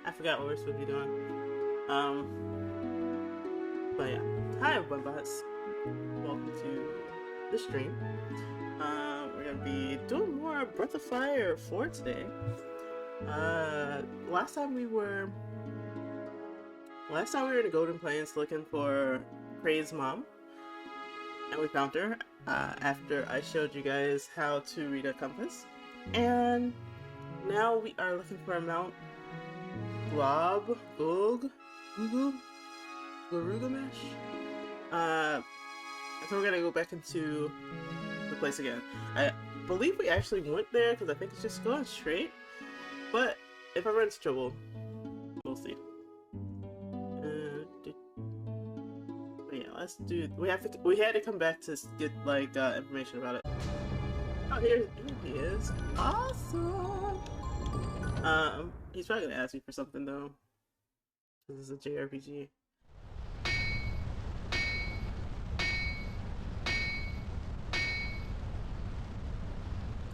I forgot what we're supposed to be doing. But yeah. Hi, Bunbots. Welcome to the stream. We're gonna be doing more Breath of Fire 4 today. Last time we were in the Golden Plains looking for Prey's mom, and we found her after I showed you guys how to read a compass. And now we are looking for a Mount Garugamesh. So we're gonna go back into the place again. I believe we actually went there because I think it's just going straight. But if I run into trouble, we'll see. But yeah, let's do. We had to come back to get like information about it. Oh, here he is. Awesome. He's probably gonna ask me for something though. This is a JRPG.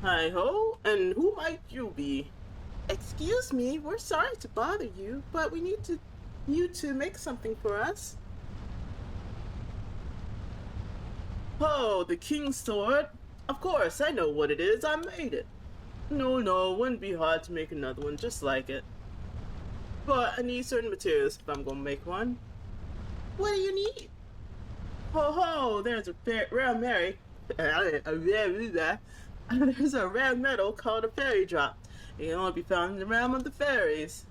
Hi ho, and who might you be? Excuse me, we're sorry to bother you, but we need you to make something for us. Oh, the king's sword? Of course, I know what it is. I made it. No, it wouldn't be hard to make another one just like it. But I need certain materials if I'm gonna make one. What do you need? Ho, there's a rare there's a rare metal called a fairy drop. It can only be found in the realm of the fairies.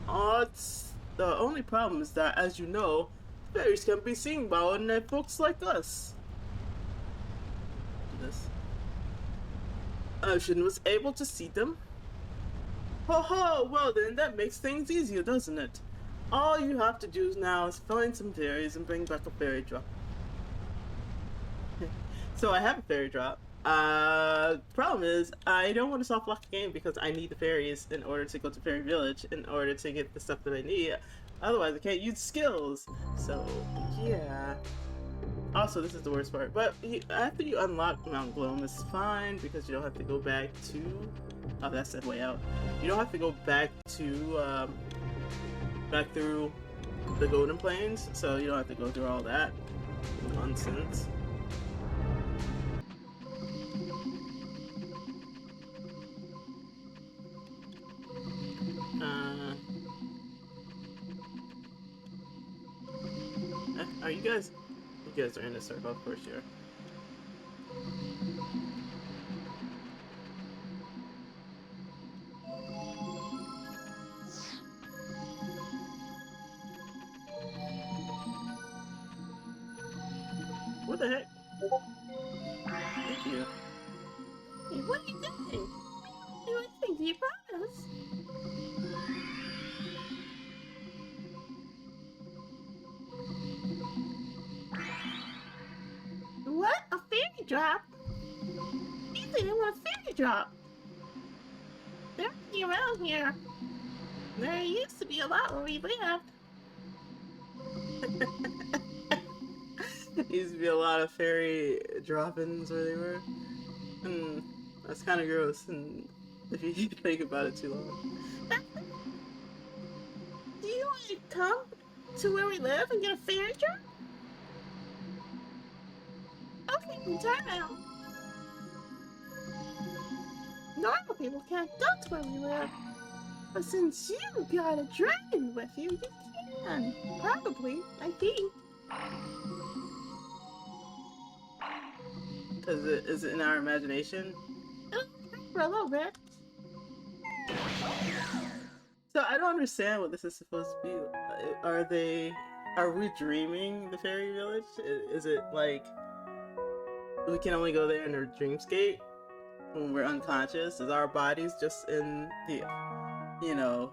The only problem is that, as you know, fairies can be seen by ordinary folks like us. Ocean was able to see them. Well then, that makes things easier, doesn't it? All you have to do now is find some fairies and bring back a fairy drop. So I have a fairy drop. Problem is, I don't want to soft lock the game because I need the fairies in order to go to Fairy Village in order to get the stuff that I need. Otherwise, I can't use skills. So, yeah. Also, this is the worst part. But after you unlock Mount Gloom, it's fine because you don't have to go back to... Oh, that's the way out. You don't have to go back to, back through the Golden Plains, so you don't have to go through all that nonsense. Are you guys... You guys are in a circle, of course you are. What the heck? Thank you. Hey, what are you doing? What are you listening to your brothers? What? A fairy drop? You think I want a fairy drop? They're only around here. There used to be a lot where we lived. There used to be a lot of fairy drop-ins where they were. And that's kind of gross, and if you think about it too long. Do you want to come to where we live and get a fairy drop? Okay, then turn out. Normal people can't go to where we live. But since you got a dragon with you, you can. Probably, I think. Is it in our imagination? For a little bit. So I don't understand what this is supposed to be. Are we dreaming the fairy village? Is it like we can only go there in our dreamscape when we're unconscious? Is our bodies just in the, you know,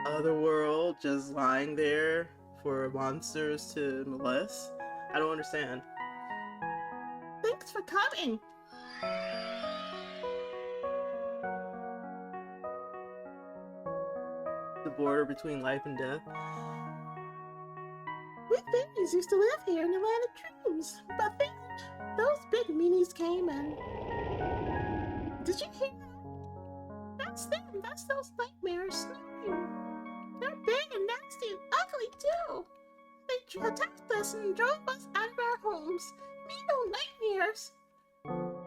other world, just lying there for monsters to molest? I don't understand. Thanks for coming. The border between life and death. We fairies used to live here in the land of dreams, but then those big meanies came and... Did you hear that? It's them. That's those nightmares snoring. They're big and nasty and ugly too. They attacked us and drove us out of our homes. Me no nightmares.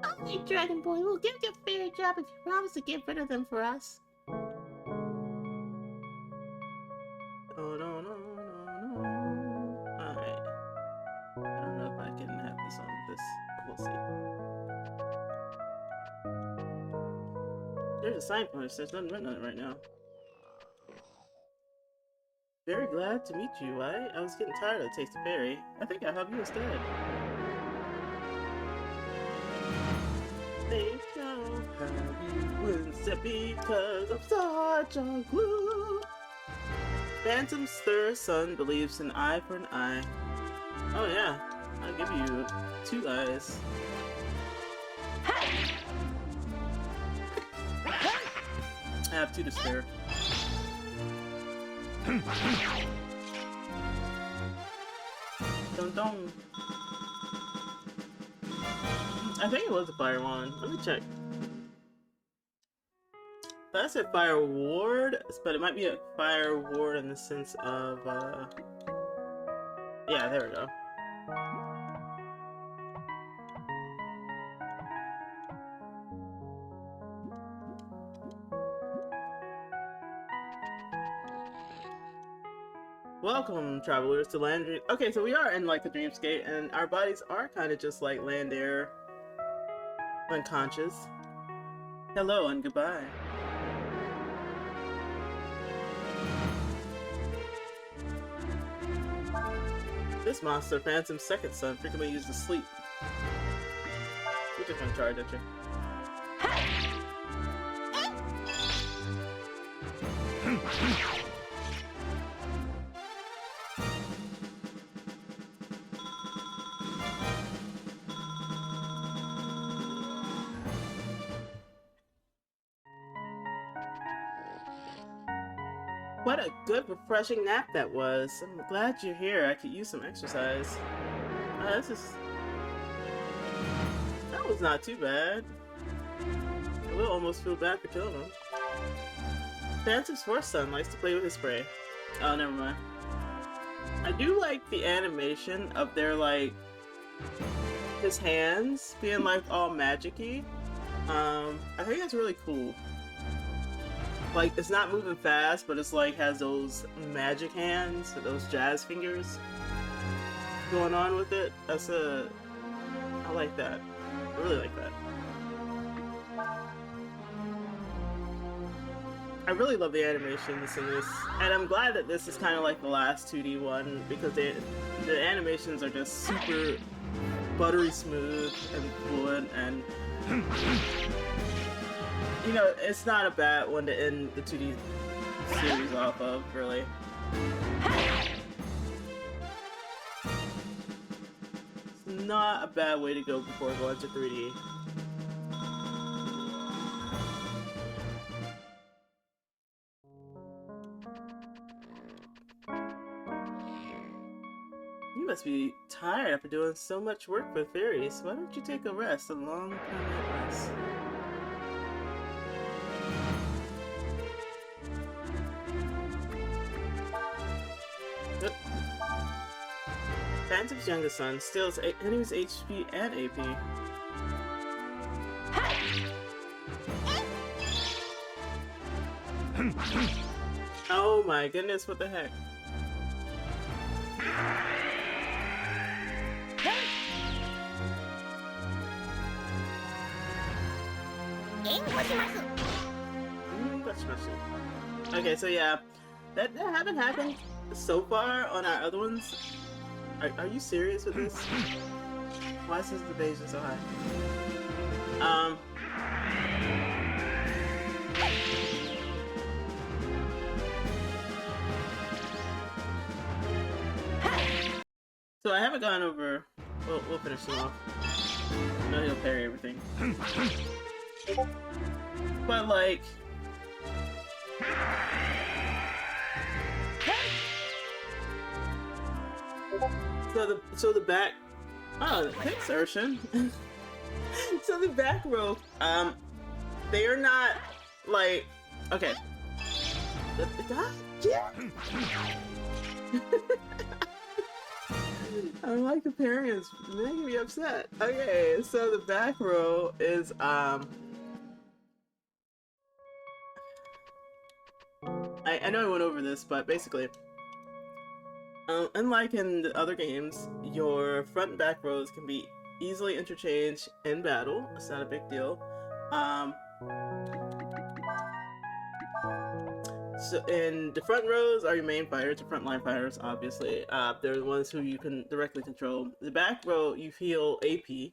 Okay, Dragon Boy, we'll give you a fair job if you promise to get rid of them for us. Oh, no. Alright. I don't know if I can have this on this. We'll see. There's a signpost. There's nothing written on it right now. Very glad to meet you. I was getting tired of the taste of fairy. I think I'll help you instead. They know how you instead because I'm such a glue. Phantom Stir Sun believes an eye for an eye. Oh yeah, I'll give you 2 eyes. I have 2 to spare. Dun dun. I think it was a fire wand. Let me check. That said fire ward, but it might be a fire ward in the sense of, yeah, there we go. Welcome, travelers, to Land Dream. Okay, so we are in, like, the dreamscape, and our bodies are kind of just like land air. Unconscious. Hello and goodbye. This monster, Phantom's second son, frequently used to sleep. You're just gonna charge at you. What a good, refreshing nap that was. I'm glad you're here. I could use some exercise. That was not too bad. I will almost feel bad for killing him. Phantom's fourth son likes to play with his prey. Oh, never mind. I do like the animation of their, like, his hands being, like, all magic-y. I think that's really cool. Like, it's not moving fast, but it's like has those magic hands, those jazz fingers going on with it. I like that. I really like that. I really love the animations in this, and I'm glad that this is kind of like the last 2D one because the animations are just super buttery smooth and fluid and. You know, it's not a bad one to end the 2D series off of, really. It's not a bad way to go before going to 3D. You must be tired after doing so much work with fairies. Why don't you take a rest, a long permanent rest? Phantom's youngest son steals enemy's HP and AP. Oh my goodness, what the heck? Okay, so yeah, that haven't happened so far on our other ones. Are you serious with this? Why is this evasion so high? So I haven't gone over. We'll finish him off. I know he'll parry everything. But like. So the back. Oh, thanks, Urshan. So the back row, they are not like Okay. God, yeah. I don't like comparing, it's making me upset. Okay, so the back row is I know I went over this, but basically, unlike in the other games, your front and back rows can be easily interchanged in battle. It's not a big deal. So, in the front rows are your main fighters, your frontline fighters, obviously. They're the ones who you can directly control. The back row, you heal AP,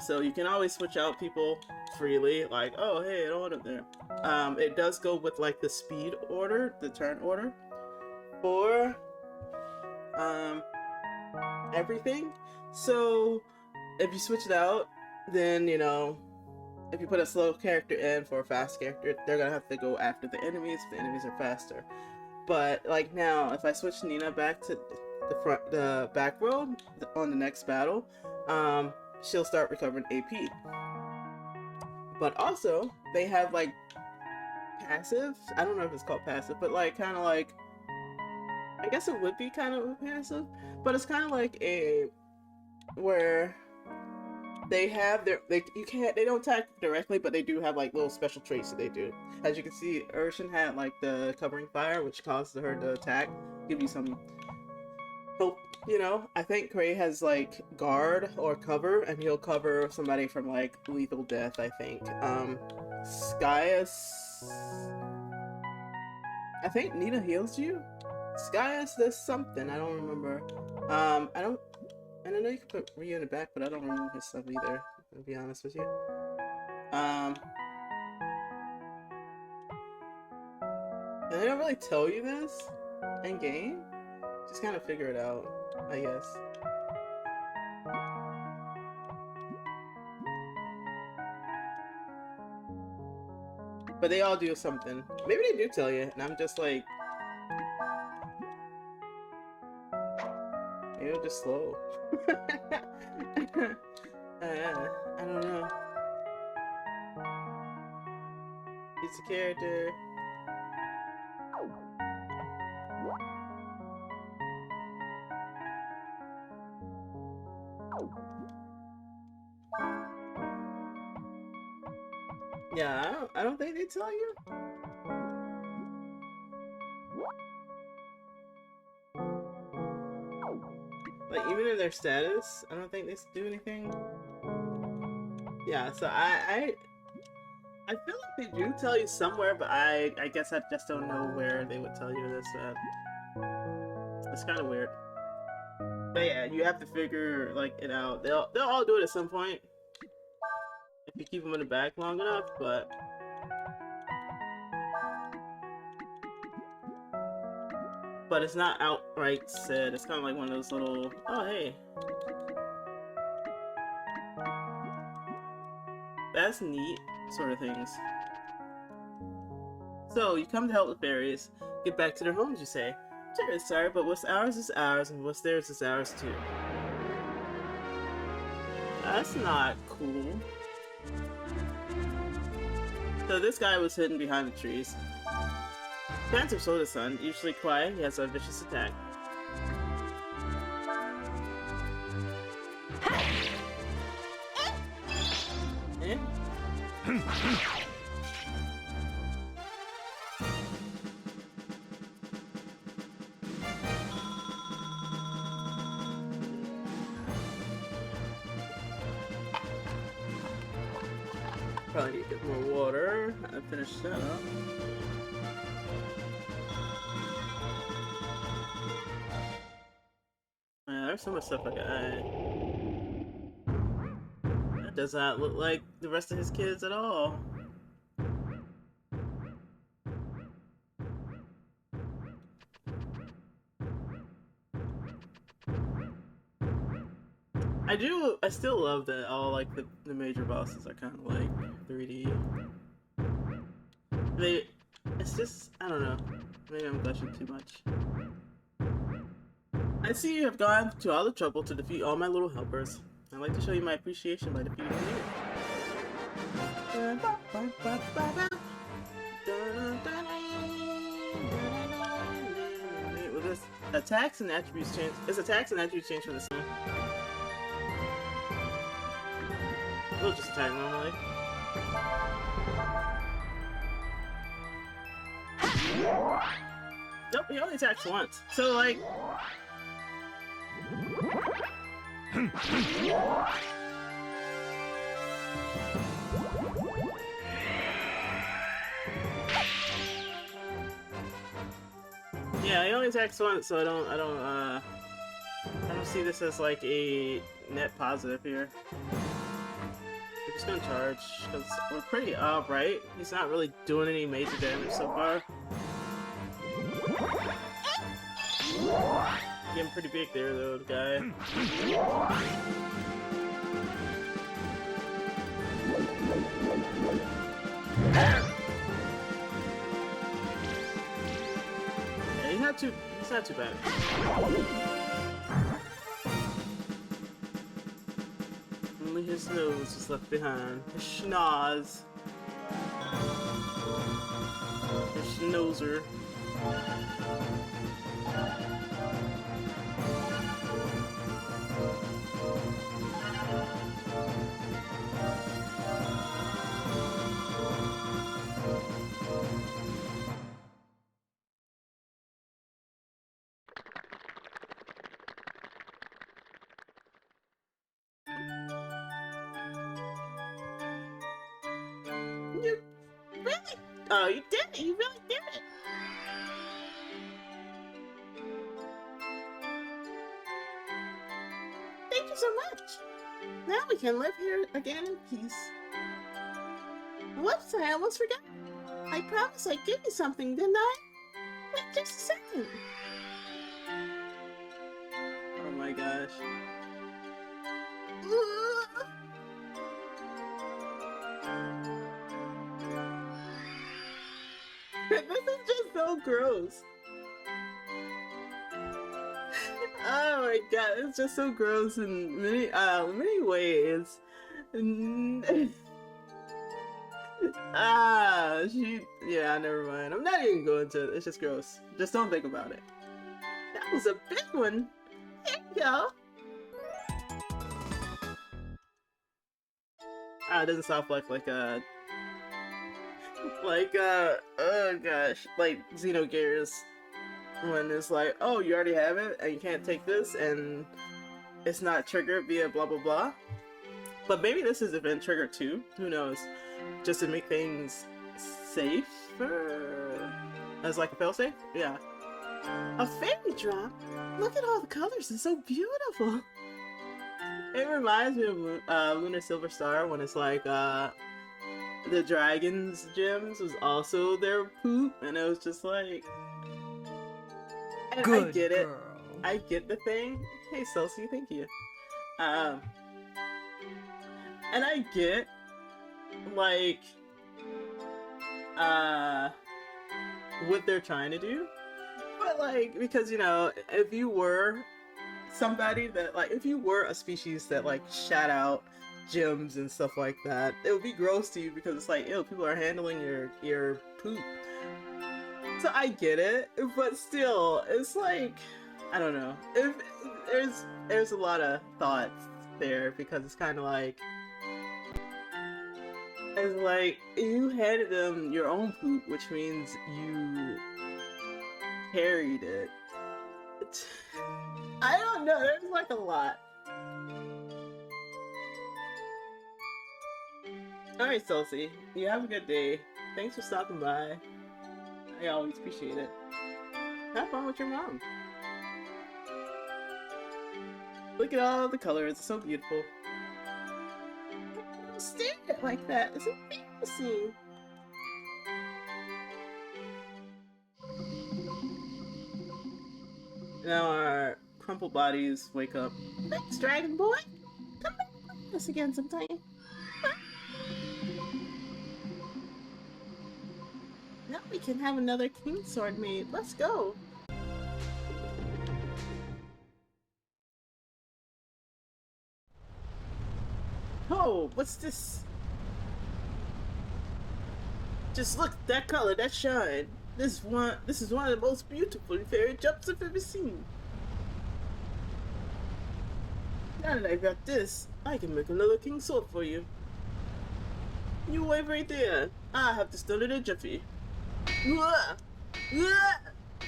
so you can always switch out people freely. Like, oh, hey, I don't want it there. It does go with like the speed order, the turn order, for everything. So if you switch it out, then you know. If you put a slow character in for a fast character, they're gonna have to go after the enemies if the enemies are faster. But like now, if I switch Nina back to the back row on the next battle, she'll start recovering AP. But also, they have like passive. I don't know if it's called passive, but like kind of like, I guess it would be kind of passive, but it's kind of like a where they have they don't attack directly, but they do have like little special traits that they do. As you can see, Urshan had like the covering fire, which causes her to attack, give you some hope. You know, I think Gray has like guard or cover, and he'll cover somebody from like lethal death. I think. Skyus, I think Nina heals you. Skyus does something, I don't remember. And I know you can put Ryu in the back, but I don't remember his stuff either, to be honest with you. And they don't really tell you this in game. Just kind of figure it out, I guess. But they all do something. Maybe they do tell you, and I'm just like, maybe I'm just slow. I don't know. It's a character. Yeah, I don't think they tell you. Like, even in their status, I don't think they do anything. Yeah, so I feel like they do tell you somewhere, but I guess I just don't know where they would tell you this at. It's kind of weird. But yeah, you have to figure like it out. They'll all do it at some point if you keep them in the back long enough, but it's not outright said. It's kind of like one of those little, oh hey, that's neat sort of things. So you come to help the fairies get back to their homes, you say. Sorry, but what's ours is ours, and what's theirs is ours too. That's not cool. So this guy was hidden behind the trees. Phantom Soda Sun, usually quiet, he has a vicious attack. Eh? Probably need to get more water. I finished that up. Yeah, there's so much stuff like that. That does not look like the rest of his kids at all. I still love that all like the major bosses are kind of like 3D. It's just, I don't know. Maybe I'm gushing too much. I see you have gone to all the trouble to defeat all my little helpers. I'd like to show you my appreciation by defeating you. Attacks and attributes change. Its attacks and attributes change for the same. We'll just attack normally. Nope, he only attacks once. So, like... yeah, he only attacks once, so I don't see this as like a net positive here. We're just gonna charge, because we're pretty up, right? He's not really doing any major damage so far. Getting pretty big there, though, the guy. Yeah, he's not too bad. Only his nose is left behind. His schnoz. His schnozer. You really? Oh, you did it! You really did it! Thank you so much! Now we can live here again in peace. Whoops, I almost forgot. I promised I'd give you something, didn't I? Wait just a second. Oh my gosh. This is just so gross. Oh my god, it's just so gross in many ways. Yeah, never mind. I'm not even going to. It's just gross. Just don't think about it. That was a big one. Here you go. It doesn't sound like oh gosh, like Xenogears, when it's like, oh, you already have it and you can't take this and it's not triggered via blah blah blah. But maybe this is event trigger too, who knows, just to make things safer as like a failsafe. Yeah, A fairy drop? Look at all the colors, it's so beautiful. it reminds me of Lunar Silver Star, when it's like the dragon's gems was also their poop, and it was just like, and Good I get it. girl. I get the thing. Hey, Celsi, thank you. And I get, like, what they're trying to do, but like, because, you know, if you were somebody that, like, if you were a species that like shout out gems and stuff like that, it would be gross to you because it's like, ew, people are handling your poop. So I get it, but still, it's like, I don't know. If there's a lot of thoughts there, because it's kind of like, it's like you handed them your own poop, which means you carried it. I don't know. There's like a lot. Alright, Celsi, you have a good day. Thanks for stopping by. I always appreciate it. Have fun with your mom. Look at all the colors, it's so beautiful. Don't stare at it like that, it's embarrassing. Now our crumpled bodies wake up. Thanks, Dragon Boy. Come back with us again sometime. Now we can have another king sword made. Let's go. Oh, what's this? Just look, that color, that shine. This is one of the most beautiful fairy jumps I've ever seen. Now that I've got this, I can make another king sword for you. You wait right there. I have to start it in a jiffy. Wah! Wah!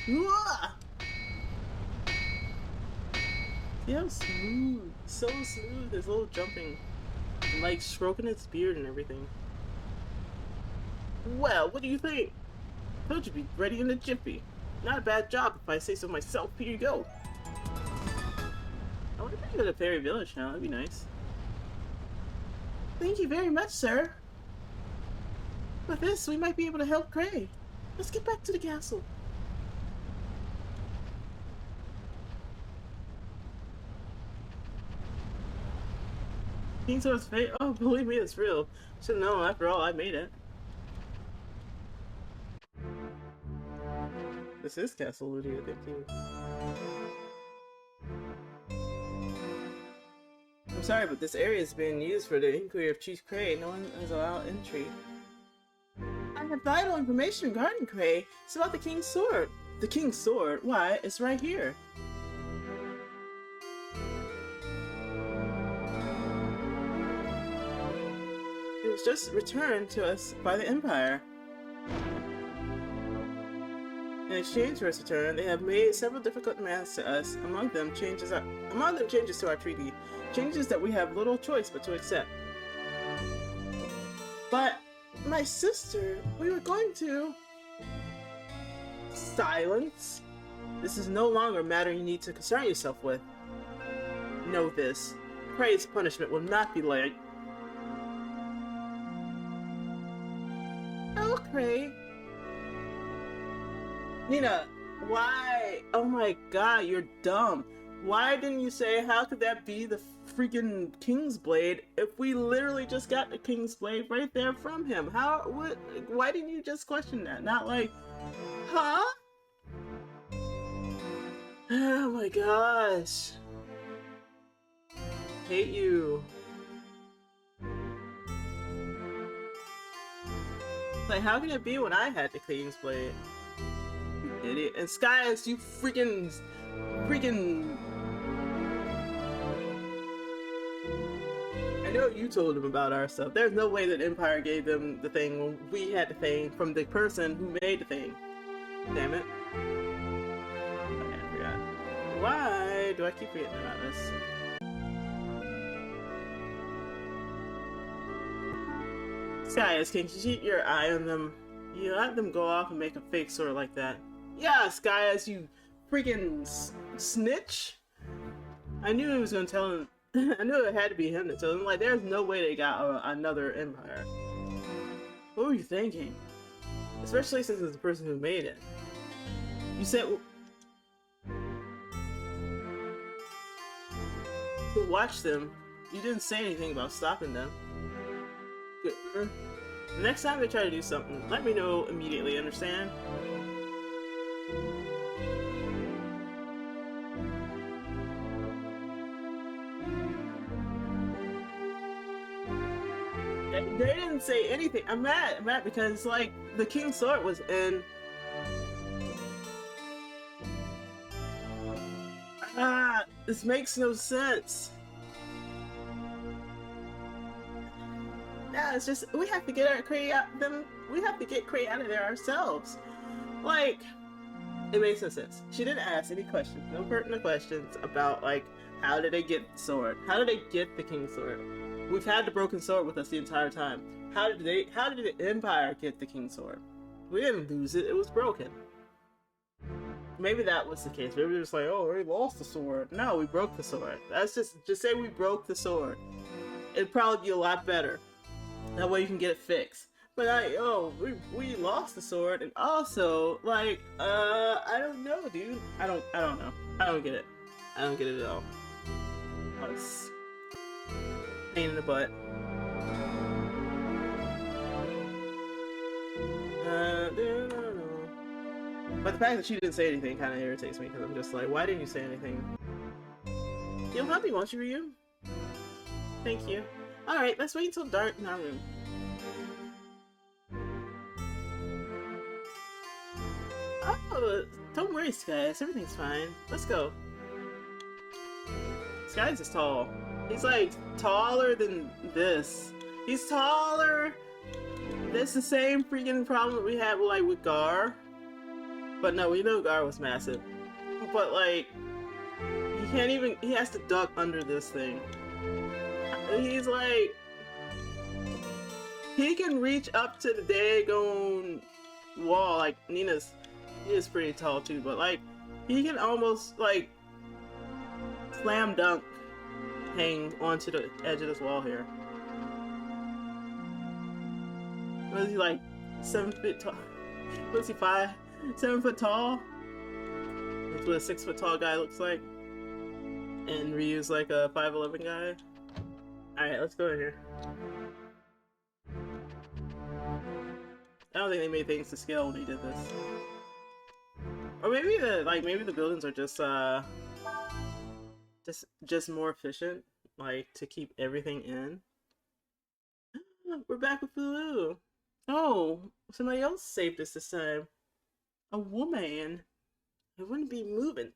Wah! See how smooth, so smooth his little jumping. Like stroking its beard and everything. Well, what do you think? Told you be ready in a jiffy. Not a bad job if I say so myself. Here you go. I wonder if I can go to Fairy Village now. That'd be nice. Thank you very much, sir. With this, we might be able to help Cray. Let's get back to the castle. King Sword's fate? Oh, believe me, it's real. Should've known. After all, I made it. This is Castle Ludi, I think, too. I'm sorry, but this area is being used for the inquiry of Chief Cray. No one has allowed entry. I have vital information regarding Cray. It's about the King's Sword. The King's Sword? Why, it's right here. It was just returned to us by the Empire. In exchange for its return, they have made several difficult demands to us. Among them changes to our treaty. Changes that we have little choice but to accept. But, my sister, we were going to... Silence? This is no longer a matter you need to concern yourself with. Know this. Cray's punishment will not be light. Oh, Cray. Nina, why? Oh my god, you're dumb. Why didn't you say, how could that be the freaking King's Blade if we literally just got the King's Blade right there from him? Why didn't you just question that? Not like, huh? Oh my gosh. Hate you. Like, how can it be when I had the King's Blade? You idiot. And Skyas, you freaking... I know you told him about our stuff. There's no way that Empire gave them the thing when we had the thing from the person who made the thing. Damn it. Okay, I forgot. Why do I keep forgetting about this? Skyas, can you keep your eye on them? You let them go off and make a fake sword like that. Yeah, Skyas, you freaking snitch! I knew he was gonna tell him. I knew it had to be him to tell him. Like, there's no way they got another Empire. What were you thinking? Especially since it's the person who made it. You said to watch them. You didn't say anything about stopping them. Good. The next time they try to do something, let me know immediately, understand? They didn't say anything. I'm mad because, like, the King's Sword was in... this makes no sense. Yeah, it's just, we have to get our Cray out, we have to get Cray out of there ourselves. Like, it makes no sense. She didn't ask any questions, no pertinent questions about, like, how did they get the sword? How did they get the King's Sword? We've had the broken sword with us the entire time. How did the Empire get the King's Sword? We didn't lose it, it was broken. Maybe that was the case. Maybe they're just like, oh, we lost the sword. No, we broke the sword. That's just say we broke the sword. It'd probably be a lot better. That way you can get it fixed. But we lost the sword, and also, like, I don't know, dude. I don't know. I don't get it. I don't get it at all. It's pain in the butt. But the fact that she didn't say anything kind of irritates me, because I'm just like, why didn't you say anything? You'll help me, won't you, Ryu? Thank you. Alright, let's wait until dark in our room. Oh, don't worry, Skies. Everything's fine. Let's go. Skies is tall. He's like taller than this. He's taller. That's the same freaking problem we had with, like, with Gar. But no, we know Gar was massive. But like, he can't even. He has to duck under this thing. He's like, he can reach up to the daggone wall. Like Nina's, he is pretty tall too. But like, he can almost like slam dunk, hang onto the edge of this wall here. What is he, like 7 feet tall? What is he, 7 foot tall? That's what a 6 foot tall guy looks like. And Ryu's like a 5'11" guy. Alright, let's go in here. I don't think they made things to scale when they did this. Or maybe the buildings are just more efficient, like to keep everything in. We're back with Fulu. Oh, somebody else saved us this time. A woman. I wouldn't be moving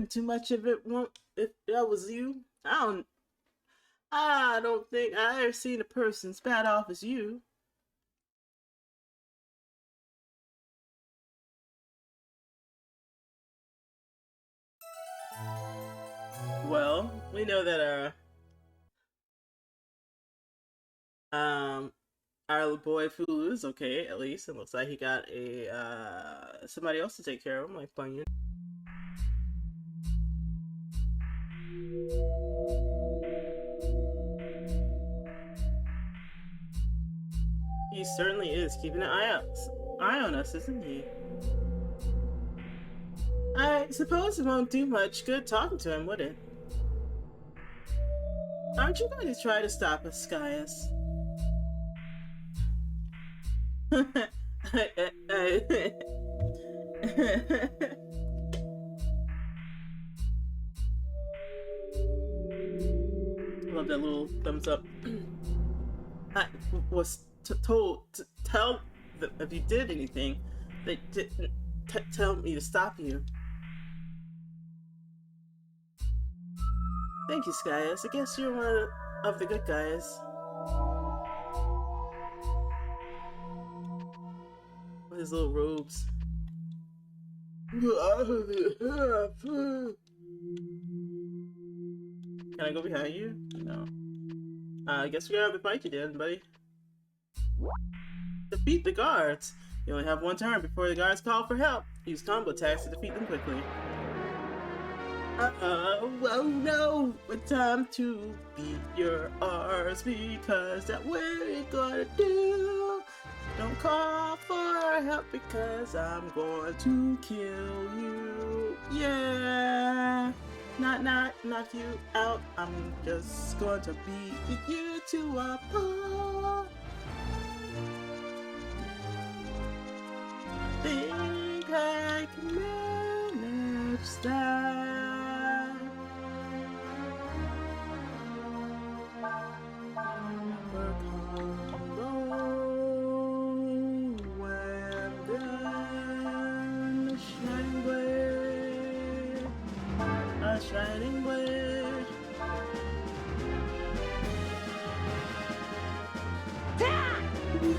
too much if that was you. I don't think I ever seen a person as bad off as you. Well, we know that our boy Fulu is okay, at least. It looks like he got a somebody else to take care of him, like Bunyan. He certainly is keeping an eye on us, isn't he? I suppose it won't do much good talking to him, would it? Aren't you going to try to stop us, Skyus? Love that little thumbs up. I was told to tell them if you did anything, they didn't tell me to stop you. Thank you, Skyus. I guess you're one of the good guys. With his little robes. Can I go behind you? No. I guess we're gonna have to fight you then, buddy. Defeat the guards. You only have one turn before the guards call for help. Use combo attacks to defeat them quickly. Oh no! It's time to beat your R's because that's what we're gonna do. Don't call for help because I'm going to kill you. Yeah! Not knock you out. I'm just going to beat you to a pulp. Think I can manage that. Shining blade.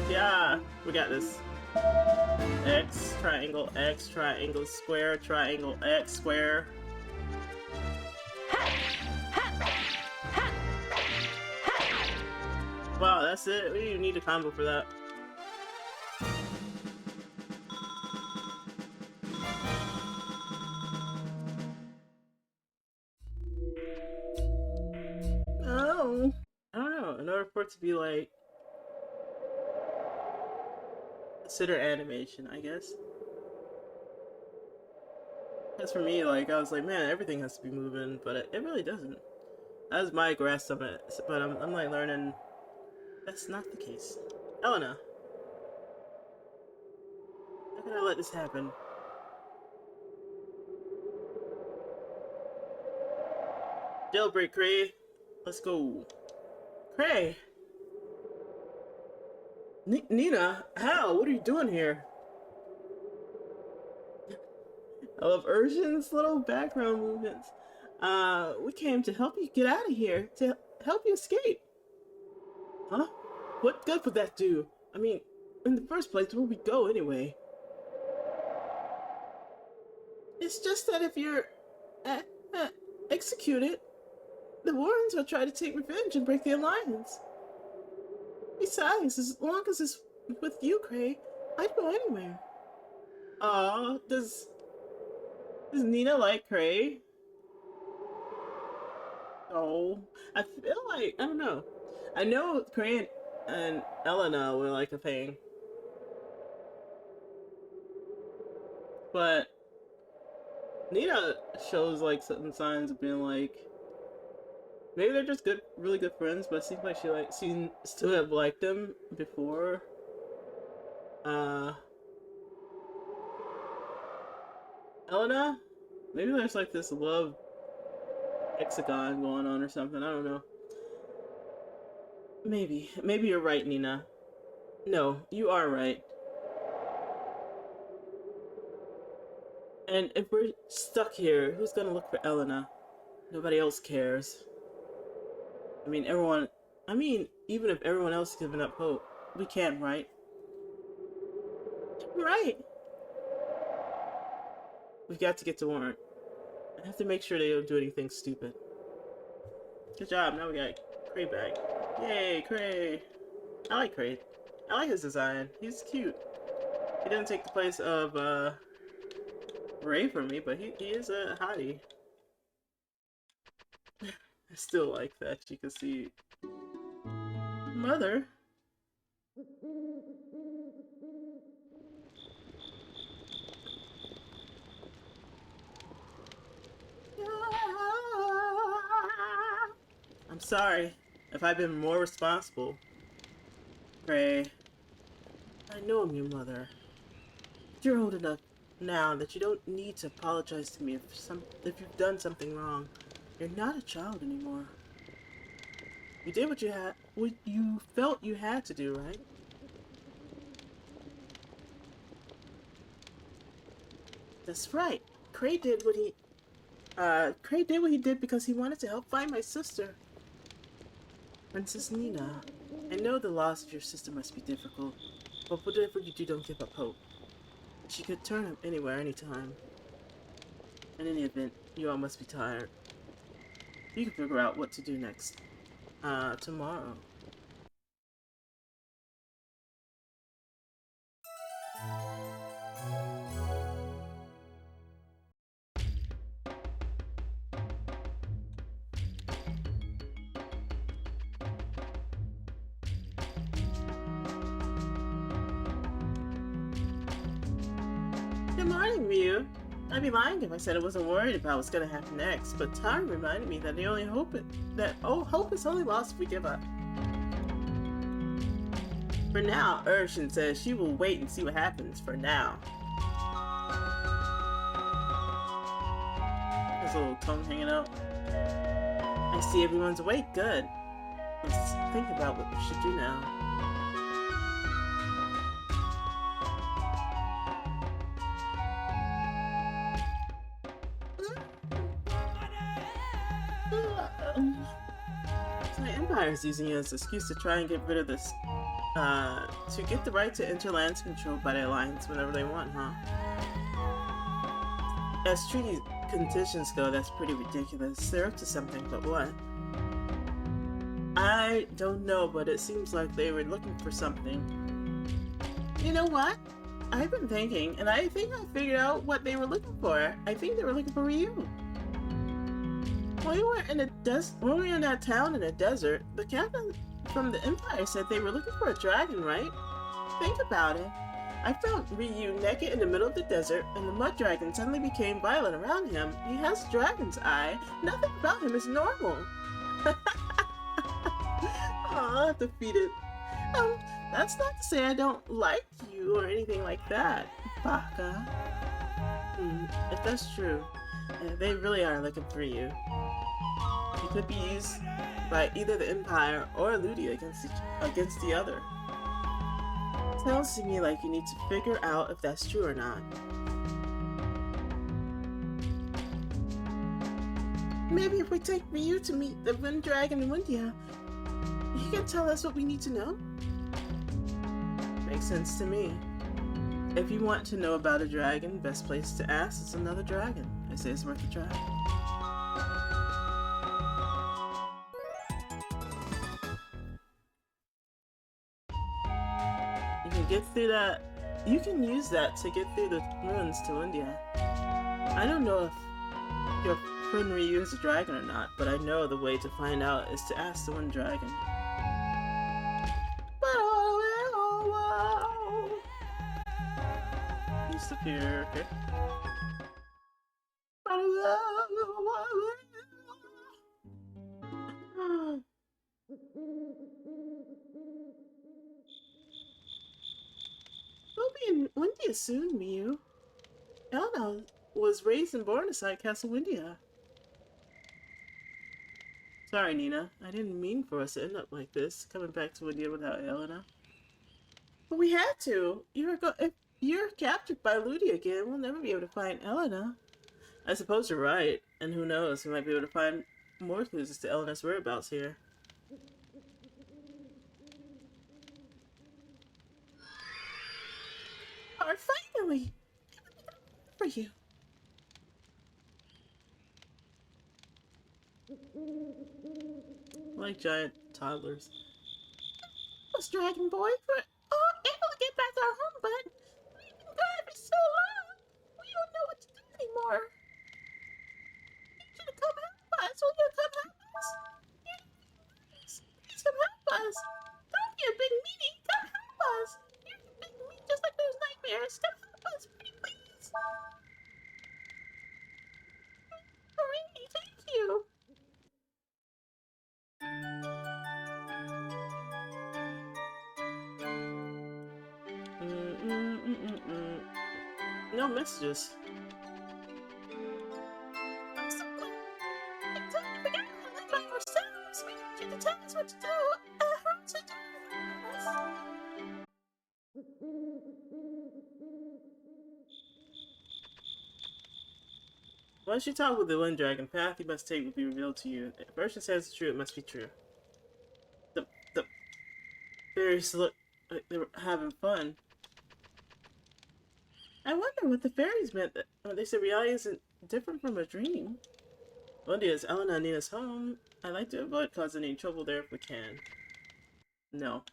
Yeah, we got this. X, triangle, square, triangle, X, square. Wow, that's it? We didn't need a combo for that. Oh, I don't know. In order for it to be like consider animation, I guess. As for me, like I was like, man, everything has to be moving, but it really doesn't. That was my grasp of it, but I'm like learning that's not the case. Elena, how can I let this happen? Jailbreak, Cray. Let's go. Cray! Nina, how? What are you doing here? I love Urshan's little background movements. We came to help you get out of here, to help you escape. Huh? What good would that do? I mean, in the first place, where would we go anyway? It's just that if you're uh, uh, executed, the Warrens will try to take revenge and break the alliance. Besides, as long as it's with you, Cray, I'd go anywhere. Does Nina like Cray? Oh, I feel like, I don't know. I know Cray and Elena were like a thing. But Nina shows like certain signs of being like, maybe they're just good, really good friends, but it seems like she seems to have liked them before. Elena? Maybe there's like this love hexagon going on or something, I don't know. Maybe you're right, Nina. No, you are right. And if we're stuck here, who's gonna look for Elena? Nobody else cares. I mean, even if everyone else is giving up hope, we can't, right? Right! We've got to get to Warren. I have to make sure they don't do anything stupid. Good job, now we got Cray back. Yay, Cray! I like Cray. I like his design. He's cute. He didn't take the place of, Ray for me, but he is a hottie. I still like that. You can see Mother. I'm sorry if I've been more responsible. Ray, I know I'm your mother. You're old enough now that you don't need to apologize to me if you've done something wrong. You're not a child anymore. You did what you felt you had to do, right? That's right. Cray did what he did because he wanted to help find my sister. Princess Nina, I know the loss of your sister must be difficult, but whatever you do, don't give up hope. She could turn up anywhere, anytime. In any event, you all must be tired. You can figure out what to do next. Tomorrow. Good morning, Ryu. I'd be lying if I said I wasn't worried about what's gonna happen next, but Tari reminded me that hope is only lost if we give up. For now, Urshan says she will wait and see what happens for now. His little tongue hanging out. I see everyone's awake. Good. Let's think about what we should do now. So the Empire is using it as an excuse to try and get rid of this, to get the right to enter lands controlled by the Alliance whenever they want, huh? As treaty conditions go, that's pretty ridiculous. They're up to something, but what? I don't know, but it seems like they were looking for something. You know what? I've been thinking, and I think I figured out what they were looking for. I think they were looking for Ryu. When we were in that town in the desert, the captain from the Empire said they were looking for a dragon, right? Think about it. I found Ryu naked in the middle of the desert, and the mud dragon suddenly became violent around him. He has dragon's eye. Nothing about him is normal. Aw, defeated. That's not to say I don't like you or anything like that, Baka. If that's true, they really are looking for you. He could be used by either the Empire or Ludi against the other. Sounds to me like you need to figure out if that's true or not. Maybe if we take Ryu to meet the Wind Dragon in Windia, he can tell us what we need to know. Makes sense to me. If you want to know about a dragon, best place to ask is another dragon. I say it's worth a try. You can get through that. You can use that to get through the ruins to India. I don't know if your friend Ryu is a dragon or not, but I know the way to find out is to ask the one dragon. Disappear, okay. We'll be in Windia soon, Miu. Elena was raised and born inside Castle Windia. Sorry, Nina. I didn't mean for us to end up like this, coming back to Windia without Elena. But we had to. If you're captured by Ludi again, we'll never be able to find Elena. I suppose you're right, and who knows, we might be able to find more clues as to Elena's whereabouts here. Finally! For you. Like giant toddlers. Us dragon boy, we're able to get back to our home, but we've been gone for so long. We don't know what to do anymore. We need you to come help us. Will you come help us? Please come help us. Don't be a big meanie. Come help us. You're a big meanie just like those nightmares. Come help us, pretty please. Hooray, thank you. No messages. I'm so glad. I totally forgot how to live by ourselves. We need you to tell us what to do. How to do Once you talk with the Wind Dragon, path you must take will be revealed to you. If Urshan says it's true, it must be true. The fairies look like they were having fun. I wonder what the fairies meant when they said reality isn't different from a dream. Windia is Elena and Nina's home. I'd like to avoid causing any trouble there if we can. No.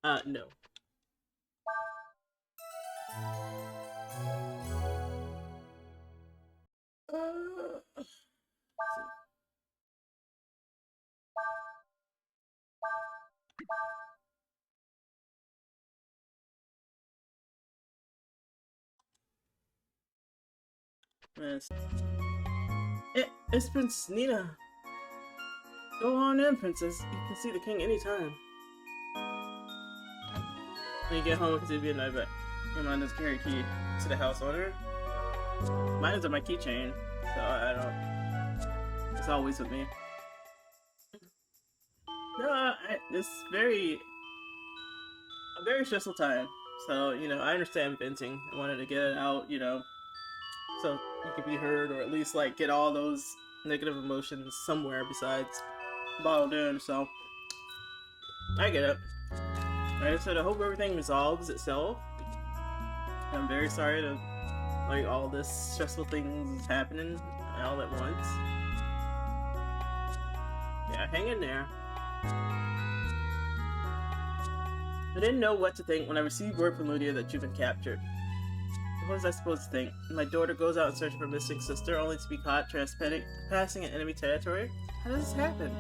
No. Yes. It's Princess Nina. Go on in, Princess. You can see the king anytime. When you get home, because it'll be a night, but your mom doesn't carry a key to the house owner. Mine is on my keychain, so I don't. It's always with me. No, it's a very stressful time. So, you know, I understand venting. I wanted to get it out, you know, so you can be heard, or at least, like, get all those negative emotions somewhere besides bottled in, so I get it. Like I said, I hope everything resolves itself. I'm very sorry to, like, all this stressful things happening all at once. Yeah, hang in there. I didn't know what to think when I received word from Lydia that you've been captured. What was I supposed to think? My daughter goes out in search of her missing sister, only to be caught trespassing in enemy territory? How does this happen?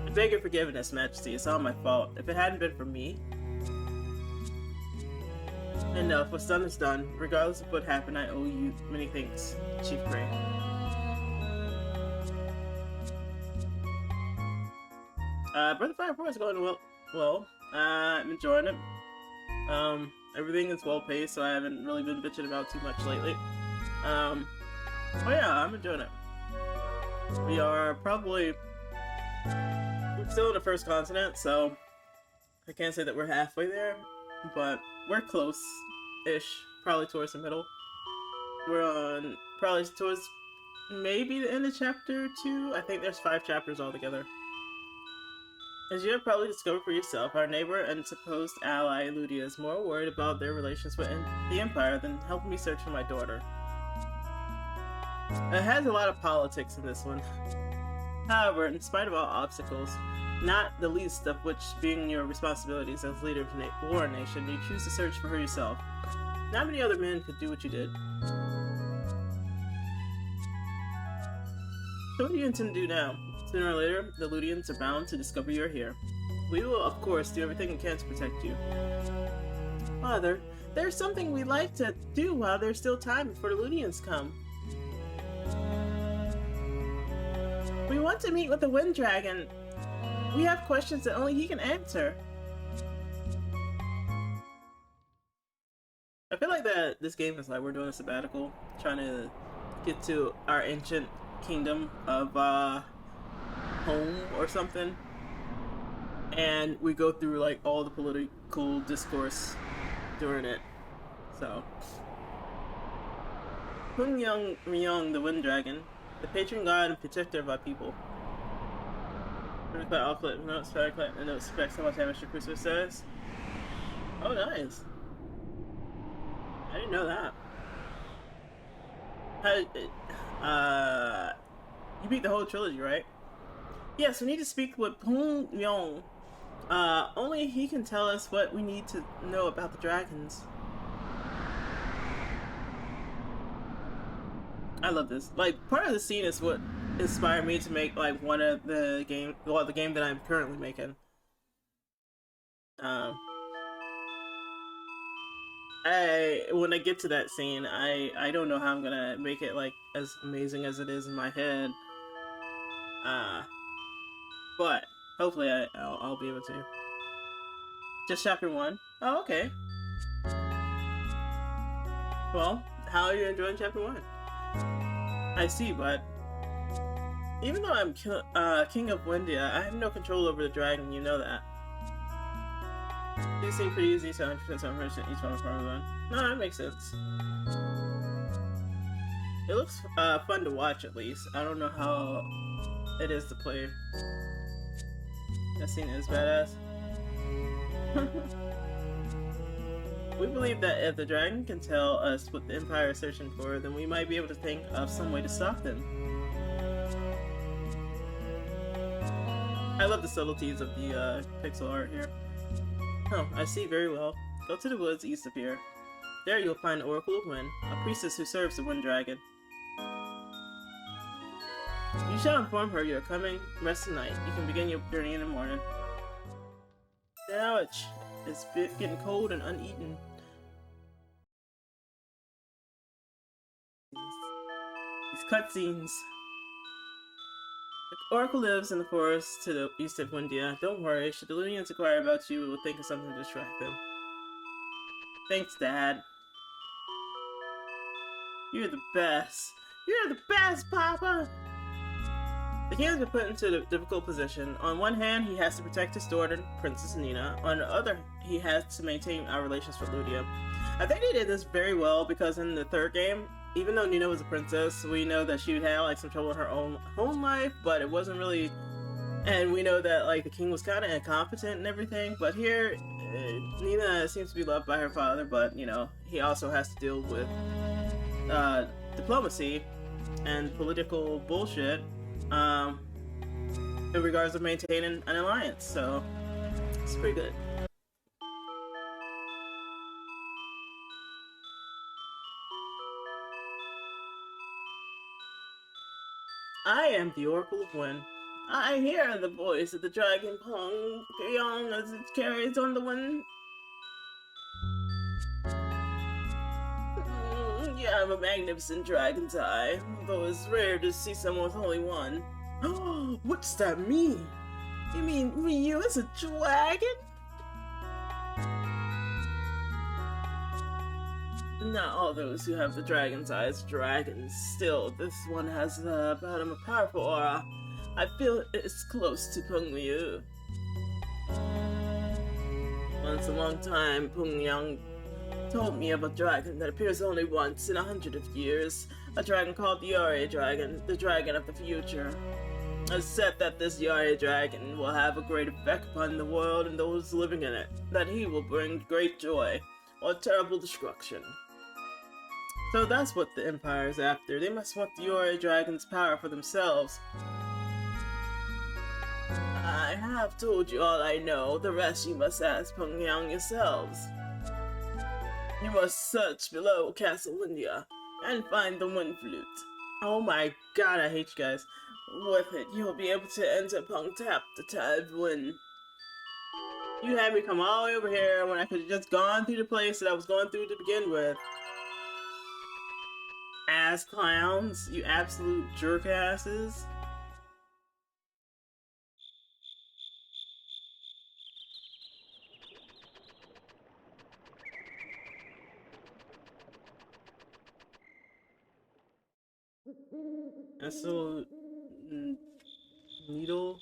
I beg your forgiveness, Majesty. It's all my fault. If it hadn't been for me... Enough. What's done is done. Regardless of what happened, I owe you many thanks, Chief Gray. Brother Fire Report is going well. I'm enjoying it. Everything is well paced, so I haven't really been bitching about too much lately. Oh yeah, I'm enjoying it. We are probably still in the first continent, so I can't say that we're halfway there, but we're close-ish, probably towards the middle. We're on probably towards maybe the end of chapter 2. I think there's 5 chapters altogether. As you have probably discovered for yourself, our neighbor and supposed ally Ludia is more worried about their relations with the Empire than helping me search for my daughter. It has a lot of politics in this one. However, in spite of all obstacles, not the least of which being your responsibilities as leader of the war nation, you choose to search for her yourself. Not many other men could do what you did. So what do you intend to do now? Sooner or later, the Ludians are bound to discover you're here. We will, of course, do everything we can to protect you. Father, there's something we'd like to do while there's still time before the Ludians come. We want to meet with the Wind Dragon. We have questions that only he can answer. I feel like that this game is like we're doing a sabbatical, trying to get to our ancient kingdom of home or something, and we go through like all the political discourse during it. So Myung, the Wind Dragon, the patron god and protector of our people. By all clip notes, and notes specs how much damage your crucifix says. Oh, nice. I didn't know that. You beat the whole trilogy, right? Yes, we need to speak with Pung Myung. Only he can tell us what we need to know about the dragons. I love this. Like, part of the scene is what inspired me to make like one of the game, well, the game that I'm currently making. When I get to that scene, I don't know how I'm gonna make it like as amazing as it is in my head. But hopefully I'll be able to. Just chapter 1. Oh, okay. Well, how are you enjoying chapter 1? I see, but even though I'm King of Windia, I have no control over the dragon, you know that. These seem pretty easy, 7%, 7%, each one for everyone. No, that makes sense. It looks fun to watch, at least. I don't know how it is to play. That scene is badass. We believe that if the dragon can tell us what the Empire is searching for, then we might be able to think of some way to stop them. I love the subtleties of the pixel art here. Oh, I see very well. Go to the woods east of here. There you'll find Oracle of Wind, a priestess who serves the Wind Dragon. You shall inform her you are coming. Rest tonight. You can begin your journey in the morning. Ouch! It's getting cold and uneaten. These cutscenes. The Oracle lives in the forest to the east of Windia. Don't worry, should the Ludians inquire about you, we'll think of something to distract them. Thanks, Dad. You're the best. You're the best, Papa! The king has been put into a difficult position. On one hand, he has to protect his daughter, Princess Nina. On the other, he has to maintain our relations with Ludia. I think they did this very well because in the third game, even though Nina was a princess, we know that she had like some trouble in her own home life, but it wasn't really. And we know that like the king was kind of incompetent and everything. But here, Nina seems to be loved by her father, but you know he also has to deal with diplomacy and political bullshit in regards to maintaining an alliance. So it's pretty good. I am the Oracle of Wind. I hear the voice of the dragon Pong Pyong as it carries on the wind. You have a magnificent dragon's eye, though it's rare to see someone with only one. Oh, what's that mean? You mean Ryu is a dragon? Not all those who have the dragon's eyes are dragons. Still, this one has about him a powerful aura. I feel it's close to Peng Liu. Once a long time, Peng Yang told me of a dragon that appears only once in 100 years. A dragon called the Yare Dragon, the dragon of the future. It's said that this Yare Dragon will have a great effect upon the world and those living in it, that he will bring great joy or terrible destruction. So that's what the Empire is after. They must want the Yore Dragon's power for themselves. I have told you all I know. The rest you must ask Pyongyang yourselves. You must search below Castle India and find the wind flute. Oh my god, I hate you guys. With it, you'll be able to enter Pengtap, the tide wind. You had me come all the way over here when I could have just gone through the place that I was going through to begin with. Ass clowns, you absolute jerk asses. That's so needle.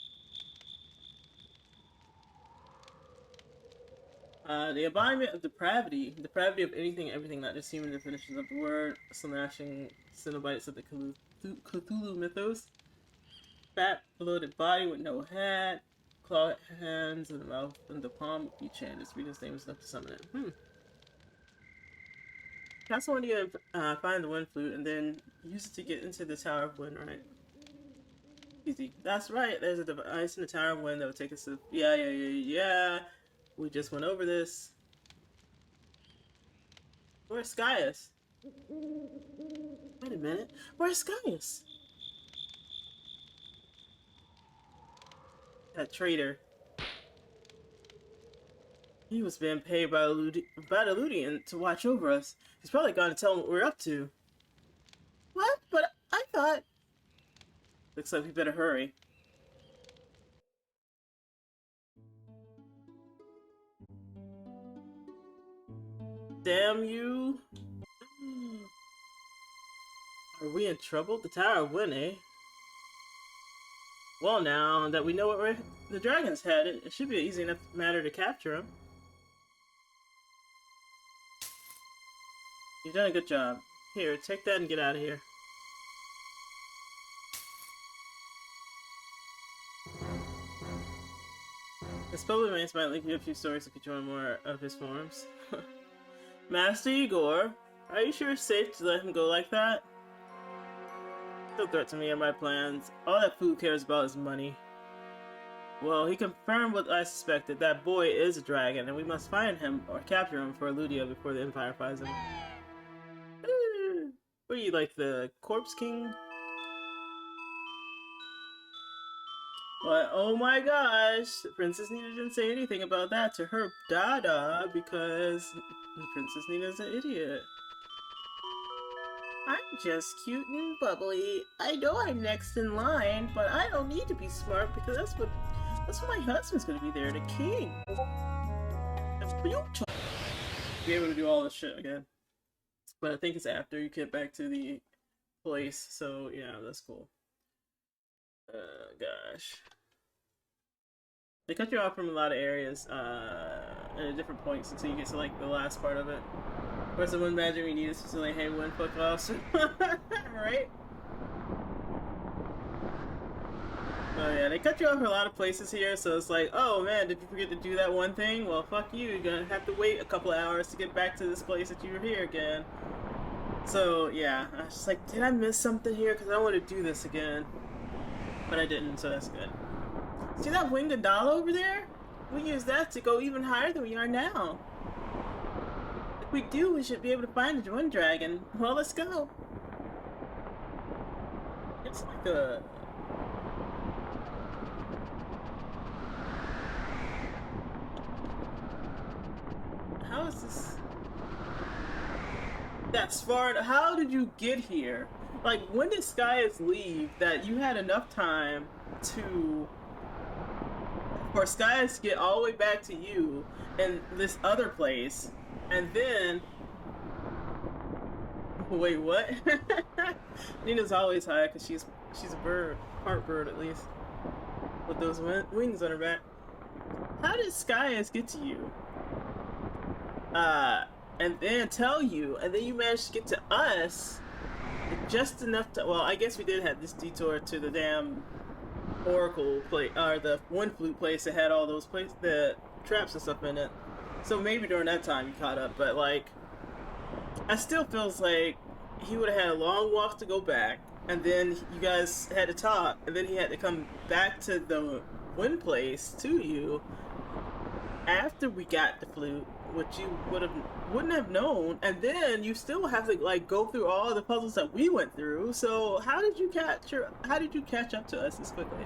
The embodiment of depravity. Depravity of anything, everything, not just human definitions of the word. Slashing Cenobites of the Cthulhu mythos. Fat, bloated body with no head. Clawed hands and mouth and the palm of each hand. Just read his name is enough to summon it. Castle India, find the wind flute and then use it to get into the Tower of Wind, right? Easy. That's right. There's a device in the Tower of Wind that will take us to. Yeah. We just went over this. Where's Skyus? Wait a minute. Where's Skyus? That traitor. He was being paid by the Ludian to watch over us. He's probably gone to tell him what we're up to. What? But I thought... Looks like we better hurry. Damn you. Are we in trouble? The Tower of Wind, eh? Well, now that we know where the dragon's headed, it should be an easy enough matter to capture him. You've done a good job. Here, take that and get out of here. The spellbook maze might link you a few stories if you join more of his forms. Master Igor, are you sure it's safe to let him go like that? Don't threaten me and my plans. All that fool cares about is money. Well, he confirmed what I suspected. That boy is a dragon, and we must find him or capture him for Ludia before the Empire finds him. What are you, like the Corpse King? But oh my gosh, Princess Nina didn't say anything about that to her dada because Princess Nina's an idiot. I'm just cute and bubbly. I know I'm next in line, but I don't need to be smart because that's what my husband's gonna be there, the king. Be able to do all this shit again. But I think it's after you get back to the place, so yeah, that's cool. Gosh. They cut you off from a lot of areas at different points until you get to like the last part of it. Where's the one magic we need is to like, hey, one fuck off. Right? Oh yeah, they cut you off for a lot of places here, so it's like, oh man, did you forget to do that one thing? Well, fuck you, you're gonna have to wait a couple of hours to get back to this place that you were here again. So yeah, I was just like, did I miss something here? Because I want to do this again. But I didn't, so that's good. See that winged Adala over there? We use that to go even higher than we are now. If we do, we should be able to find the Wind Dragon. Well, let's go. It's like a... How is this? That's far. How did you get here? Like, when did Skyus leave that you had enough time to... for Skyus to get all the way back to you in this other place, and then... Wait, what? Nina's always high because she's a bird. Part bird, at least. With those wings on her back. How did Skyus get to you? and then tell you, and then you managed to get to us just enough to. Well, I guess we did have this detour to the damn Oracle place, or the one flute place that had all those the traps and stuff in it. So maybe during that time you caught up, but like, I still feels like he would have had a long walk to go back, and then you guys had to talk, and then he had to come back to the one place to you after we got the flute, which you wouldn't have known, and then you still have to like go through all the puzzles that we went through. So how did you catch up to us this quickly?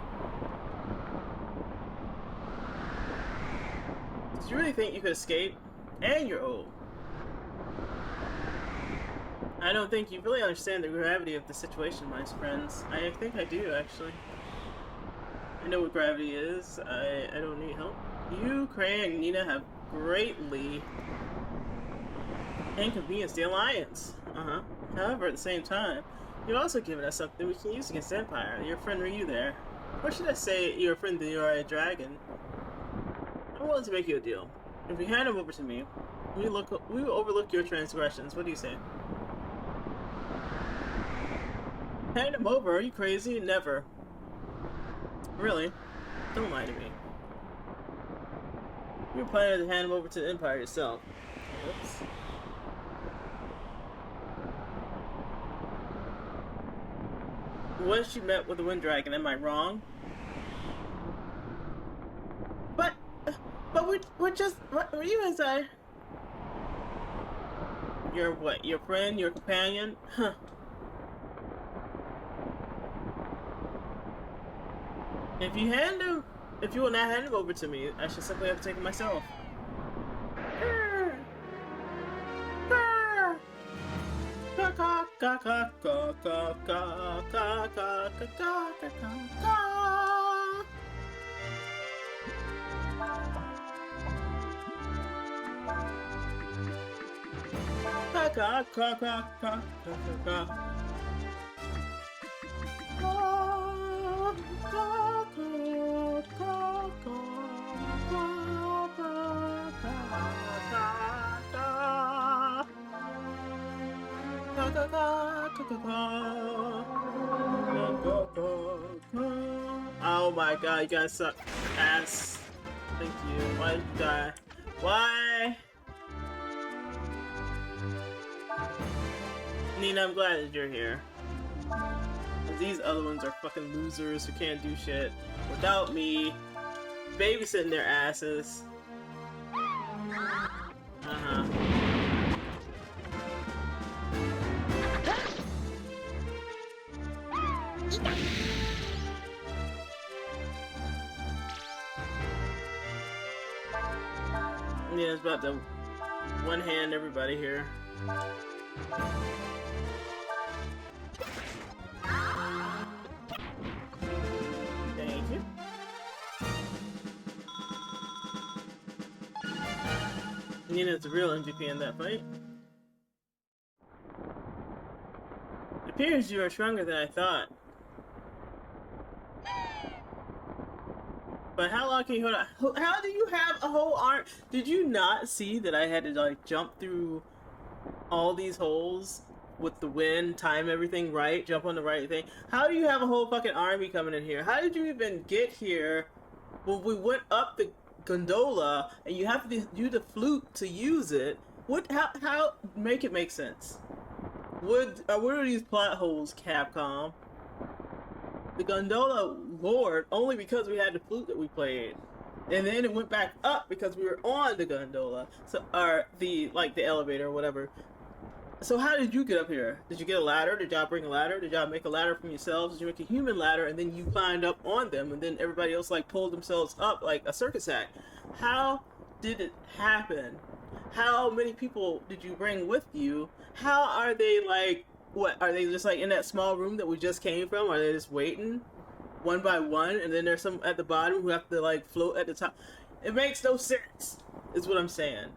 Did you really think you could escape? And you're old. I don't think you really understand the gravity of the situation, my friends. I think I do, actually. I know what gravity is. I don't need help. You, Cray, and Nina have greatly inconvenienced the Alliance. However, at the same time, you've also given us something we can use against the Empire. Your friend Ryu there. Or should I say, your friend the URA Dragon. I'm willing to make you a deal. If you hand him over to me, we will overlook your transgressions. What do you say? Hand him over? Are you crazy? Never. Really? Don't lie to me. You're planning to hand him over to the Empire yourself. Oops. Once you met with the Wind Dragon, am I wrong? But we're just, what were you as I? Your what? Your friend? Your companion? Huh. If you will not hand him over to me, I should simply have to take him myself. Oh my god, you guys suck ass. Thank you. Why did you die? Why? Nina, I'm glad that you're here. These other ones are fucking losers who can't do shit without me babysitting their asses. Yeah, it's about to one hand everybody here. Thank you. Nina's the real MVP in that fight. It appears you are stronger than I thought. But how long can you hold on? How do you have a whole arm? Did you not see that I had to like jump through all these holes with the wind, time everything right, jump on the right thing? How do you have a whole fucking army coming in here? How did you even get here when we went up the gondola and you have to do the flute to use it? What? How make it make sense? What are these plot holes, Capcom? The gondola roared only because we had the flute that we played, and then it went back up because we were on the gondola, so or the elevator or whatever. So how did you get up here? Did you get a ladder? Did y'all bring a ladder? Did y'all make a ladder from yourselves? Did you make a human ladder and then you climbed up on them, and then everybody else like pulled themselves up like a circus act? How did it happen? How many people did you bring with you? How are they like? What, are they just like in that small room that we just came from? Are they just waiting one by one, and then there's some at the bottom who have to like float at the top? It makes no sense, is what I'm saying.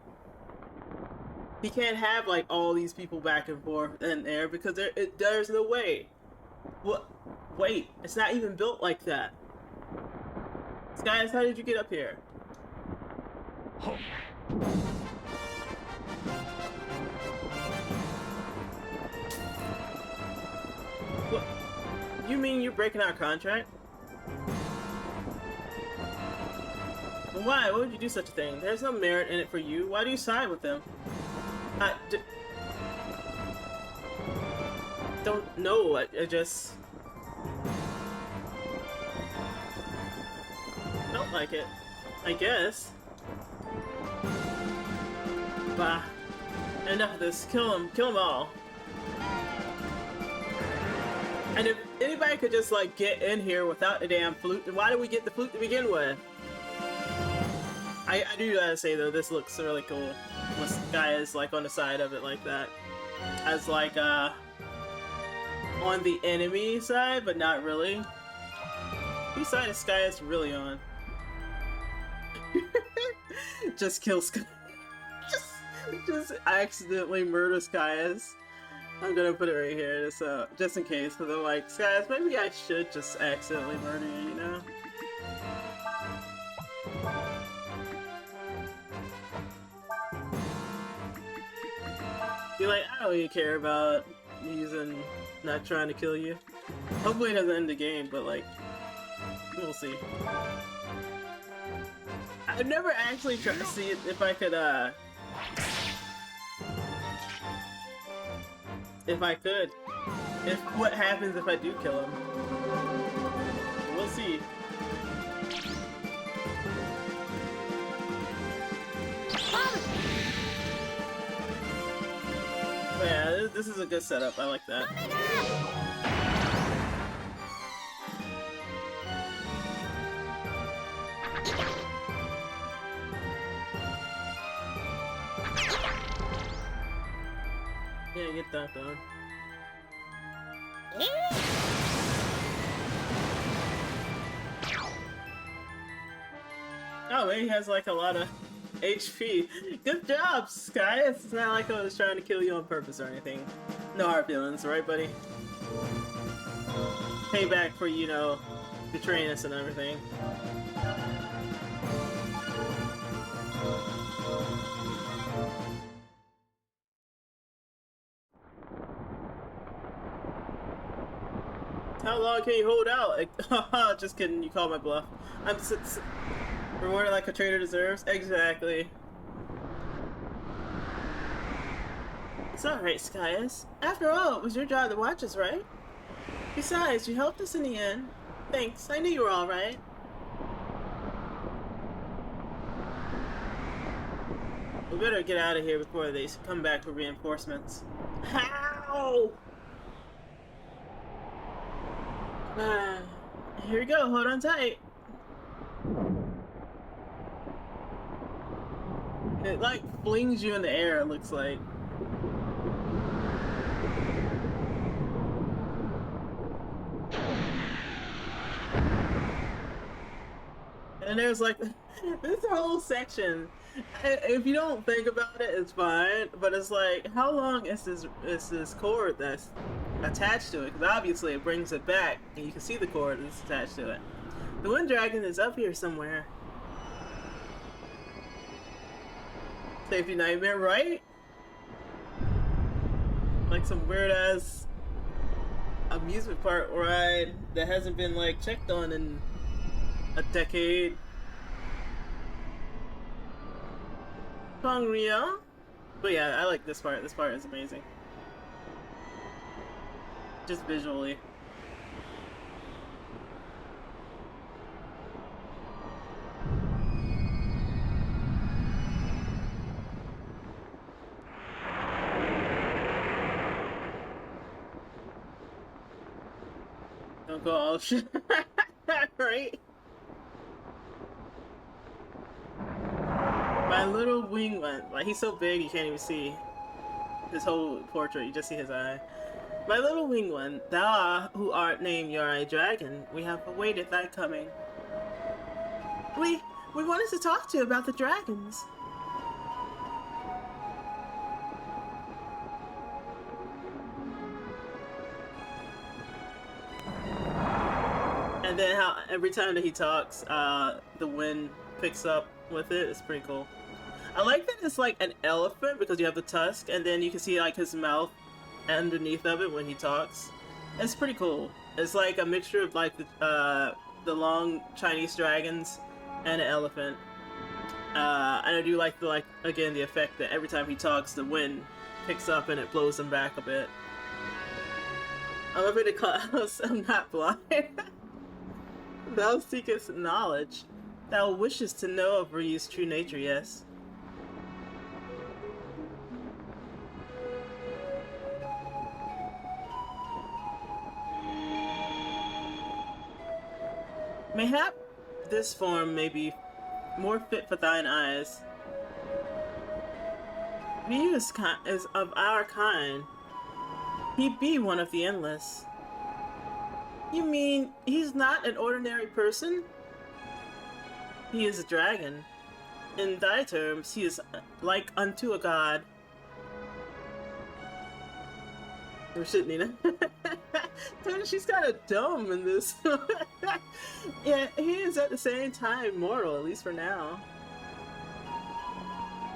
He can't have like all these people back and forth in there because there's no way. What? Wait, it's not even built like that. Guys, how did you get up here? mean you're breaking our contract? Why? Why would you do such a thing? There's no merit in it for you. Why do you side with them? I don't know. I just felt like it. I guess. Bah. Enough of this. Kill them. Kill them all. And if anybody could just like get in here without the damn flute, then why did we get the flute to begin with? I do gotta say though, this looks really cool. This guy is like on the side of it like that. As like on the enemy side, but not really. Whose side is Sky really on? Just kill Sky. just accidentally murder Skyas. I'm gonna put it right here, just in case, because I'm like, Skyas, maybe I should just accidentally murder you, you know? Be like, I don't even care about using, not trying to kill you. Hopefully it doesn't end the game, but like, we'll see. I've never actually tried to see if I could, what happens if I do kill him. We'll see. But yeah, this is a good setup. I like that. Yeah, get that done. Oh, he has like a lot of HP. Good job, Sky. It's not like I was trying to kill you on purpose or anything. No hard feelings, right, buddy? Payback for, you know, betraying us and everything. How long can you hold out? Just kidding, you called my bluff. I'm rewarded like a trader deserves. Exactly. It's alright, Skyas. After all, it was your job to watch us, right? Besides, you helped us in the end. Thanks, I knew you were alright. We better get out of here before they come back for reinforcements. How? Here we go, hold on tight. It like flings you in the air, it looks like. And there's like this whole section. If you don't think about it, it's fine. But it's like, how long is this cord that's attached to it? Because obviously it brings it back, and you can see the cord that's attached to it. The wind dragon is up here somewhere. Safety nightmare, right? Like some weird ass amusement park ride that hasn't been like checked on in a decade. Pongria. But yeah, I like this part. This part is amazing. Just visually. Don't go all shit. Right? My little wing went. Like, he's so big you can't even see his whole portrait. You just see his eye. My little wing one, thou who art named Yari Dragon, we have awaited thy coming. We wanted to talk to you about the dragons. And then how every time that he talks, the wind picks up with it. It's pretty cool. I like that it's like an elephant because you have the tusk, and then you can see like his mouth underneath of it when he talks. It's pretty cool. It's like a mixture of like the long Chinese dragons and an elephant. And I do like again the effect that every time he talks, the wind picks up and it blows him back a bit. I'm afraid to cause I'm not blind. Thou seekest knowledge. Thou wishest to know of Ryu's true nature, yes. Mayhap this form may be more fit for thine eyes. Ryu is of our kind. He be one of the endless. You mean he's not an ordinary person? He is a dragon. In thy terms, he is like unto a god. Oh shit, Nina. Dude, she's kind of dumb in this. Yeah, he is at the same time mortal, at least for now.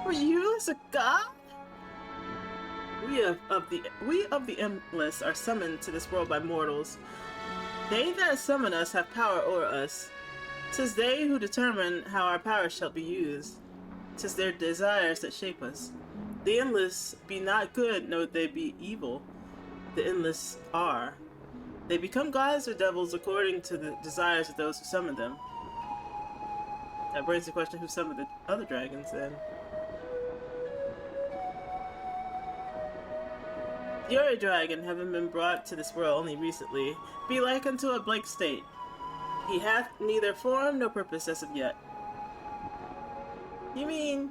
Were you as a god? We of the endless are summoned to this world by mortals. They that summon us have power o'er us. 'Tis they who determine how our power shall be used. 'Tis their desires that shape us. The endless be not good, no, they be evil. The endless are. They become gods or devils according to the desires of those who summon them. That brings the question, who summoned the other dragons then? You're a dragon, having been brought to this world only recently, be like unto a blank state. He hath neither form nor purpose as of yet. You mean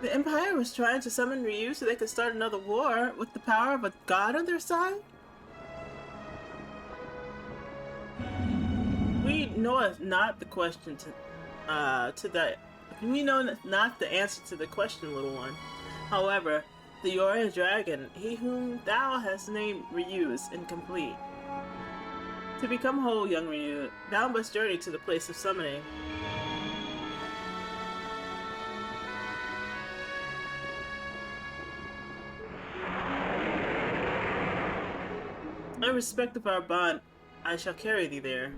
the Empire was trying to summon Ryu so they could start another war with the power of a god on their side? We know not the question to that. We know not the answer to the question, little one. However, the Yori dragon, he whom thou hast named Ryu, is incomplete. To become whole, young Ryu, thou must journey to the place of summoning. In respect of our bond, I shall carry thee there.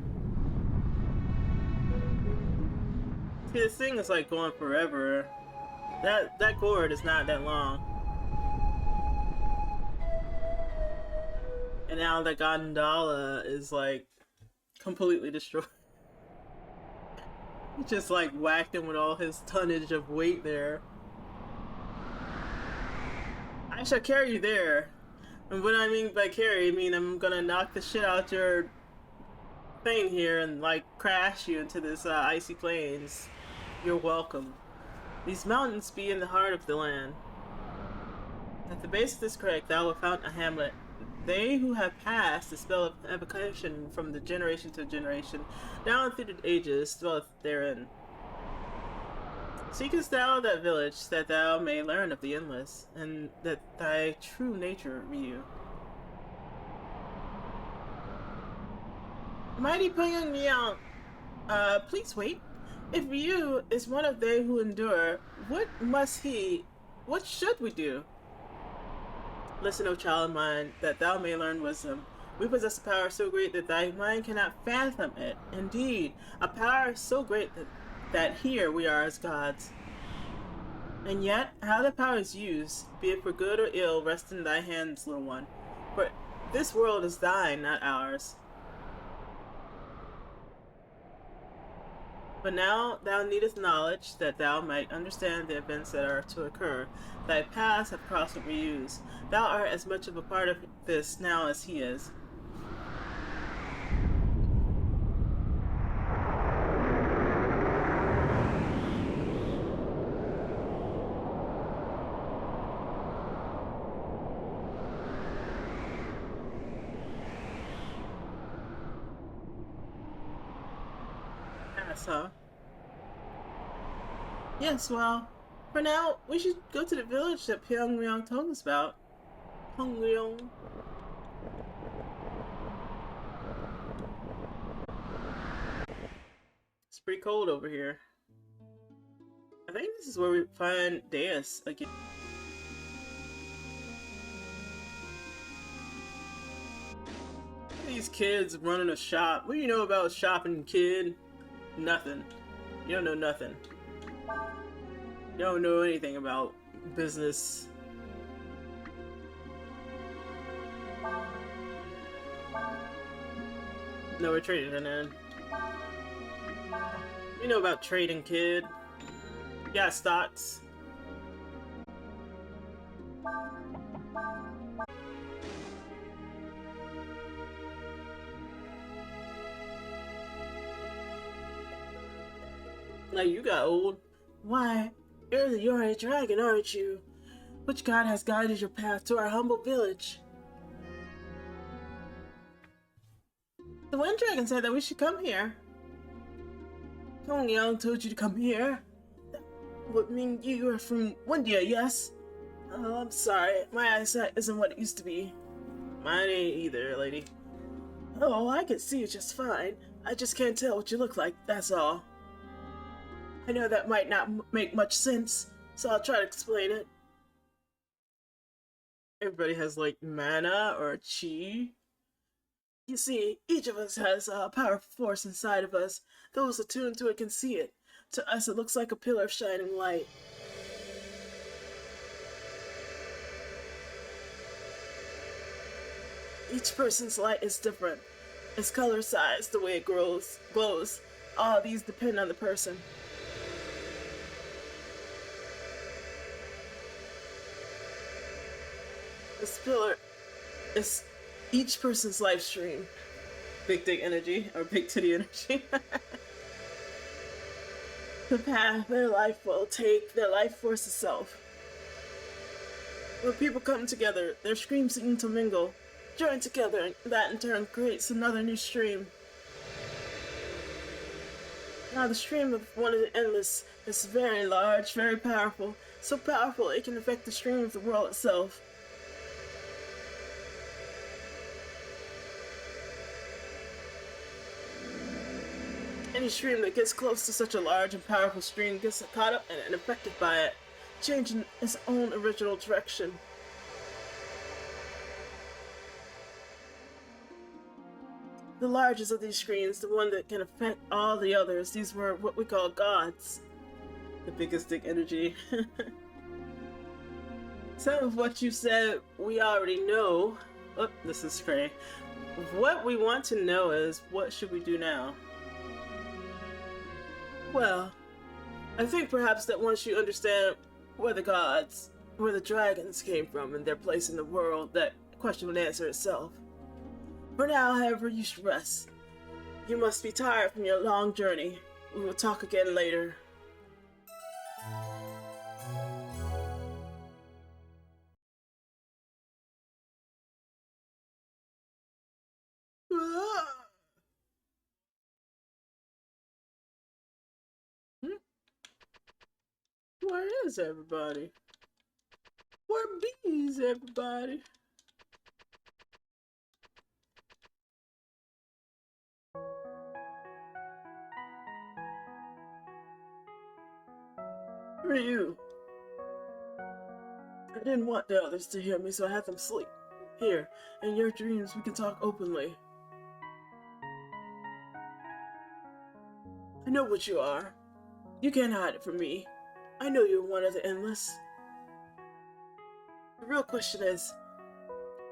See, this thing is like going forever. That cord is not that long. And now the gondola is like completely destroyed. He just like whacked him with all his tonnage of weight there. I shall carry you there. And what I mean by carry, I mean I'm gonna knock the shit out your thing here and like crash you into this icy plains. You're welcome. These mountains be in the heart of the land. At the base of this crag thou wilt found a hamlet. They who have passed the spell of evocation from the generation to generation, down through the ages, dwelleth therein. Seekest thou that village, that thou may learn of the endless, and that thy true nature Ryu. Mighty Pyong Miao, please wait. If Ryu is one of they who endure, what should we do? Listen, O child of mine, that thou may learn wisdom. We possess a power so great that thy mind cannot fathom it. Indeed, a power so great that here we are as gods. And yet, how the power is used, be it for good or ill, rests in thy hands, little one. For this world is thine, not ours. But now thou needest knowledge, that thou might understand the events that are to occur. Thy paths have crossed with Ryu's. Thou art as much of a part of this now as he is. Huh? Yes, well, for now, we should go to the village that Pyongyang told us about. Pyongyang. It's pretty cold over here. I think this is where we find Deis again. These these kids running a shop. What do you know about shopping, kid? Nothing. You don't know nothing. You don't know anything about business. No, we're trading it in. You know about trading, kid. Yeah, stocks. Now you got old. Why, you're a dragon, aren't you? Which god has guided your path to our humble village? The Wind Dragon said that we should come here. Tong Yang told you to come here. That would mean you are from Windia, yes? Oh, I'm sorry. My eyesight isn't what it used to be. Mine ain't either, lady. Oh, I can see you just fine. I just can't tell what you look like, that's all. I know that might not make much sense, so I'll try to explain it. Everybody has, like, mana or chi. You see, each of us has a powerful force inside of us. Those attuned to it can see it. To us, it looks like a pillar of shining light. Each person's light is different. Its color, size, the way it glows. All these depend on the person. This pillar is each person's life stream. Big dick energy, or big titty energy. The path their life will take, their life force itself. When people come together, their streams seem to mingle, join together, and that in turn creates another new stream. Now the stream of one of the endless is very large, very powerful, so powerful it can affect the stream of the world itself. Any stream that gets close to such a large and powerful stream gets caught up and affected by it, changing its own original direction. The largest of these streams, the one that can affect all the others, these were what we call gods. The biggest dick energy. Some of what you said we already know. Oh, this is cray. What we want to know is, what should we do now? Well, I think perhaps that once you understand where the gods, where the dragons came from and their place in the world, that question would answer itself. For now, however, you should rest. You must be tired from your long journey. We will talk again later. Where is everybody? Where bees everybody? Who are you? I didn't want the others to hear me, so I had them sleep. Here, in your dreams, we can talk openly. I know what you are. You can't hide it from me. I know you're one of the endless. The real question is,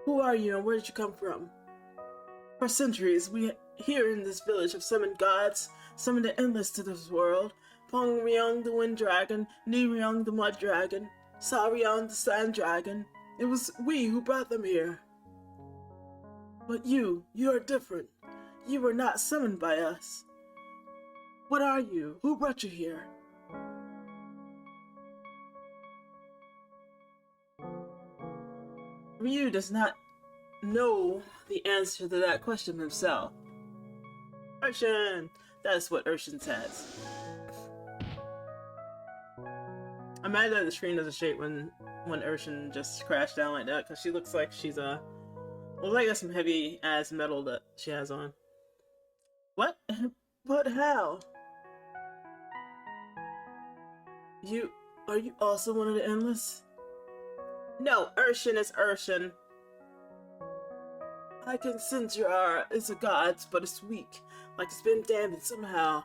who are you and where did you come from? For centuries, we here in this village have summoned gods, summoned the endless to this world. Pong Ryong the Wind Dragon, Ni Ryong the Mud Dragon, Sa Ryong the Sand Dragon. It was we who brought them here. But you are different. You were not summoned by us. What are you? Who brought you here? Ryu does not know the answer to that question himself. Urshan! That's what Urshan says. I'm mad that the screen doesn't shake when Urshan just crashed down like that, because she looks like she's well, like that's some heavy ass metal that she has on. What? But how? Are you also one of the endless? No, Urshan is Urshan. I can sense your aura is a god's, but it's weak, like it's been damaged somehow.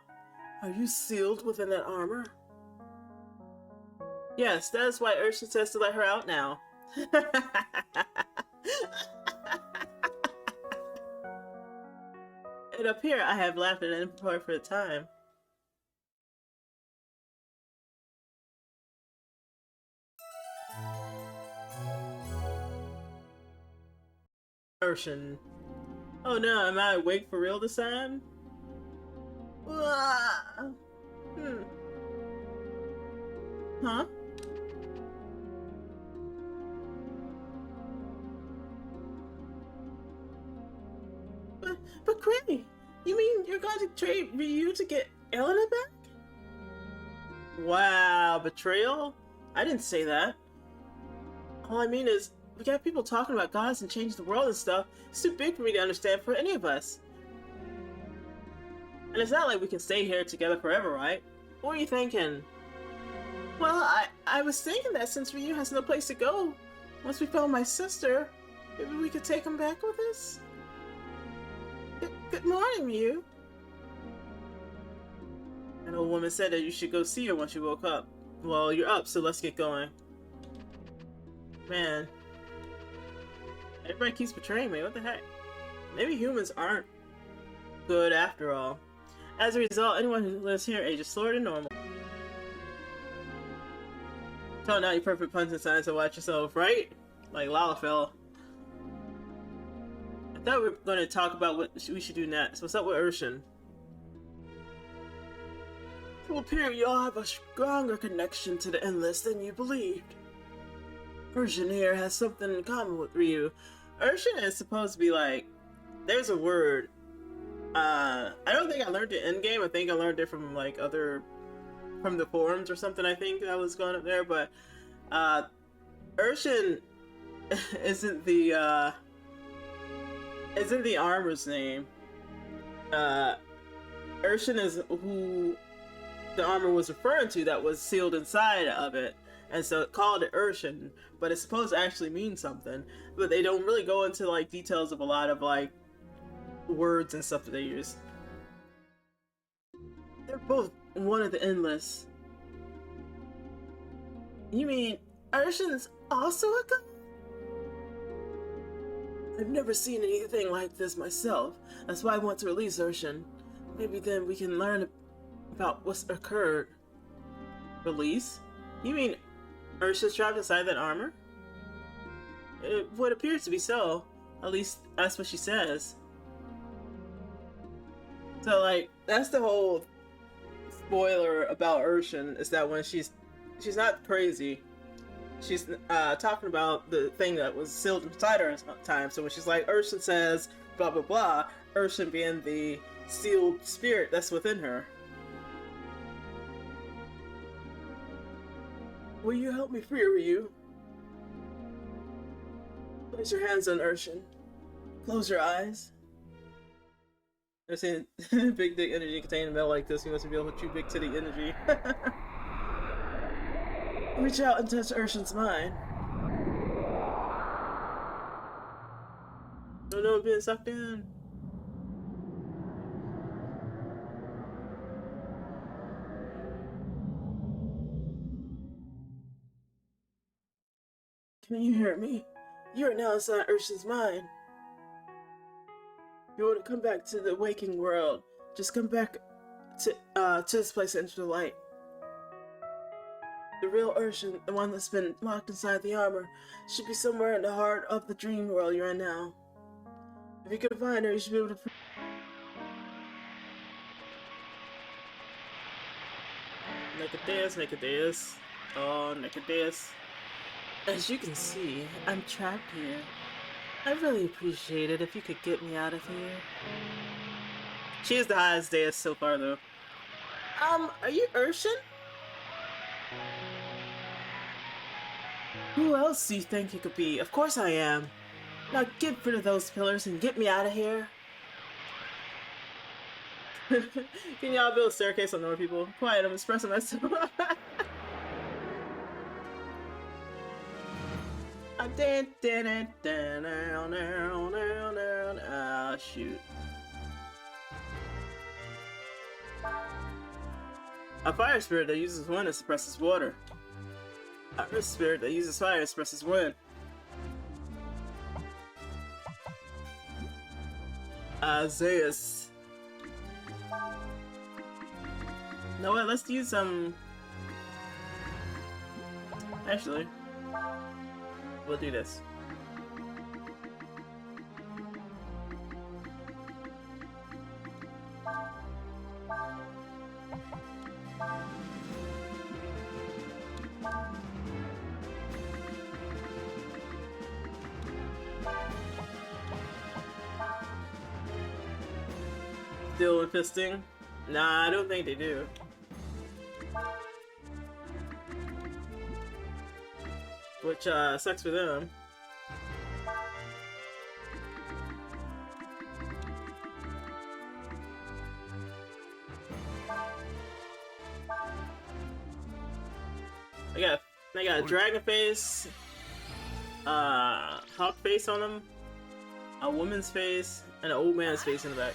Are you sealed within that armor? Yes, that is why Ursula says to let her out now. And up here, I have laughed at an inappropriate time. Urshan. Oh no, am I awake for real this time? Huh? But Granny, you mean you're going to trade Ryu to get Elena back? Wow, betrayal? I didn't say that. All I mean is, we got people talking about gods and changing the world and stuff. It's too big for me to understand for any of us. And it's not like we can stay here together forever, right? What are you thinking? Well, I was thinking that since Ryu has no place to go, once we found my sister, maybe we could take him back with us? Good morning, Ryu. An old woman said that you should go see her once you woke up. Well, you're up, so let's get going. Man. Everybody keeps betraying me, what the heck? Maybe humans aren't good after all. As a result, anyone who lives here ages slower than normal. Tell now you perfect puns and signs to watch yourself, right? Like Lalafell. I thought we were going to talk about what we should do next. What's up with Urshan? It will appear you all have a stronger connection to the Endless than you believed. Urshan here has something in common with Ryu. Urshan is supposed to be like, there's a word. I don't think I learned it in game. I think I learned it from like from the forums or something. I think I was going up there, but Urshan isn't the armor's name. Urshan is who the armor was referring to that was sealed inside of it. And so it called it Urshan, but it's supposed to actually mean something. But they don't really go into like details of a lot of like words and stuff that they use. They're both one of the Endless. You mean Urshan's also a god? I've never seen anything like this myself. That's why I want to release Urshan. Maybe then we can learn about what's occurred. Release? You mean Urshan's trapped inside that armor? It would appear to be so. At least that's what she says. So like, that's the whole spoiler about Urshan, is that when she's not crazy. She's talking about the thing that was sealed inside her at the time. So when she's like, Urshan says, blah blah blah, Urshan being the sealed spirit that's within her. Will you help me free Ryu? Place your hands on Urshan. Close your eyes. I've seen big dick energy contained in a metal like this. You must be able to chew big titty energy. Reach out and touch Urshan's mind. Oh no, I'm being sucked in. Can you hear me? You are now inside Urshan's mind. You want to come back to the waking world. Just come back to this place and enter the light. The real Urshan, the one that's been locked inside the armor, should be somewhere in the heart of the dream world you're in now. If you can find her, you should be able to... Nicodeus. Oh, Nicodeus. As you can see, I'm trapped here. I'd really appreciate it if you could get me out of here. She is the highest Deis so far, though. Are you Urshan? Who else do you think it could be? Of course I am. Now get rid of those pillars and get me out of here. Can y'all build a staircase on normal people? Quiet, I'm expressing myself. Ah, shoot. A fire spirit that uses wind and suppresses water. A earth spirit that uses fire and suppresses wind. Zeus. No, what? Let's use some. Actually, we'll do this. Still infesting? Nah, I don't think they do. Which, sucks for them. I got a dragon face, hawk face on them, a woman's face, and an old man's face in the back.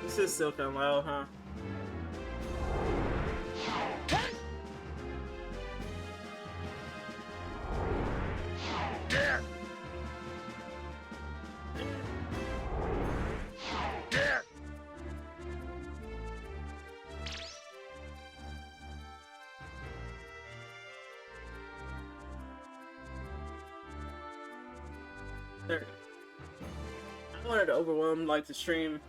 This is still kind of loud, huh? There. I wanted to overwhelm like the stream,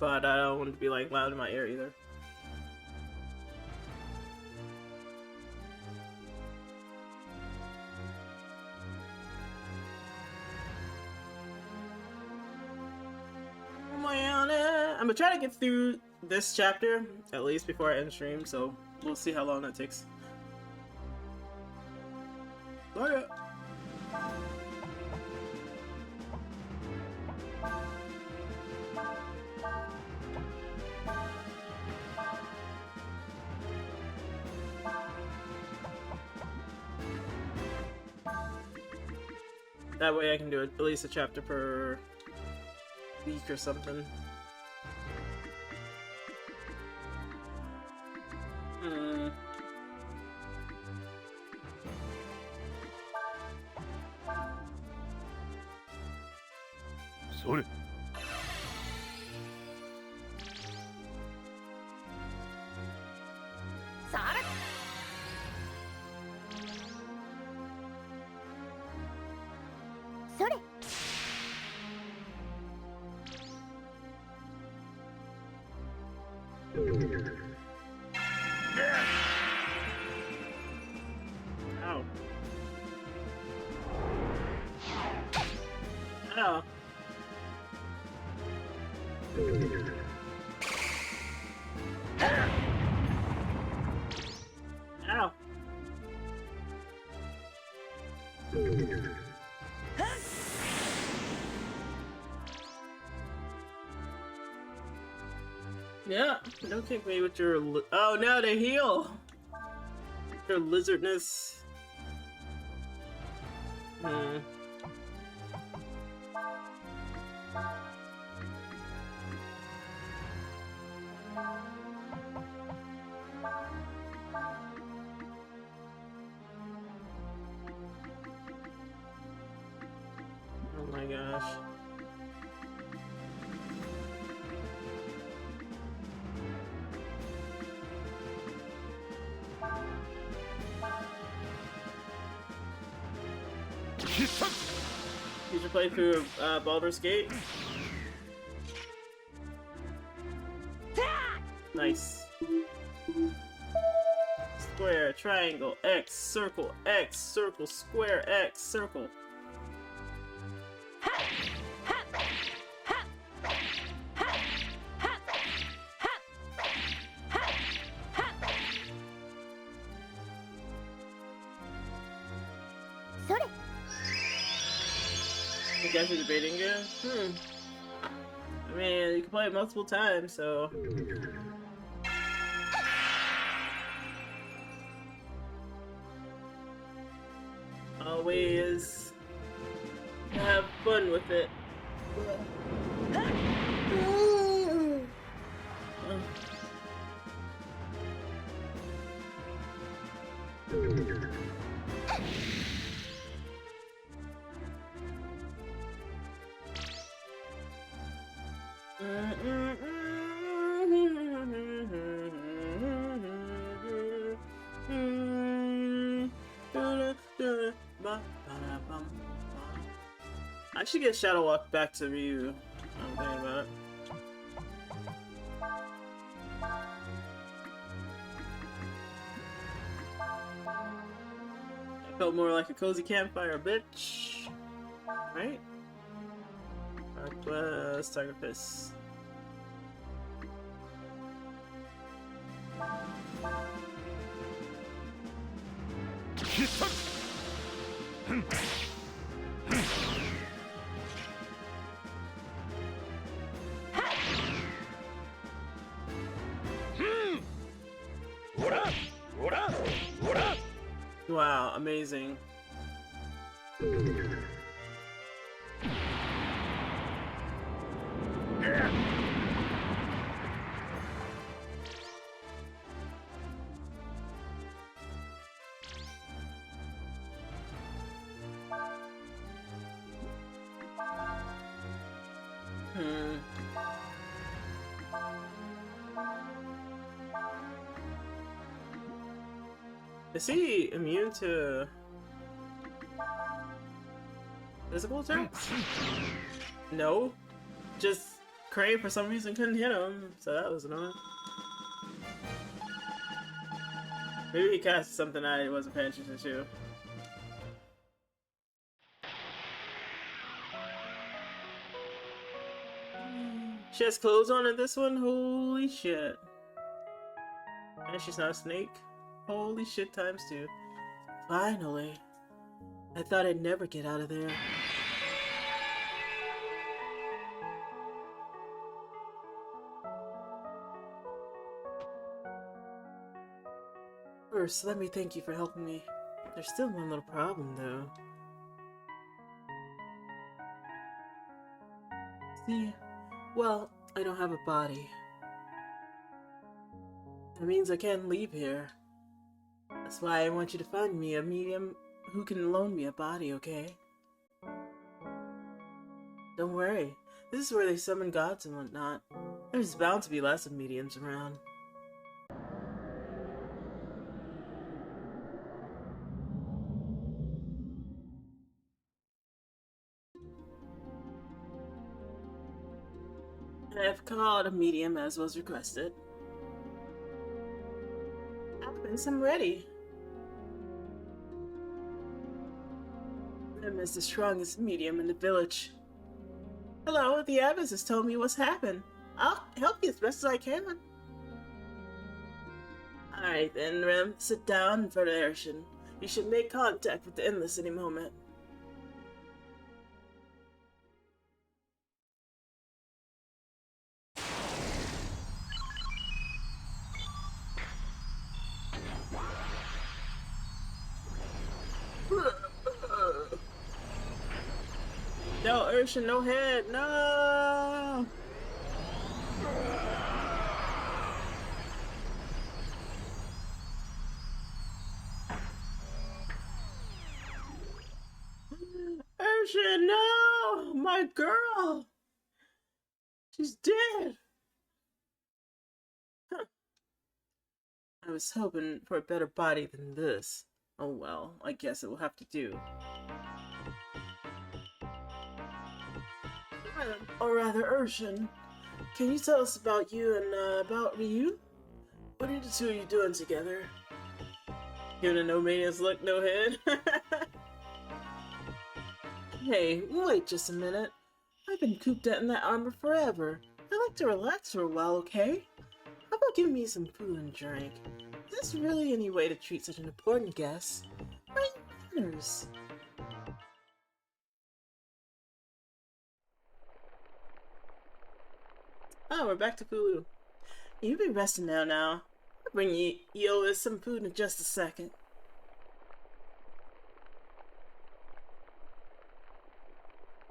but I don't want it to be like loud in my ear either. I'm gonna try to get through this chapter at least before I end stream, so we'll see how long that takes. Oh yeah. That way I can do at least a chapter per week or something. Sorry. Ow. Ow. Ow. Yeah, don't kick me with your oh no, they heal! Your lizardness. Oh my gosh. Did you play through Baldur's Gate? Nice. Square, triangle, X, circle, square, X, circle. I guess you're debating again? I mean, you can play it multiple times, so... Always have fun with it. I should get Shadow Walk back to Ryu. I'm thinking about it. It felt more like a cozy campfire, bitch. Right? Northwest Tiger Fist. Wow, amazing. Is he immune to physical attacks? No. Just Crane for some reason couldn't hit him, so that was annoying. Maybe he cast something I wasn't paying attention to. She has clothes on in this one? Holy shit. And she's not a snake? Holy shit times 2. Finally. I thought I'd never get out of there. First, let me thank you for helping me. There's still one little problem, though. See? Well, I don't have a body. That means I can't leave here. That's why I want you to find me a medium who can loan me a body, okay? Don't worry. This is where they summon gods and whatnot. There's bound to be lots of mediums around. I have called a medium as was requested. Prince, I'm ready. I'm as the strongest medium in the village. Hello, the abbess has told me what's happened. I'll help you as best as I can. Alright then, Rem, sit down in front of Arshin. You should make contact with the Endless any moment. No, Urshan, no head, no! Urshan, no! My girl! She's dead! Huh. I was hoping for a better body than this. Oh well, I guess it will have to do. Or rather, Urshan, can you tell us about you and about Ryu? What are the two of you doing together? Giving a no mania's look, no head. Hey, wait just a minute. I've been cooped out in that armor forever. I like to relax for a while, okay? How about giving me some food and drink? Is this really any way to treat such an important guest? Right manners. Oh, we're back to Kulu. You be resting now. I'll bring you over some food in just a second.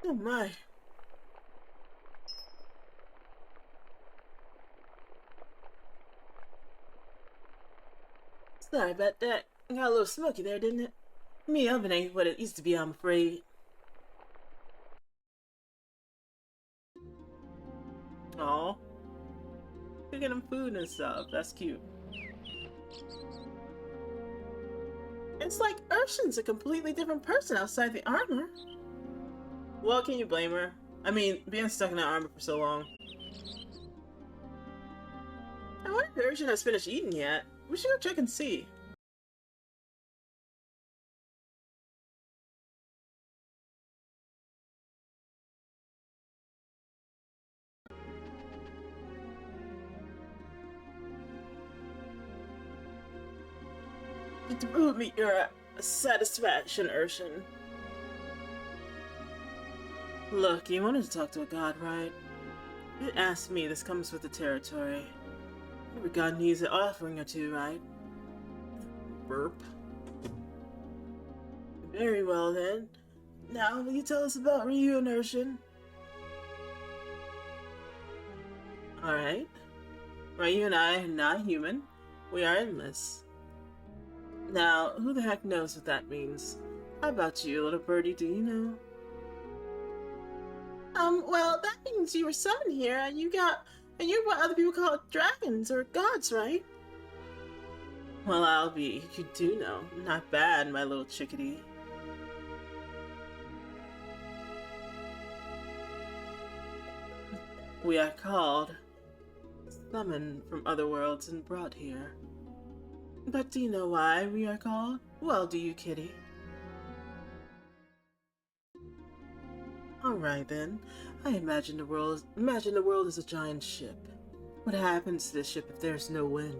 Oh my. Sorry about that. Got a little smoky there, didn't it? Me oven ain't what it used to be, I'm afraid. Aw. Cooking them food and stuff. That's cute. It's like Urshan's a completely different person outside the armor. Well, can you blame her? I mean, being stuck in that armor for so long. I wonder if Urshan has finished eating yet. We should go check and see. Did the food meet your satisfaction, Urshan? Look, you wanted to talk to a god, right? You asked me, this comes with the territory. Every god needs an offering or two, right? Burp. Very well then. Now, will you tell us about Ryu and Urshan? Alright. Ryu and I are not human. We are endless. Now, who the heck knows what that means? How about you, little birdie, do you know? Well, that means you were summoned here, and you're what other people call dragons or gods, right? Well, I'll be. You do know. Not bad, my little chickadee. We are called, summoned from other worlds and brought here. But do you know why we are called? Well, do you, kitty? Alright then. I imagine the world is a giant ship. What happens to this ship if there's no wind?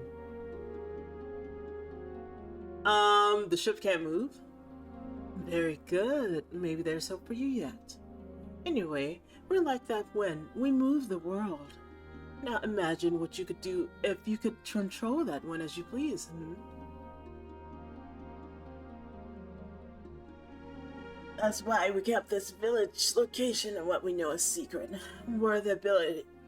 The ship can't move? Very good. Maybe there's hope for you yet. Anyway, we're like that wind. We move the world. Now imagine what you could do if you could control that wind as you please. That's why we kept this village location and what we know is secret. Were the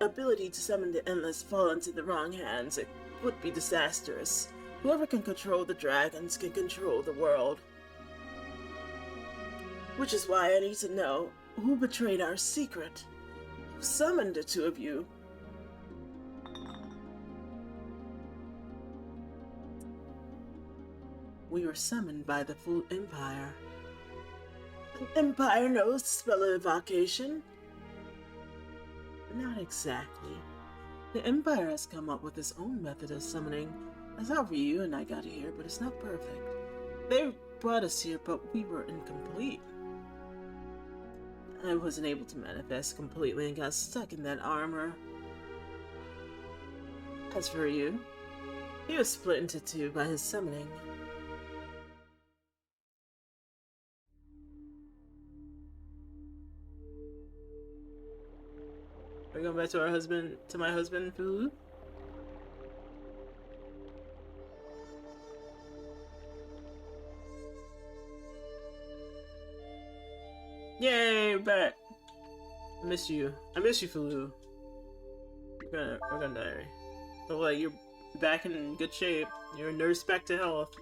ability to summon the endless fall into the wrong hands, it would be disastrous. Whoever can control the dragons can control the world. Which is why I need to know who betrayed our secret. Who summoned the two of you? We were summoned by the full Empire. The Empire knows the spell of evocation? Not exactly. The Empire has come up with its own method of summoning. That's how Ryu and I got here, but it's not perfect. They brought us here, but we were incomplete. I wasn't able to manifest completely and got stuck in that armor. As for Ryu, he was split into two by his summoning. We're going back to my husband, Fulu. Yay, we're back. I miss you, Fulu. We're gonna die. But like, you're back in good shape. You're nursed back to health.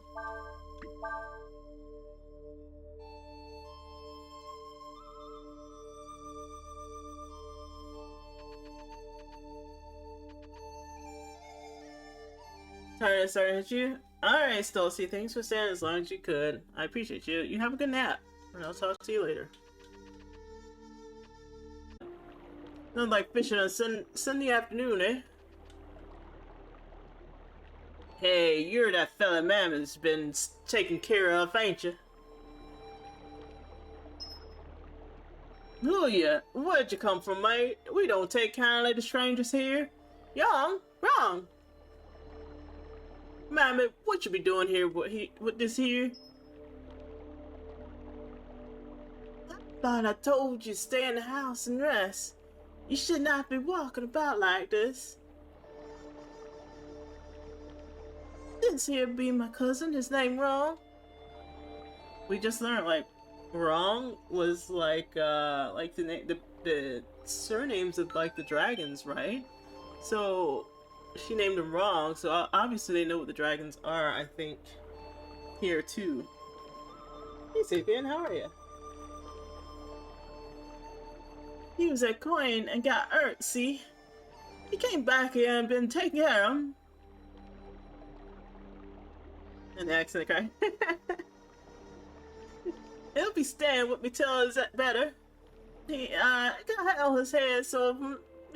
Sorry to hit you. Alright, Stolzy, thanks for staying as long as you could. I appreciate you. You have a good nap. And I'll talk to you later. Not like fishing on Sunday afternoon, eh? Hey, you're that fella Mammon's been taken care of, ain't you? Who ya? Where'd you come from, mate? We don't take kindly to strangers here. Young? Wrong. Mammy, what you be doing here with this here? I thought I told you stay in the house and rest. You should not be walking about like this. This here be my cousin. His name wrong. We just learned like wrong was like the name the surnames of like the dragons, right? So she named him wrong. So obviously they know what the dragons are. I think here too. Hey Sapien, how are you? He was at Coin and got hurt. See, he came back here and been taking care of him. And the accent cry. He'll be staying with me till it's better. He got all his hair, so if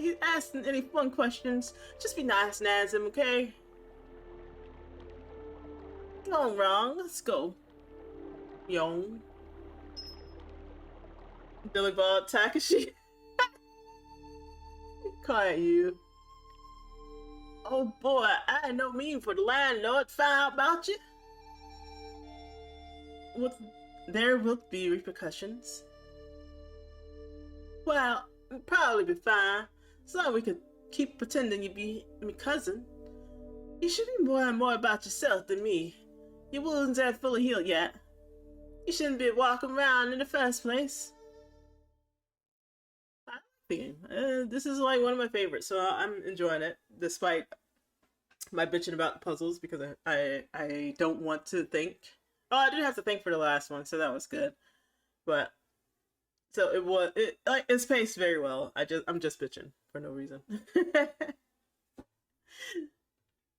he's asking any fun questions, just be nice and answer him, okay? Going wrong, let's go. Young. Billy Bob Takashi. Quiet you. Oh boy, I had no mean for the landlord to find out about you. There will be repercussions. Well, it'll probably be fine. As long as we could keep pretending you be my cousin. You should be more and more about yourself than me. Your wounds aren't fully healed yet. You shouldn't be walking around in the first place. I like the game. This is like one of my favorites, so I'm enjoying it, despite my bitching about the puzzles, because I don't want to think. Oh, I did have to think for the last one, so that was good. But so it's paced very well. I'm just bitching for no reason.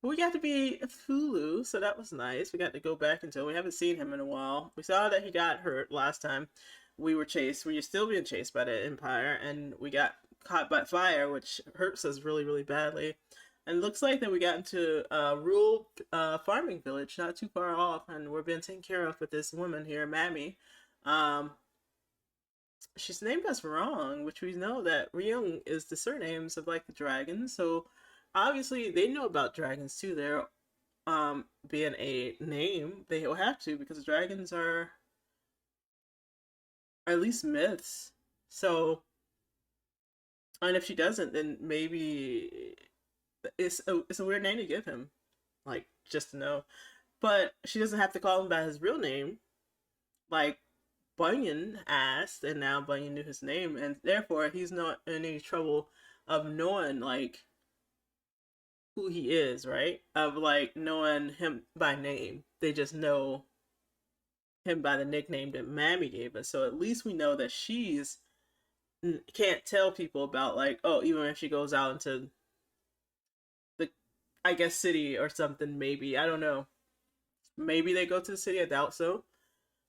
We got to be Fulu, so that was nice. We got to go back until we haven't seen him in a while. We saw that he got hurt last time we were chased. We were still being chased by the Empire, and we got caught by fire, which hurts us really, really badly. And it looks like that we got into a rural farming village, not too far off, and we're being taken care of with this woman here, Mammy. She's named us wrong, which we know that Ryung is the surnames of like the dragons, so obviously they know about dragons too. They're being a name, they will have to, because dragons are at least myths. So, and if she doesn't, then maybe it's a weird name to give him, like, just to know. But she doesn't have to call him by his real name, like Bunyan asked, and now Bunyan knew his name, and therefore he's not in any trouble of knowing like who he is, right? Of like knowing him by name. They just know him by the nickname that Mammy gave us. So at least we know that she's can't tell people about like, oh, even if she goes out into the, I guess, city or something, maybe, I don't know, maybe they go to the city, I doubt so.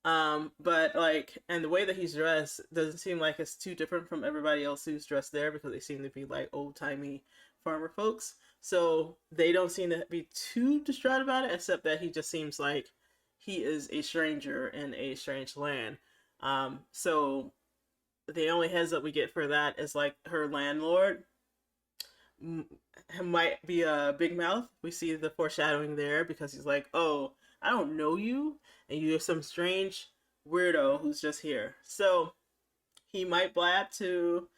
But like, and the way that he's dressed doesn't seem like it's too different from everybody else who's dressed there, because they seem to be like old-timey farmer folks. So they don't seem to be too distraught about it, except that he just seems like he is a stranger in a strange land. So the only heads up we get for that is like her landlord might be a big mouth. We see the foreshadowing there, because he's like, oh, I don't know you, and you're some strange weirdo who's just here. So he might blab to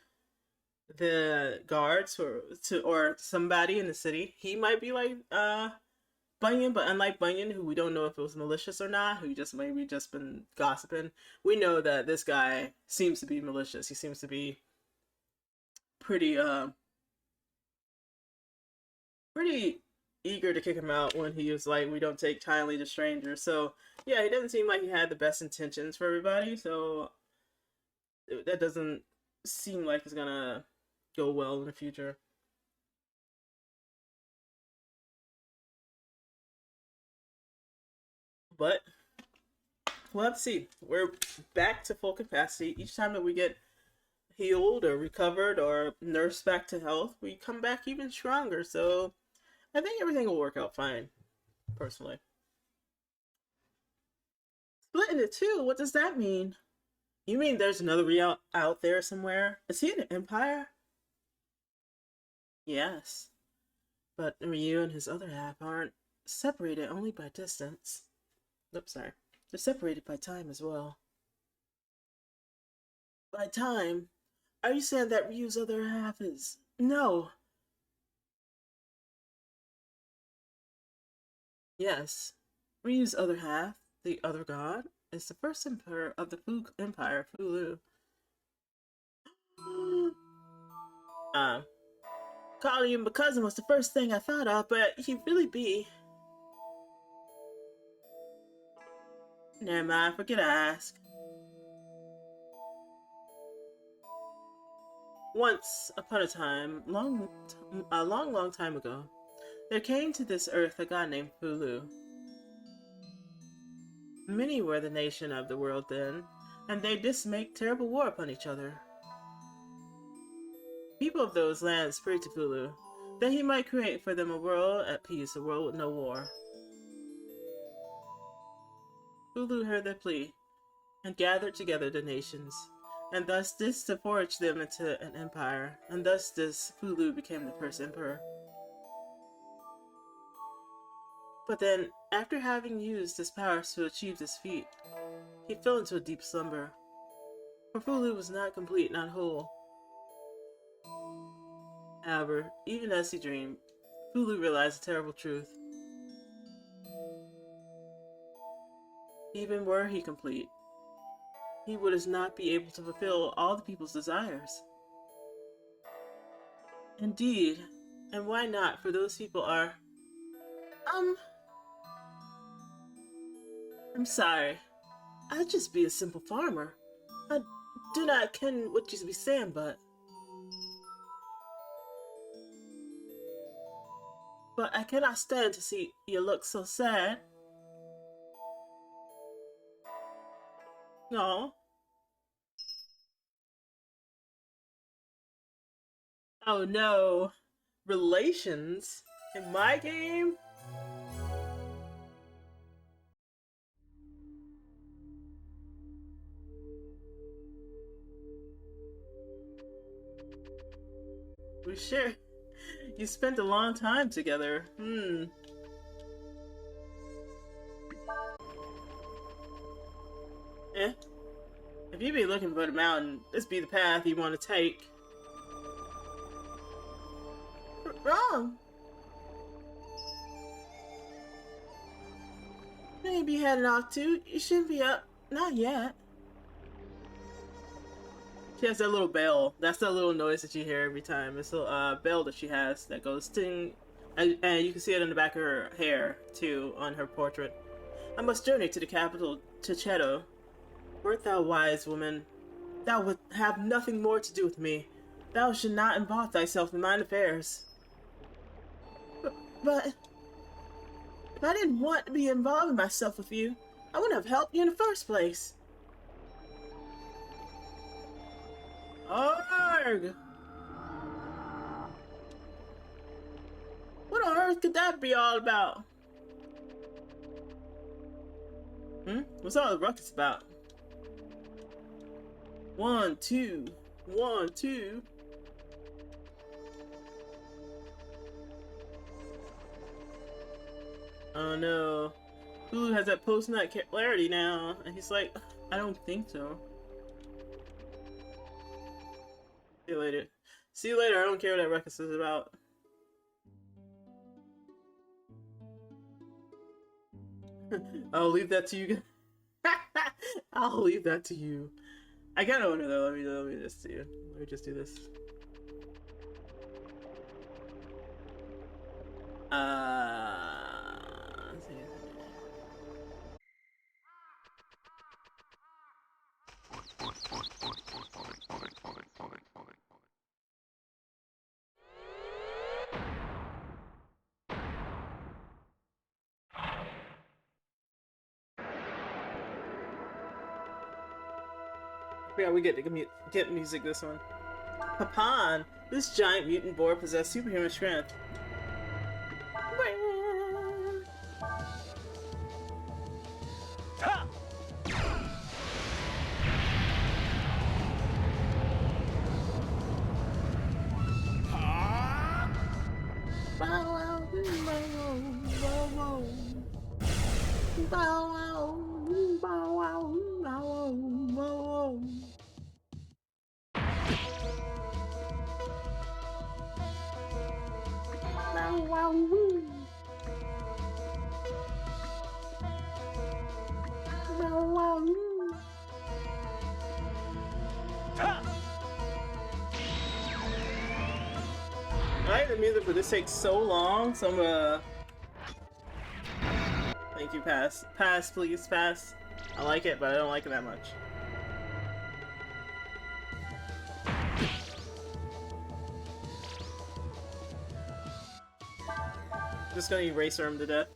the guards or somebody in the city. He might be like Bunyan, but unlike Bunyan, who we don't know if it was malicious or not, who just maybe just been gossiping, we know that this guy seems to be malicious. He seems to be pretty pretty eager to kick him out when he was like, we don't take kindly to strangers. So yeah, he doesn't seem like he had the best intentions for everybody, so that doesn't seem like it's gonna go well in the future. But we'll have to see. We're back to full capacity. Each time that we get healed or recovered or nursed back to health, we come back even stronger. So I think everything will work out fine, personally. Split into two? What does that mean? You mean there's another Ryu out there somewhere? Is he in an empire? Yes. But Ryu and his other half aren't separated only by distance. Oops, sorry. They're separated by time as well. By time? Are you saying that Ryu's other half is... No. Yes. Ryu's other half, the other god, is the first emperor of the Fu Empire, Fulu. Calling you my cousin was the first thing I thought of, but he'd really be... Never mind, forget I asked. Once upon a time, a long time ago, there came to this earth a god named Fulu. Many were the nation of the world then, and they did make terrible war upon each other. People of those lands prayed to Fulu, that he might create for them a world at peace, a world with no war. Fulu heard their plea, and gathered together the nations, and thus this to forge them into an empire, and thus this Fulu became the first emperor. But then, after having used his powers to achieve this feat, he fell into a deep slumber, for Fulu was not complete, not whole. However, even as he dreamed, Fulu realized a terrible truth. Even were he complete, he would not be able to fulfill all the people's desires. Indeed, and why not, for those people are... I'm sorry. I'd just be a simple farmer. I do not ken what you be saying, but I cannot stand to see you look so sad. No. Oh no. Relations? In my game? We sure. You spent a long time together. Eh? If you be looking for the mountain, this be the path you want to take. Wrong. You ain't be heading off to. You shouldn't be up. Not yet. She has that little bell. That's that little noise that you hear every time. It's a bell that she has that goes ting. And you can see it in the back of her hair, too, on her portrait. I must journey to the capital, to Cheto. Wert thou wise, woman? Thou would have nothing more to do with me. Thou should not involve thyself in mine affairs. But if I didn't want to be involving myself with you, I wouldn't have helped you in the first place. Arg! What on earth could that be all about? What's all the ruckus about? 1, 2, 1, 2. Oh no. Hulu has that post-nut clarity now, and he's like, I don't think so. See you later. See you later, I don't care what that ruckus is about. I'll leave that to you. I'll leave that to you. I kinda wonder though, let me just see it. Let me just do this. Let's see. Yeah, we get to get music this one. Papan! This giant mutant boar possessed superhuman strength. Ha! the music, but this takes so long, so I'm gonna... Thank you, pass. Pass, please, pass. I like it, but I don't like it that much. Just gonna eraser him to death.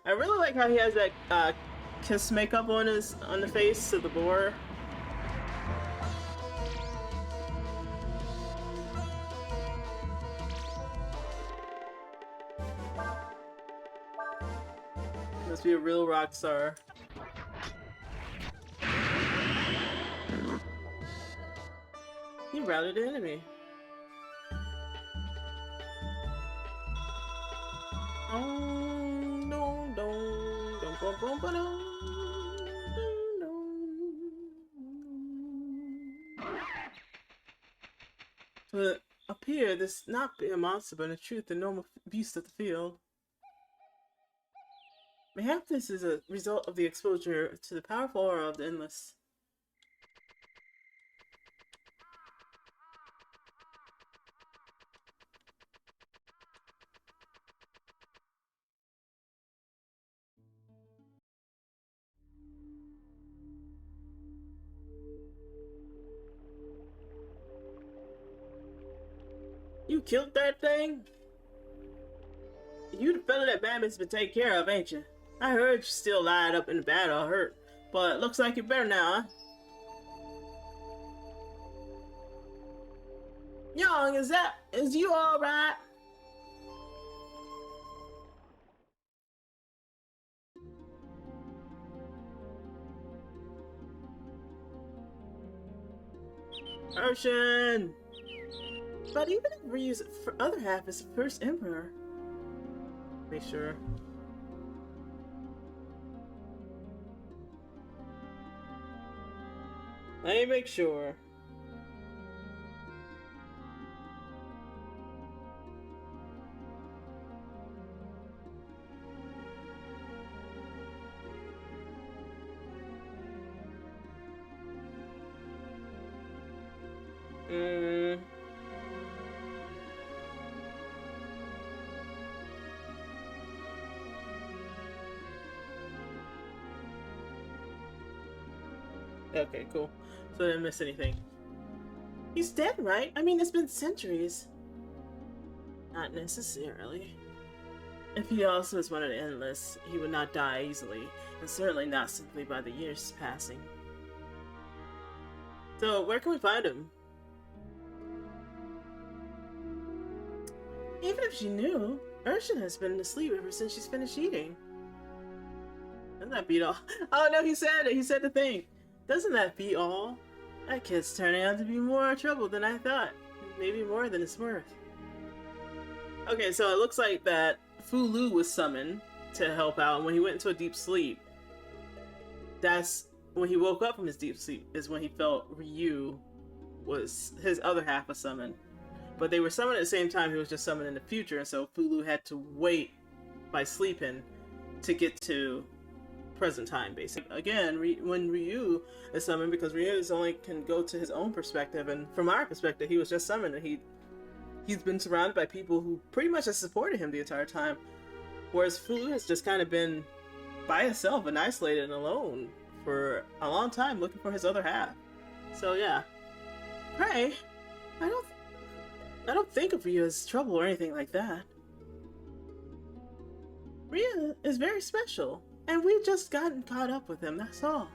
I really like how he has that kiss makeup on the face of the boar. Must be a real rock star. He routed the enemy. To appear, this not be a monster, but in truth, the normal beast of the field. Mayhap this is a result of the exposure to the powerful aura of the Endless. You killed that thing? You the fella that Bandit's been taken care of, ain't you? I heard you still lied up in the battle, hurt, but looks like you're better now, huh? Young, is you alright? Urshan! But even if Ryu's other half is the first emperor. Make sure. Let me make sure. Okay, cool. So I didn't miss anything. He's dead, right? I mean, it's been centuries. Not necessarily. If he also is one of the Endless, he would not die easily, and certainly not simply by the years passing. So, where can we find him? Even if she knew, Urshan has been asleep ever since she's finished eating. Doesn't that beat all? Oh no, he said it! He said the thing! Doesn't that beat all? That kid's turning out to be more trouble than I thought. Maybe more than it's worth. Okay, so it looks like that Fu Lu was summoned to help out, and when he went into a deep sleep, that's when he woke up from his deep sleep, is when he felt Ryu was, his other half was summoned. But they were summoned at the same time. He was just summoned in the future, and so Fu Lu had to wait by sleeping to get to present time, basically. Again, when Ryu is summoned, because Ryu is only can go to his own perspective, and from our perspective, he was just summoned, and he's been surrounded by people who pretty much have supported him the entire time, whereas Fu Lu has just kind of been by himself and isolated and alone for a long time, looking for his other half. So yeah, pray. I don't think of Ryu as trouble or anything like that. Ryu is very special. And we've just gotten caught up with him, that's all.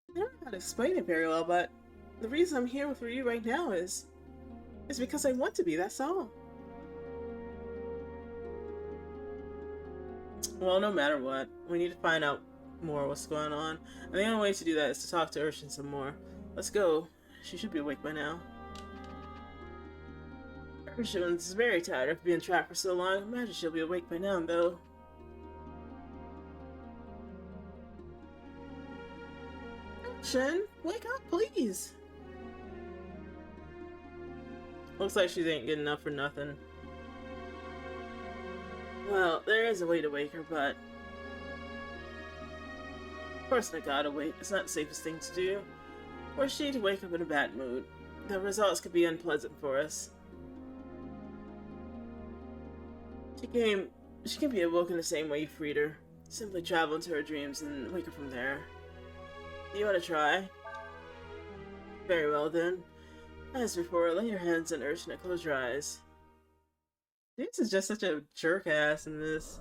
I don't know how to explain it very well, but the reason I'm here with Ryu right now is because I want to be, that's all. Well, no matter what, we need to find out more what's going on. And the only way to do that is to talk to Urshan some more. Let's go. She should be awake by now. Urshan's very tired of being trapped for so long. Imagine she'll be awake by now, though. Urshan, wake up, please. Looks like she ain't getting up for nothing. Well, there is a way to wake her, but... Of course I gotta wait. It's not the safest thing to do. Or she to wake up in a bad mood. The results could be unpleasant for us. She can be awoken the same way you freed her. Simply travel into her dreams and wake her from there. Do you want to try? Very well then. As before, lay your hands on Ursula and close your eyes. Deis is just such a jerk ass in this.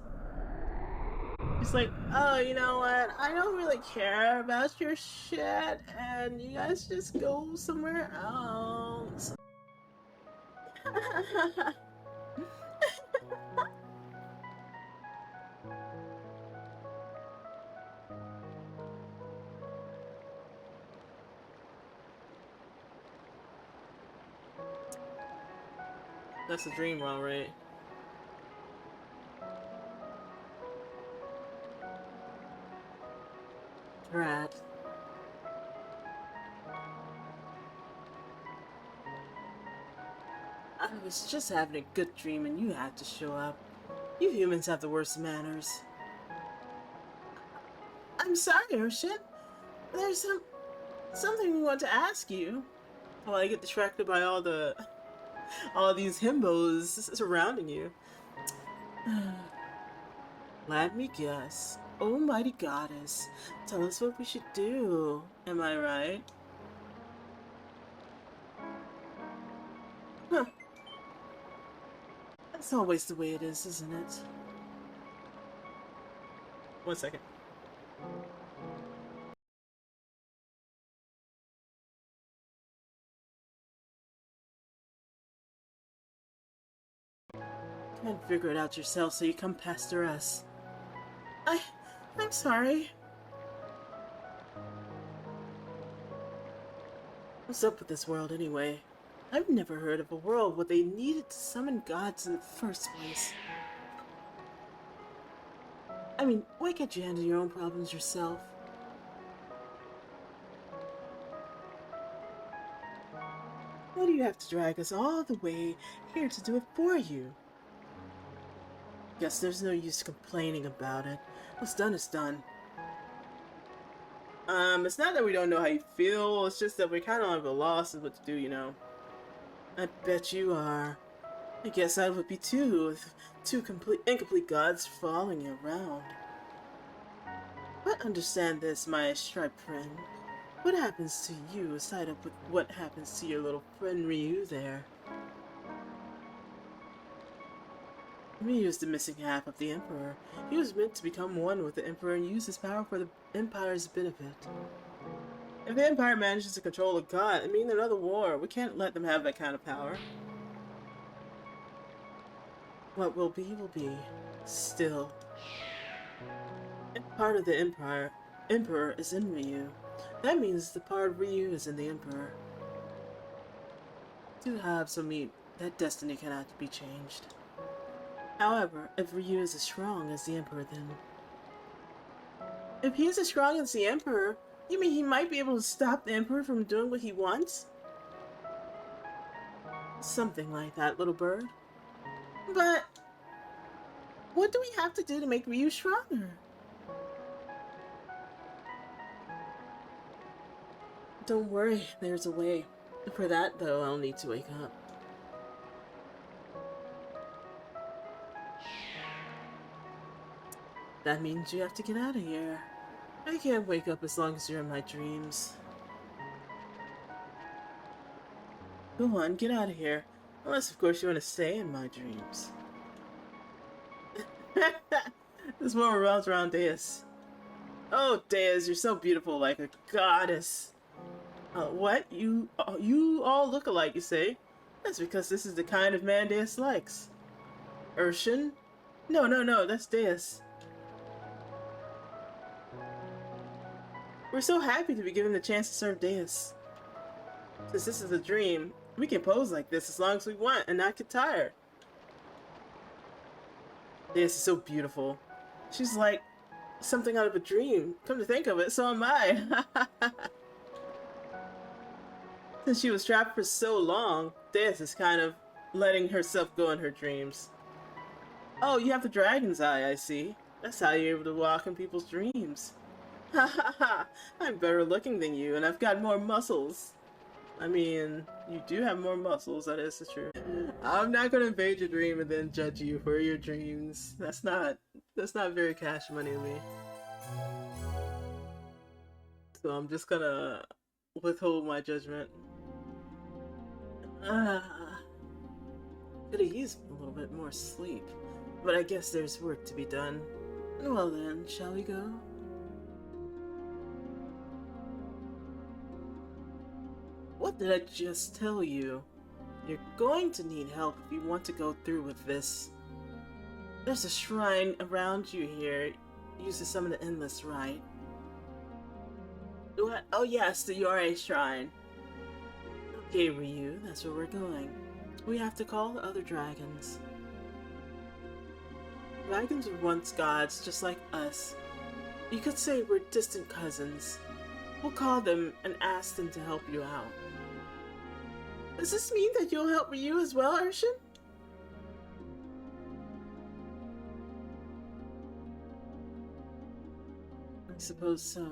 He's like, oh, you know what? I don't really care about your shit, and you guys just go somewhere else. That's a dream, all right. Rat. I was just having a good dream and you had to show up. You humans have the worst manners. I'm sorry, Urshin. There's something we want to ask you. While I get distracted by all these himbos surrounding you. Let me guess. Almighty Goddess, tell us what we should do. Am I right? Huh. That's always the way it is, isn't it? 1 second. Can't figure it out yourself, so you come pester us. I'm sorry. What's up with this world anyway? I've never heard of a world where they needed to summon gods in the first place. I mean, why can't you handle your own problems yourself? Why do you have to drag us all the way here to do it for you? Guess there's no use complaining about it. What's done is done. It's not that we don't know how you feel, it's just that we're kind of at a loss of what to do, you know. I bet you are. I guess I would be too, with two incomplete gods following you around. But understand this, my striped friend. What happens to you is tied up with what happens to your little friend Ryu there. Ryu is the missing half of the Emperor. He was meant to become one with the Emperor and use his power for the Empire's benefit. If the Empire manages to control a god, it means another war. We can't let them have that kind of power. What will be, will be. Still. If part of the Emperor is in Ryu, that means the part of Ryu is in the Emperor. Two halves will meet. That destiny cannot be changed. However, if Ryu is as strong as the Emperor, then... If he is as strong as the Emperor, you mean he might be able to stop the Emperor from doing what he wants? Something like that, little bird. But... what do we have to do to make Ryu stronger? Don't worry, there's a way. For that, though, I'll need to wake up. That means you have to get out of here. I can't wake up as long as you're in my dreams. Go on, get out of here. Unless, of course, you want to stay in my dreams. This one revolves around Deis. Oh, Deis, you're so beautiful, like a goddess. What? You all look alike, you say? That's because this is the kind of man Deis likes. Urshin? No, that's Deis. We're so happy to be given the chance to serve Deis. Since this is a dream, we can pose like this as long as we want and not get tired. Deis is so beautiful. She's like something out of a dream. Come to think of it, so am I. Since she was trapped for so long, Deis is kind of letting herself go in her dreams. Oh, you have the dragon's eye, I see. That's how you're able to walk in people's dreams. Ha ha ha! I'm better looking than you, and I've got more muscles. I mean, you do have more muscles, that is true. I'm not gonna invade your dream and then judge you for your dreams. That's not very cash money to me. So I'm just gonna withhold my judgment. Ah, could have used a little bit more sleep, but I guess there's work to be done. Well then, shall we go? What did I just tell you? You're going to need help if you want to go through with this. There's a shrine around you here, used to summon the endless, right? What? Oh yes, the Yore shrine. Okay, Ryu, that's where we're going. We have to call the other dragons. Dragons were once gods, just like us. You could say we're distant cousins. We'll call them and ask them to help you out. Does this mean that you'll help Ryu as well, Urshin? I suppose so.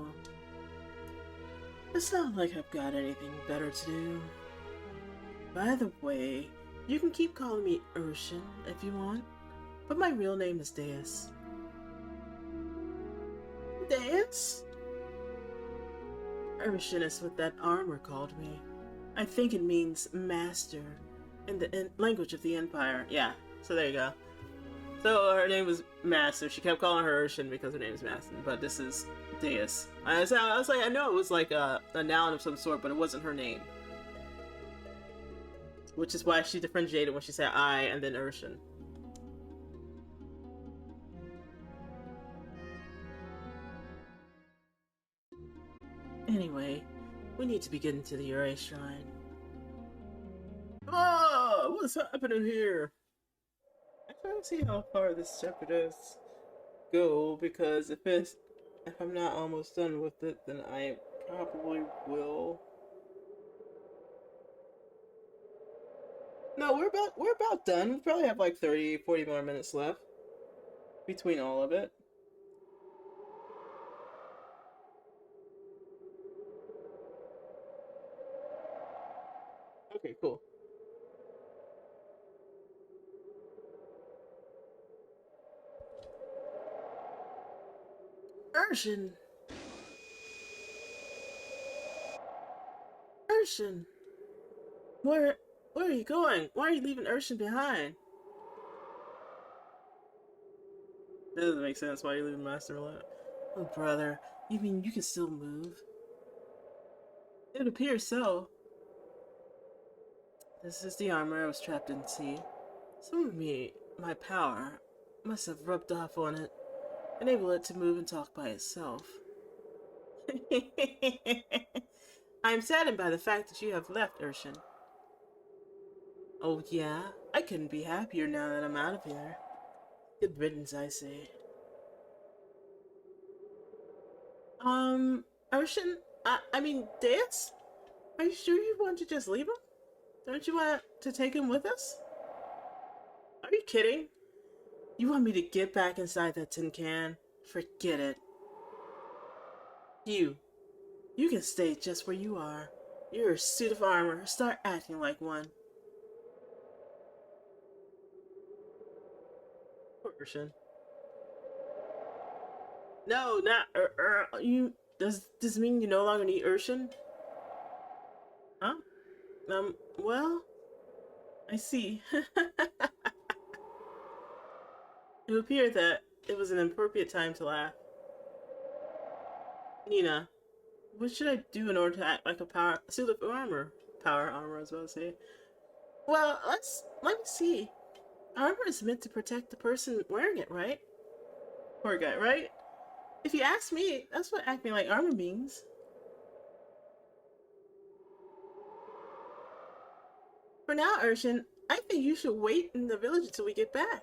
It's not like I've got anything better to do. By the way, you can keep calling me Urshin if you want, but my real name is Deis. Deis? Urshin is what that armor called me. I think it means master in the language of the Empire. Yeah, so there you go. So her name was Master. She kept calling her Urshin because her name is Master, but this is Deis. I was like, I know it was like a noun of some sort, but it wasn't her name. Which is why she differentiated when she said I and then Urshin. Anyway, we need to be getting to the Ure Shrine. Oh, what's happening here? I try to see how far this chapter does go, because if I'm not almost done with it, then I probably will. No, we're about done. We probably have like 30, 40 more minutes left between all of it. Okay, cool. Urshin! Urshin! Where are you going? Why are you leaving Urshin behind? That doesn't make sense. Why are you leaving Master alone? Oh, brother. You mean you can still move? It appears so. This is the armor I was trapped in, see? Some of my power, must have rubbed off on it, enable it to move and talk by itself. I am saddened by the fact that you have left, Urshin. Oh yeah? I couldn't be happier now that I'm out of here. Good riddance, I say. Urshin? I mean, Deus? Are you sure you want to just leave him? Don't you want to take him with us? Are you kidding? You want me to get back inside that tin can? Forget it. You can stay just where you are. You're a suit of armor. Start acting like one. Poor Urshin. No, not you. Does this mean you no longer need Urshin? Huh? Well, I see. It appeared that it was an appropriate time to laugh. Nina, what should I do in order to act like a suit of armor? Power armor, I was about to say. Well, let me see. Armor is meant to protect the person wearing it, right? Poor guy, right? If you ask me, that's what acting like armor means. For now, Urshin, I think you should wait in the village until we get back.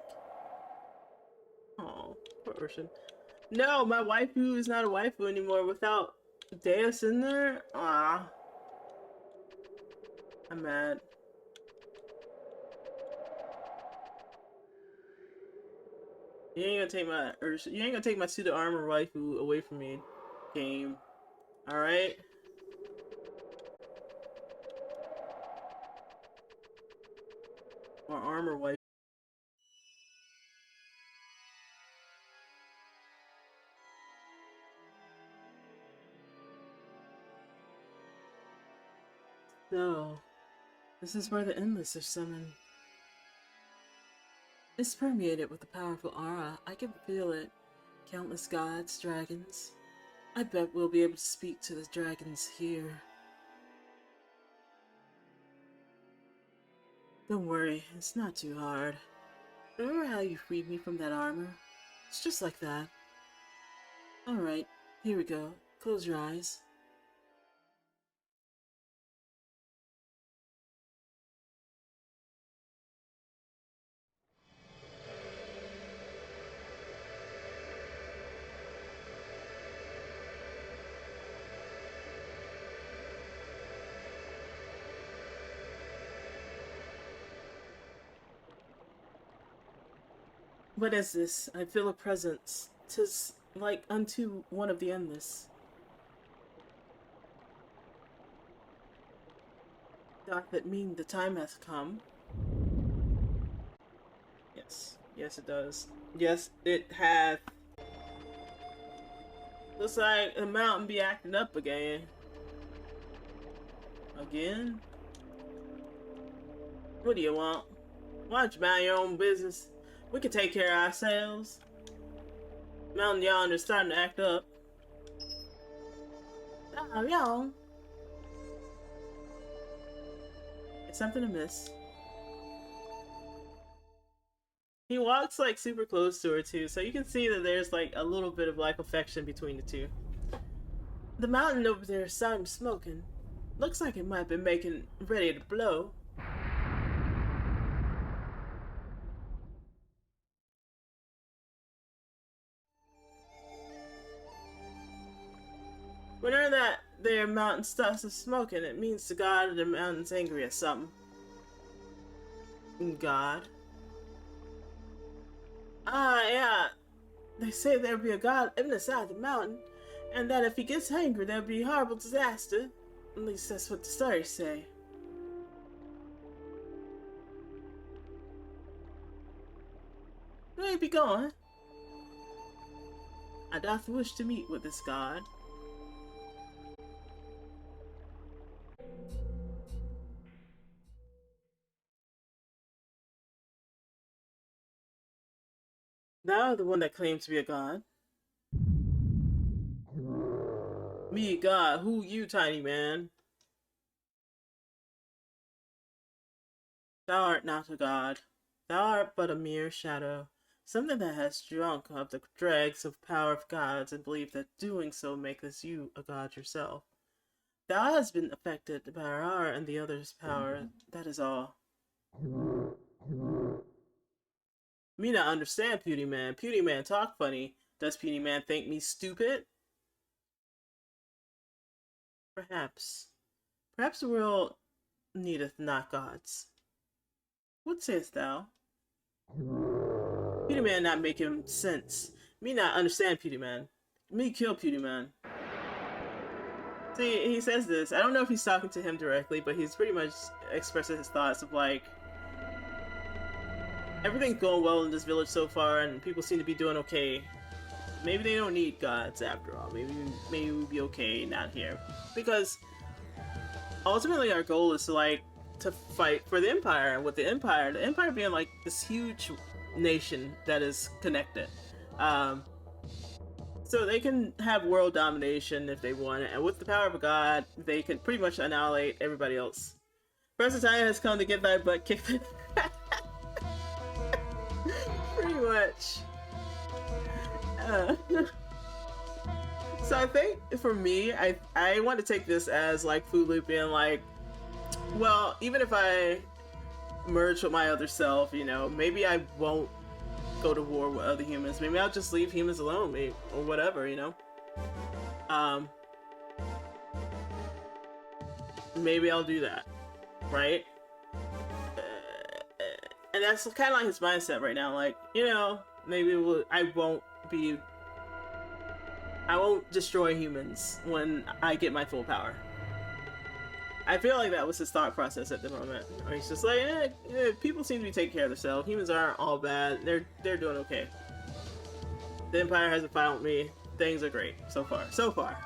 Oh, poor Urshin. No, my waifu is not a waifu anymore without Deus in there. Ah, I'm mad. You ain't gonna take my you ain't gonna take my pseudo armor waifu away from me, game. All right. Or armor waifu. So, this is where the endless are summoned. It's permeated with a powerful aura. I can feel it. Countless gods, dragons. I bet we'll be able to speak to the dragons here. Don't worry, it's not too hard. Remember how you freed me from that armor? It's just like that. Alright, here we go. Close your eyes. What is this? I feel a presence. 'Tis like unto one of the endless. Doth it mean the time hath come? Yes. Yes, it does. Yes, it hath. Looks like the mountain be acting up again. Again? What do you want? Why don't you mind your own business? We can take care of ourselves. Mountain yonder's starting to act up. Oh, y'all. Is something amiss? He walks like super close to her too, so you can see that there's like a little bit of like affection between the two. The mountain over there started smoking. Looks like it might be making ready to blow. Whenever that there mountain starts smoking, it means the god of the mountain's angry at something. God? Ah, yeah. They say there'll be a god inside the mountain, and that if he gets angry, there'll be a horrible disaster. At least that's what the stories say. Where you be going? I doth wish to meet with this god. Thou art the one that claims to be a god. Me, god, who you, tiny man? Thou art not a god. Thou art but a mere shadow. Something that has drunk of the dregs of power of gods and believe that doing so makes you a god yourself. Thou hast been affected by our and the other's power, that is all. Me not understand Pewdie Man. Pewdie Man talk funny. Does Pewdie Man think me stupid? Perhaps. Perhaps the world needeth not gods. What sayest thou? Pewdie Man not making sense. Me not understand Pewdie Man. Me kill Pewdie Man. See, he says this. I don't know if he's talking to him directly, but he's pretty much expressing his thoughts of like, everything's going well in this village so far, and people seem to be doing okay. Maybe they don't need gods after all. Maybe we'll be okay not here, because ultimately our goal is to like to fight for the Empire, and with the Empire being like this huge nation that is connected. So they can have world domination if they want, and with the power of a god, they can pretty much annihilate everybody else. Professor Taya has come to get thy butt kicked. Pretty much. So I think for me, I want to take this as like Food Loop being like, well, even if I merge with my other self, you know, maybe I won't go to war with other humans. Maybe I'll just leave humans alone, maybe, or whatever, you know. Maybe I'll do that, right? And that's kind of like his mindset right now. Like, you know, maybe I won't be. I won't destroy humans when I get my full power. I feel like that was his thought process at the moment. Or he's just like, people seem to be taking care of themselves. Humans aren't all bad. They're doing okay. The Empire hasn't found me. Things are great so far. So far.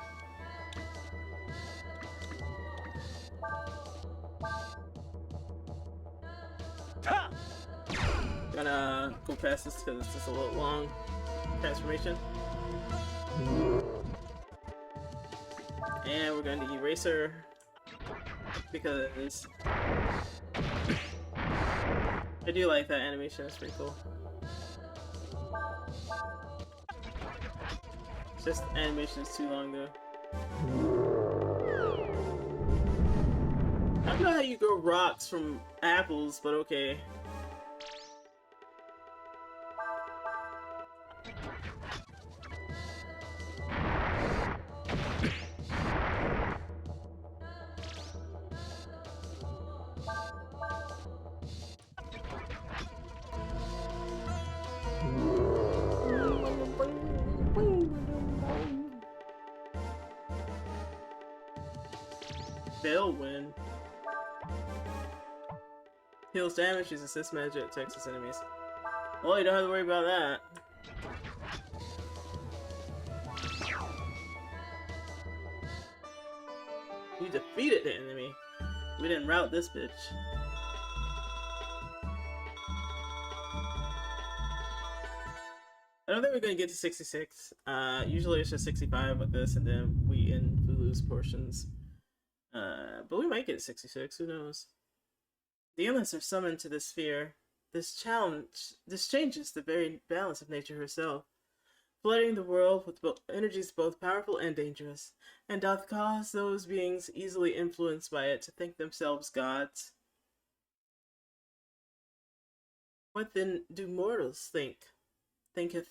Gonna go past this because it's just a little long transformation. And we're going to Eraser because I do like that animation. It's pretty cool. It's just the animation is too long though. I don't know how you grow rocks from apples, but okay. They'll win. Heals damage, uses assist magic, attacks its enemies. Well, you don't have to worry about that. You defeated the enemy. We didn't rout this bitch. I don't think we're gonna get to 66. Usually it's just 65 with this, and then we end Fulu's portions. But we might get 66, who knows? The endless are summoned to this sphere. This changes the very balance of nature herself, flooding the world with energies both powerful and dangerous, and doth cause those beings easily influenced by it to think themselves gods. What then do mortals thinketh?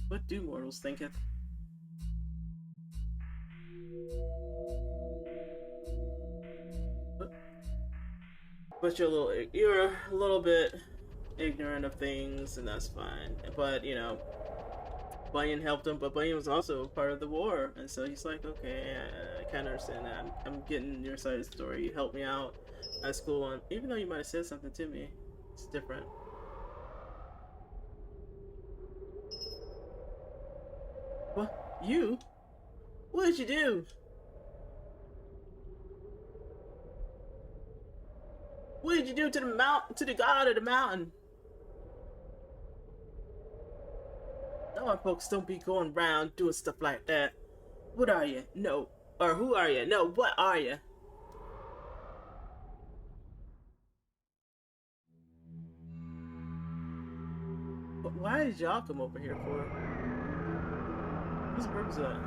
What do mortals thinketh? But you're a little bit ignorant of things, and that's fine. But you know, Bunyan helped him, but Bunyan was also part of the war, and so he's like, okay, I kind of understand that. I'm getting your side of the story. You helped me out. That's cool. And even though you might have said something to me, it's different. What? You? What did you do? What did you do to the mountain, to the god of the mountain? No, our folks don't be going around doing stuff like that. What are you? No. Or who are you? No, what are you? But why did y'all come over here for? What's the purpose of that?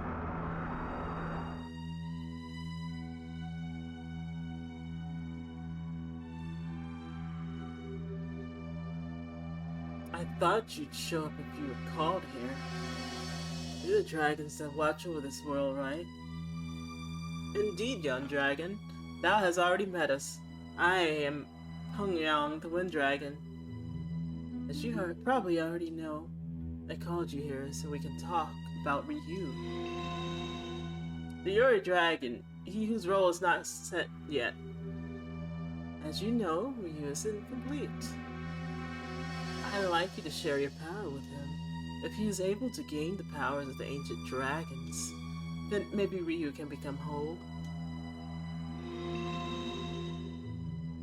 I thought you'd show up if you were called here. You're the dragons that watch over this world, right? Indeed, young dragon. Thou hast already met us. I am Hungyang, the Wind Dragon. As you probably already know, I called you here so we can talk about Ryu. The Yuri Dragon, he whose role is not set yet. As you know, Ryu is incomplete. I'd like you to share your power with him. If he is able to gain the powers of the ancient dragons, then maybe Ryu can become whole.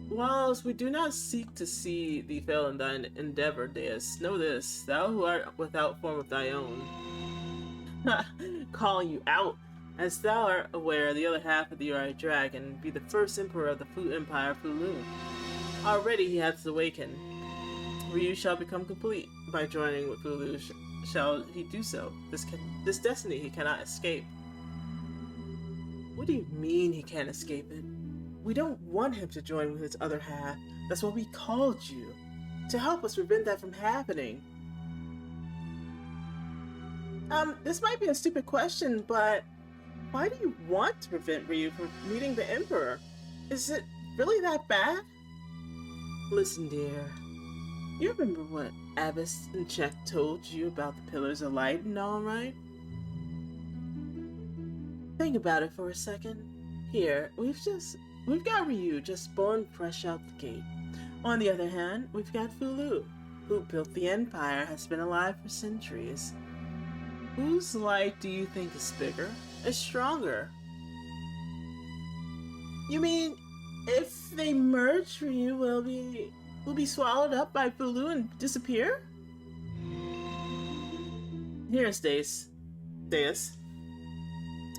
Whilst we do not seek to see thee fail in thine endeavor, Deis, know this, thou who art without form of thy own. Calling you out, as thou art aware, the other half of the Yuri Dragon be the first emperor of the Fu Empire, Fulu. Already he hath awakened. Ryu shall become complete. By joining with Fulu shall he do so. This destiny he cannot escape. What do you mean he can't escape it? We don't want him to join with his other half. That's why we called you. To help us prevent that from happening. This might be a stupid question, but why do you want to prevent Ryu from meeting the Emperor? Is it really that bad? Listen, dear. You remember what Abbas and Check told you about the Pillars of Light and all, right? Think about it for a second. Here, we've got Ryu just born fresh out the gate. On the other hand, we've got Fulu, who built the Empire, has been alive for centuries. Whose light do you think is bigger, is stronger? You mean, if they merge, Ryu will be swallowed up by Fulu and disappear? Here's Deis. Deis.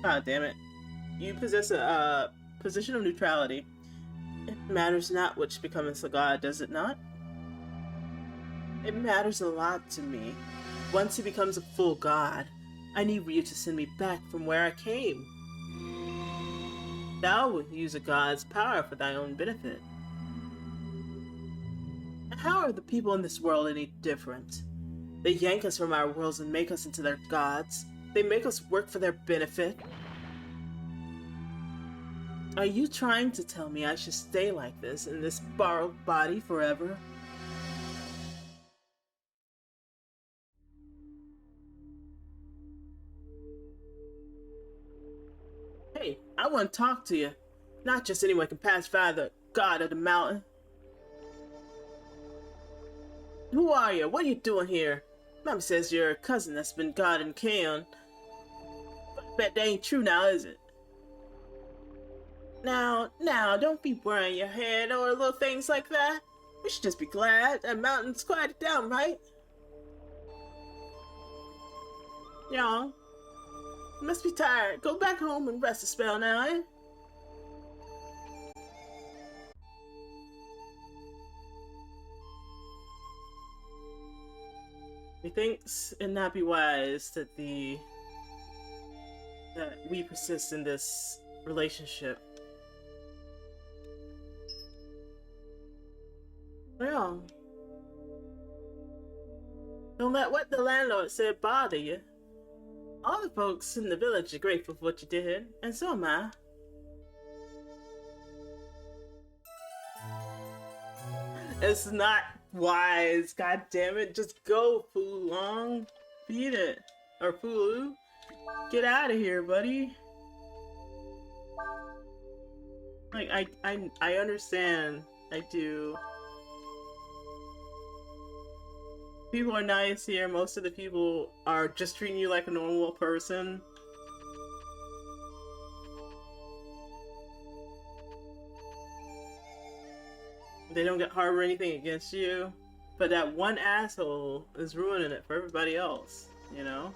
Ah, damn it. You possess a position of neutrality. It matters not which becomes a god, does it not? It matters a lot to me. Once he becomes a full god, I need Ryu to send me back from where I came. Thou will use a god's power for thy own benefit. How are the people in this world any different? They yank us from our worlds and make us into their gods. They make us work for their benefit. Are you trying to tell me I should stay like this in this borrowed body forever? Hey, I want to talk to you. Not just anyone can pacify the god of the mountain. Who are you? What are you doing here? Mama says you're a cousin that's been god in Kaon. But I bet that ain't true now, is it? Now, don't be worrying your head or little things like that. We should just be glad that mountain's quieted down, right? Y'all, you must be tired. Go back home and rest a spell now, eh? Methinks it not be wise that we persist in this relationship. Well, don't let what the landlord said bother you. All the folks in the village are grateful for what you did, and so am I. It's not wise, god damn it. Just go, Fulong. Beat it. Or Fulu. Get out of here, buddy. Like, I understand. I do. People are nice here. Most of the people are just treating you like a normal person. They don't get harbor anything against you. But that one asshole is ruining it for everybody else, you know?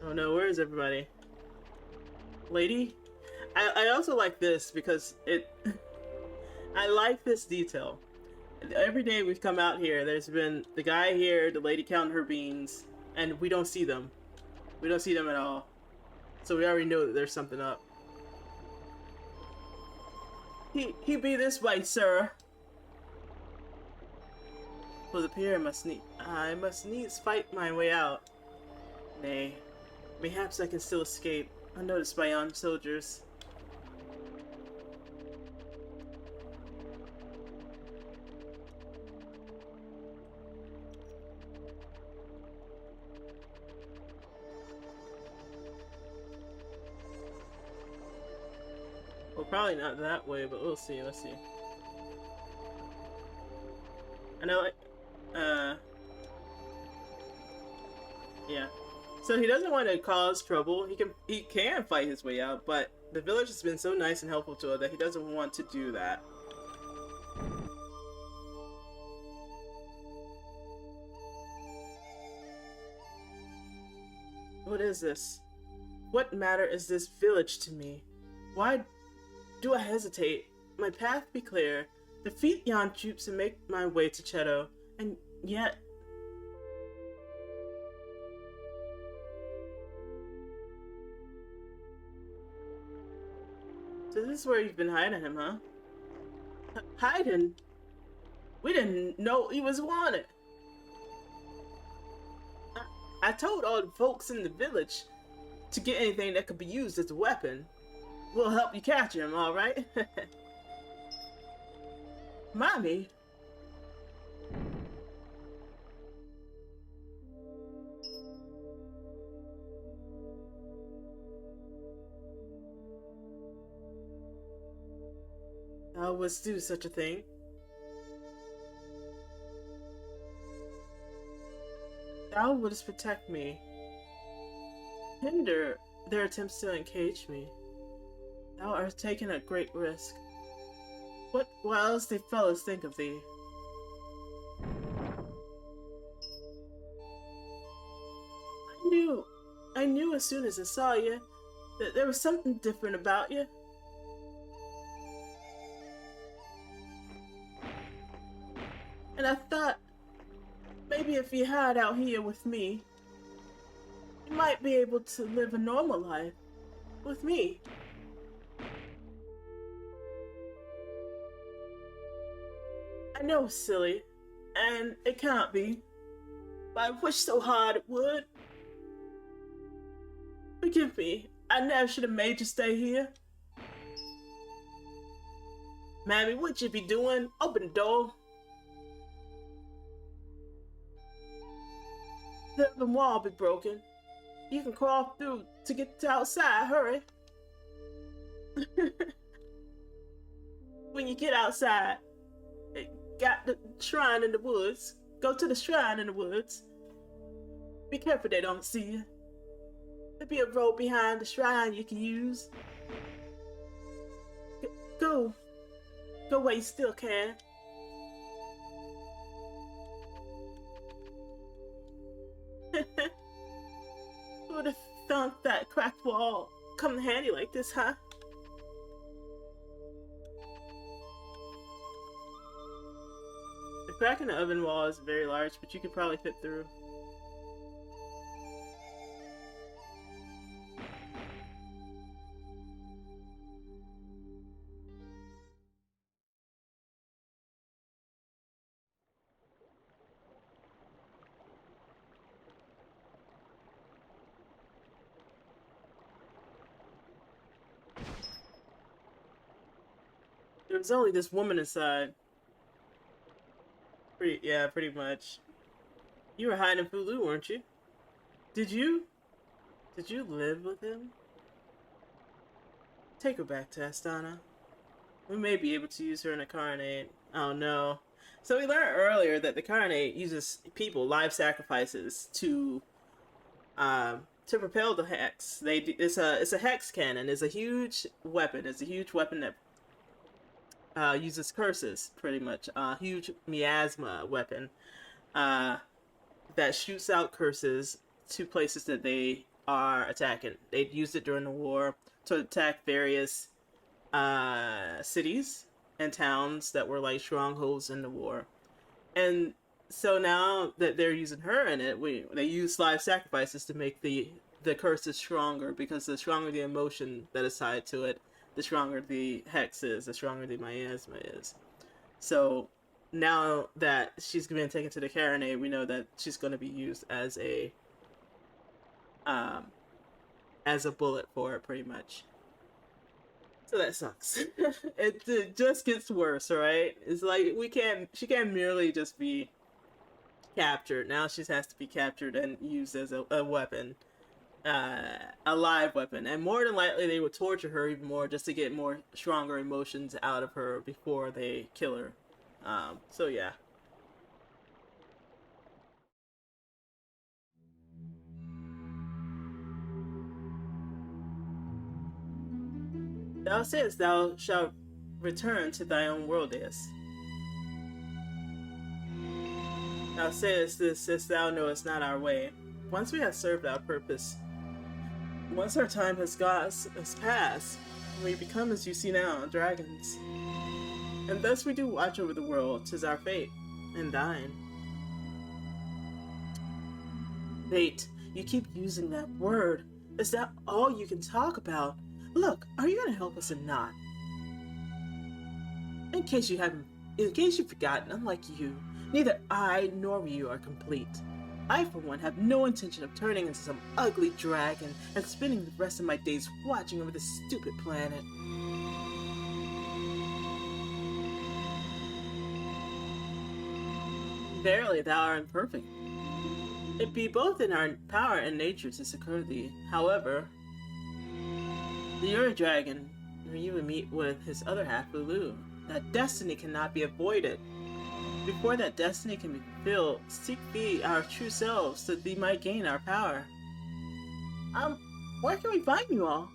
Oh no, where is everybody? Lady? I also like this because I like this detail. Every day we've come out here, there's been the guy here, the lady counting her beans, and we don't see them. We don't see them at all. So we already know that there's something up. He be this way, sir. For the pier I must needs fight my way out. Nay, mayhaps I can still escape, unnoticed by armed soldiers. Well, probably not that way, but we'll see. Let's see. I know, yeah. So he doesn't want to cause trouble. He can fight his way out, but the village has been so nice and helpful to him that he doesn't want to do that. What is this? What matter is this village to me? Why do I hesitate? My path be clear. Defeat yon troops and make my way to Cheto. And yet... So this is where you've been hiding him, huh? Hiding? We didn't know he was wanted. I told all the folks in the village to get anything that could be used as a weapon. We'll help you catch him, alright? Mommy? I would do such a thing. Thou wouldst protect me, hinder their attempts to encage me. Thou art taking a great risk. What else the fellows think of thee? I knew as soon as I saw you that there was something different about you. And I thought, maybe if you hide out here with me, you might be able to live a normal life with me. I know it's silly, and it can't be, but I wish so hard it would. Forgive me, I never should have made you stay here. Mammy, what you be doing? Open the door. The oven wall be broken. You can crawl through to get to outside. Hurry. When you get outside, got the shrine in the woods. Go to the shrine in the woods. Be careful they don't see you. There'll be a rope behind the shrine you can use. Go. Go where you still can. Who would have thought that cracked wall come in handy like this, huh? The crack in the oven wall is very large, but you could probably fit through. There was only this woman inside. Pretty much. You were hiding in Fulu, weren't you? Did you live with him? Take her back to Astana. We may be able to use her in a Carnate. Oh no. So we learned earlier that the Carnate uses people, live sacrifices, to propel the hex. It's a hex cannon. It's a huge weapon. It's a huge weapon that uses curses, pretty much. Huge miasma weapon that shoots out curses to places that they are attacking. They used it during the war to attack various cities and towns that were like strongholds in the war. And so now that they're using her in it, they use live sacrifices to make the curses stronger, because the stronger the emotion that is tied to it, the stronger the hex is, the stronger the miasma is. So now that she's been taken to the Carnate, we know that she's going to be used as a bullet for it, pretty much. So that sucks. It just gets worse, right? It's like she can't merely just be captured. Now she has to be captured and used as a weapon. A live weapon, and more than likely they would torture her even more just to get more stronger emotions out of her before they kill her. So yeah. Thou sayest thou shalt return to thy own world, Deis. Thou sayest this as thou knowest not our way. Once we have served our purpose, once our time has passed, we become, as you see now, dragons. And thus we do watch over the world. 'Tis our fate, and thine. Fate, you keep using that word. Is that all you can talk about? Look, are you gonna help us or not? In case you've forgotten, unlike you, neither I nor you are complete. I, for one, have no intention of turning into some ugly dragon and spending the rest of my days watching over this stupid planet. Verily, thou art imperfect. It be both in our power and nature to succor thee. However, the Uri dragon, where you would meet with his other half, Lulu. That destiny cannot be avoided. Before that destiny can be fulfilled, seek thee our true selves, so thee might gain our power. Where can we find you all?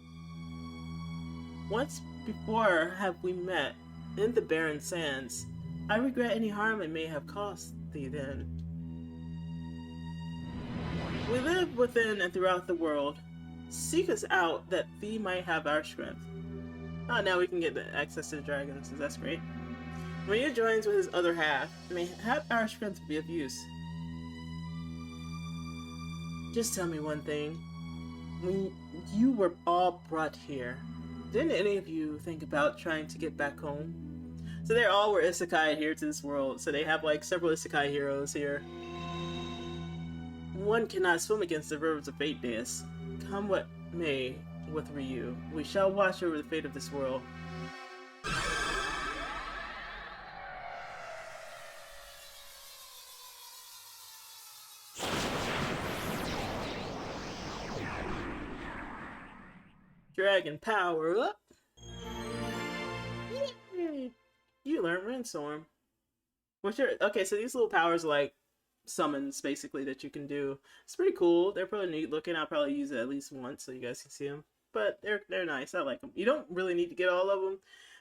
Once before have we met in the barren sands. I regret any harm it may have caused thee then. We live within and throughout the world. Seek us out that thee might have our strength. Oh, now we can get the access to the dragons, so that's great. When you joins with his other half, may have our strength be of use. Just tell me one thing. When you were all brought here, didn't any of you think about trying to get back home? So they all were isekai here to this world, so they have like several isekai heroes here. One cannot swim against the rivers of fate, Deis. Come what may with Ryu, we shall watch over the fate of this world. Dragon power up! Yay! You learn Rainstorm. Okay, so these little powers are like summons basically that you can do. It's pretty cool. They're pretty neat looking. I'll probably use it at least once so you guys can see them. But they're nice. I like them. You don't really need to get all of them,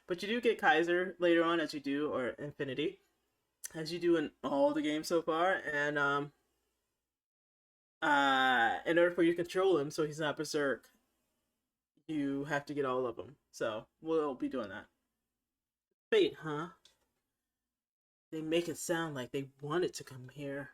but you do get Kaiser later on as you do, or Infinity, as you do in all the games so far. And in order for you to control him so he's not berserk, you have to get all of them. So we'll be doing that. Fate, huh? They make it sound like they wanted to come here.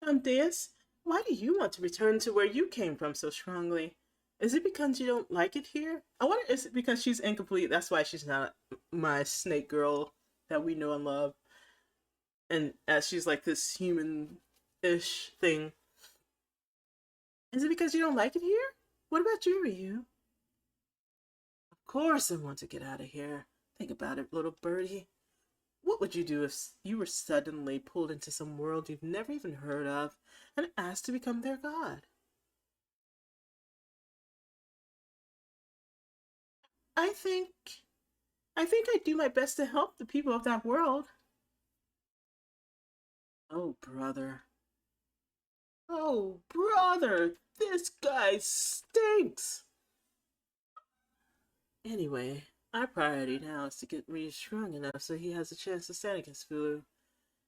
Deis, why do you want to return to where you came from so strongly? Is it because you don't like it here? I wonder, is it because she's incomplete? That's why she's not my snake girl that we know and love. And as she's like this human-ish thing. Is it because you don't like it here? What about you, Ryu? Of course I want to get out of here. Think about it, little birdie. What would you do if you were suddenly pulled into some world you've never even heard of and asked to become their god? I think I'd do my best to help the people of that world. Oh, brother. Oh, brother! This guy stinks! Anyway, our priority now is to get Ryu strong enough so he has a chance to stand against Fulu.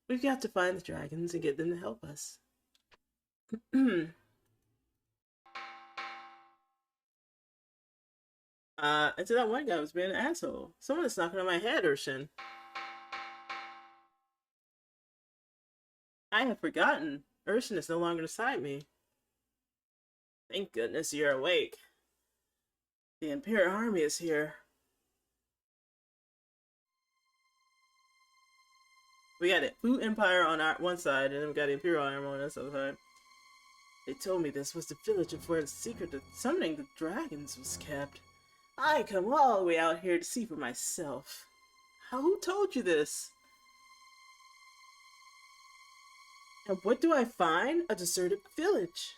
We've got to find the dragons and get them to help us. Until that one guy was being an asshole. Someone is knocking on my head, Urshin. I have forgotten. Urshin is no longer beside me. Thank goodness you're awake. The Imperial Army is here. We got the Fu Empire on our one side, and then we got the Imperial Army on this other side. They told me this was the village of where the secret of summoning the dragons was kept. I come all the way out here to see for myself. Who told you this? And what do I find? A deserted village.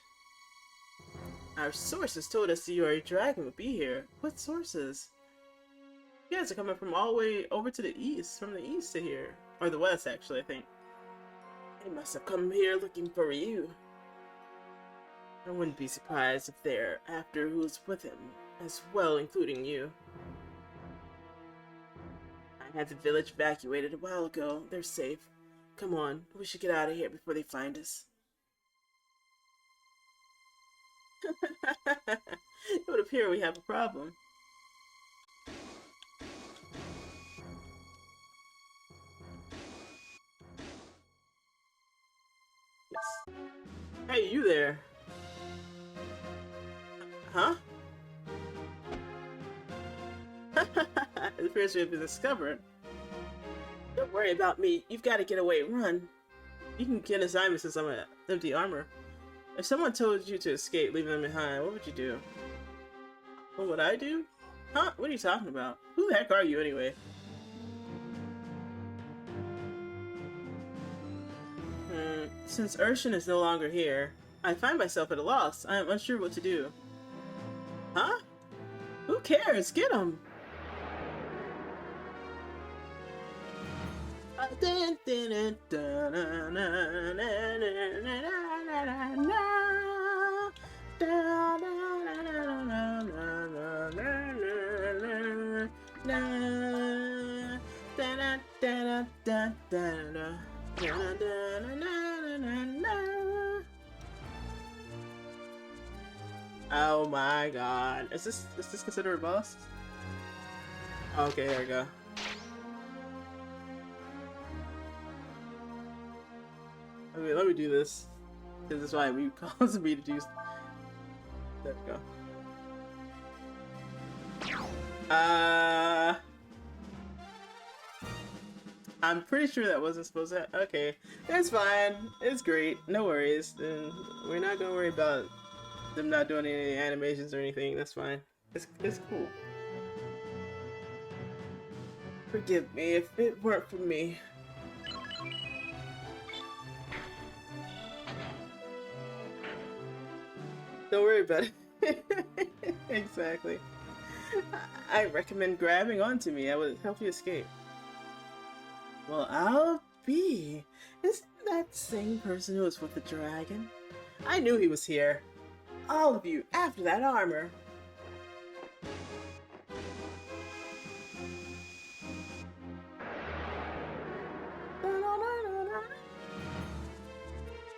Our sources told us the Uri dragon would be here. What sources? You guys are coming from all the way over to the east, from the east to here. Or the west, actually, I think. They must have come here looking for you. I wouldn't be surprised if they're after who's with him, as well, including you. I had the village evacuated a while ago. They're safe. Come on, we should get out of here before they find us. It would appear we have a problem. Yes. Hey, you there? Huh? It appears we have been discovered. Don't worry about me. You've got to get away. Run. You can get assignments since I'm empty armor. If someone told you to escape, leaving them behind, what would you do? What would I do? Huh? What are you talking about? Who the heck are you anyway? Since Urshan is no longer here, I find myself at a loss. I am unsure what to do. Huh? Who cares? Get him! Oh my god. Is this considered a boss? Okay, there we go. Okay, let me do this. Because this is why we caused me to do. There we go. I'm pretty sure that wasn't supposed to. Okay, it's fine. It's great. No worries. And we're not gonna worry about them not doing any animations or anything. That's fine. It's cool. Forgive me if it weren't for me. Don't worry about it. Exactly. I recommend grabbing onto me. I would help you escape. Well, I'll be. Isn't that the same person who was with the dragon? I knew he was here. All of you, after that armor.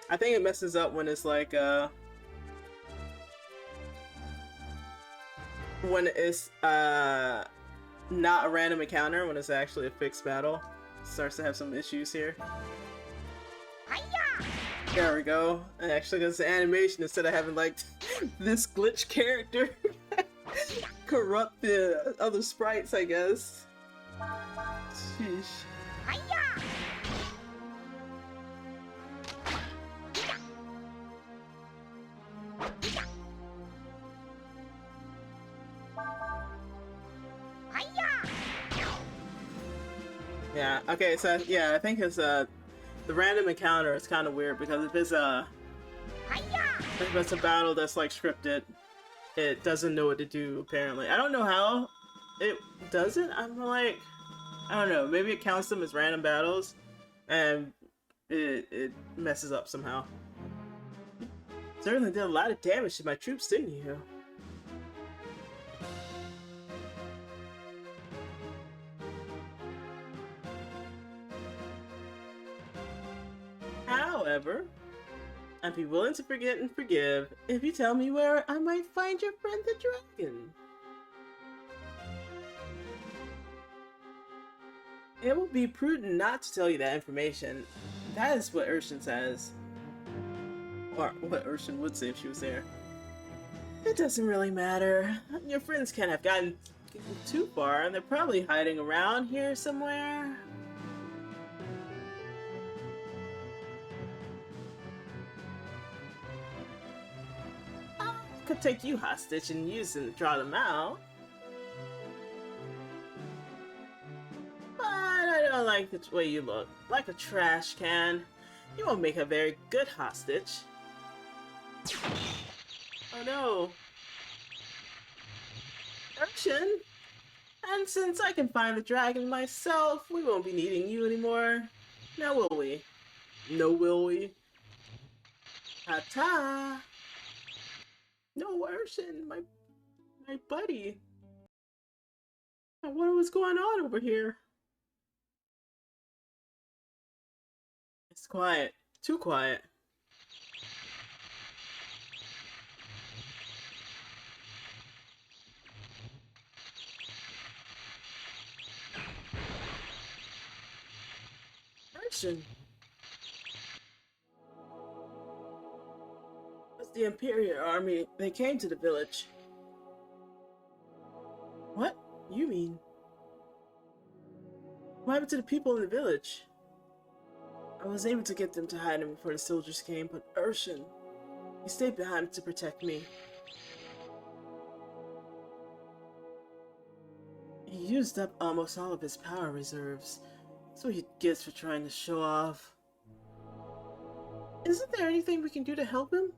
I think it messes up when it's like, when it's, not a random encounter, when it's actually a fixed battle. Starts to have some issues here. There we go. And actually, there's the animation instead of having like this glitch character corrupt the other sprites, I guess. Sheesh. Yeah, okay, so yeah, I think it's the random encounter is kind of weird because if it's a battle that's like scripted, it doesn't know what to do apparently. I don't know how it doesn't. I'm like, I don't know, maybe it counts them as random battles and it messes up somehow. Certainly did a lot of damage to my troops, didn't you? However, I'd be willing to forget and forgive if you tell me where I might find your friend the dragon. It will be prudent not to tell you that information. That is what Urshan says. Or what Urshan would say if she was there. It doesn't really matter. Your friends can't have gotten too far, and they're probably hiding around here somewhere. Could take you hostage and use them to draw them out. But I don't like the way you look. Like a trash can. You won't make a very good hostage. Oh no. Urshan? And since I can find the dragon myself, we won't be needing you anymore. Now will we? No will we? Ta-ta! No, Urshan, my buddy. I wonder what's going on over here. It's quiet. Too quiet. Urshan. The Imperial Army, they came to the village. What? You mean? What happened to the people in the village? I was able to get them to hide him before the soldiers came, but Urshan, he stayed behind to protect me. He used up almost all of his power reserves. That's what he gets for trying to show off. Isn't there anything we can do to help him?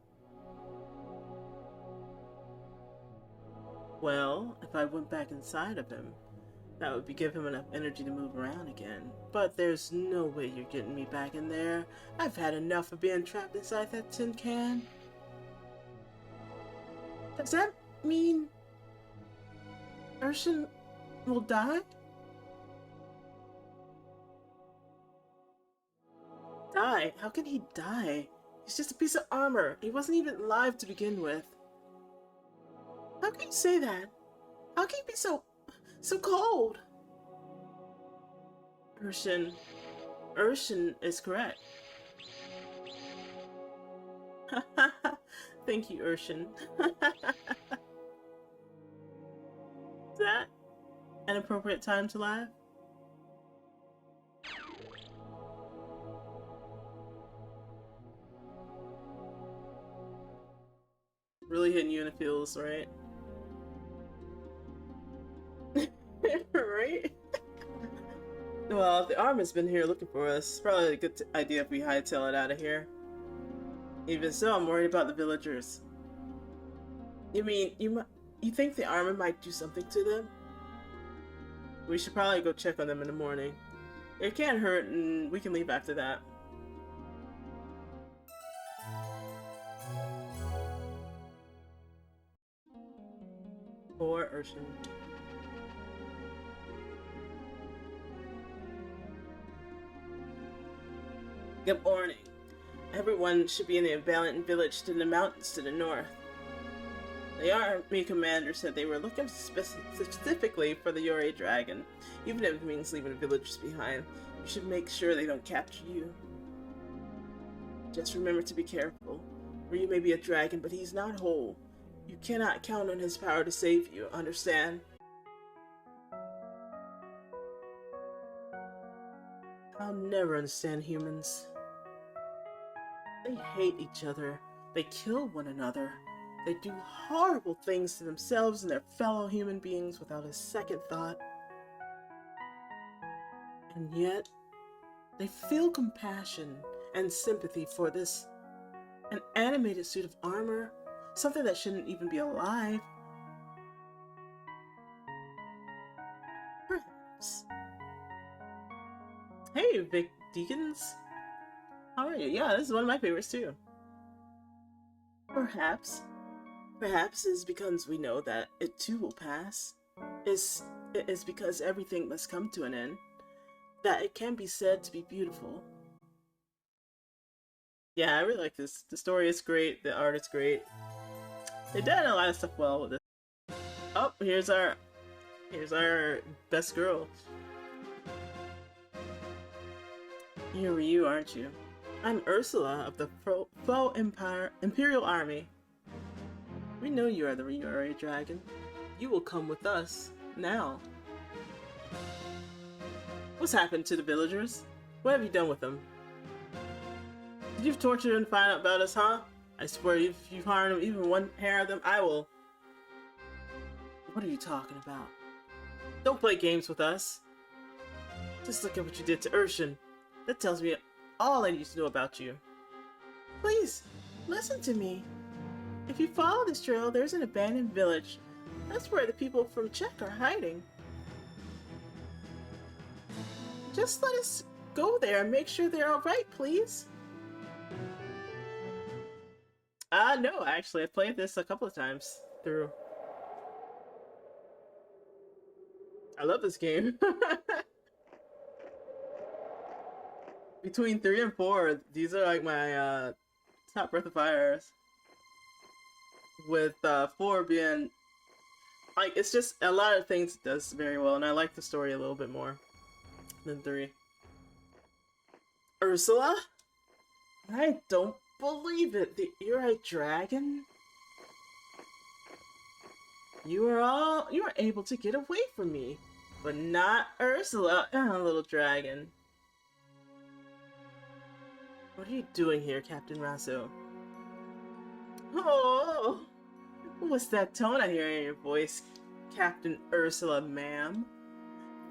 Well, if I went back inside of him, that would give him enough energy to move around again. But there's no way you're getting me back in there. I've had enough of being trapped inside that tin can. Does that mean Urshan will die? Die? How can he die? He's just a piece of armor. He wasn't even alive to begin with. How can you say that? How can you be so cold? Urshan is correct. Thank you, Urshan. Is that an appropriate time to laugh? Really hitting you in the feels, right? Right? Well, if the armor's been here looking for us, it's probably a good idea if we hightail it out of here. Even so, I'm worried about the villagers. You mean, you think the armor might do something to them? We should probably go check on them in the morning. It can't hurt, and we can leave after that. Poor Urshan. Good morning. Everyone should be in the Valiant village to the mountains to the north. The army commander said they were looking specifically for the Yore dragon. Even if it means leaving the villagers behind, you should make sure they don't capture you. Just remember to be careful. Ryu may be a dragon, but he's not whole. You cannot count on his power to save you, understand? I'll never understand humans. They hate each other. They kill one another. They do horrible things to themselves and their fellow human beings without a second thought. And yet, they feel compassion and sympathy for this. An animated suit of armor, something that shouldn't even be alive. Perhaps. Hey, Vic Deacons. How are you? Yeah, this is one of my favorites too. Perhaps it's because we know that it too will pass. It's because everything must come to an end. That it can be said to be beautiful. Yeah, I really like this. The story is great, the art is great. They did a lot of stuff well with this. Oh, here's our best girl. Here are you, aren't you? I'm Ursula of the Foe Imperial Army. We know you are the Yore dragon. You will come with us, now. What's happened to the villagers? What have you done with them? Did you torture and find out about us, huh? I swear if you've harmed them, even one hair of them, I will. What are you talking about? Don't play games with us. Just look at what you did to Urshan. That tells me all I need to know about you. Please, listen to me. If you follow this trail, there's an abandoned village. That's where the people from Czech are hiding. Just let us go there and make sure they're alright, please. No, actually, I played this a couple of times through. I love this game. Between 3 and 4, these are like my top Breath of Fires. With 4 being like, it's just a lot of things it does very well, and I like the story a little bit more than 3. Ursula? I don't believe it. You're a dragon? You are able to get away from me, but not Ursula, little dragon. What are you doing here, Captain Rasso? Oh, what's that tone I hear in your voice, Captain Ursula, ma'am?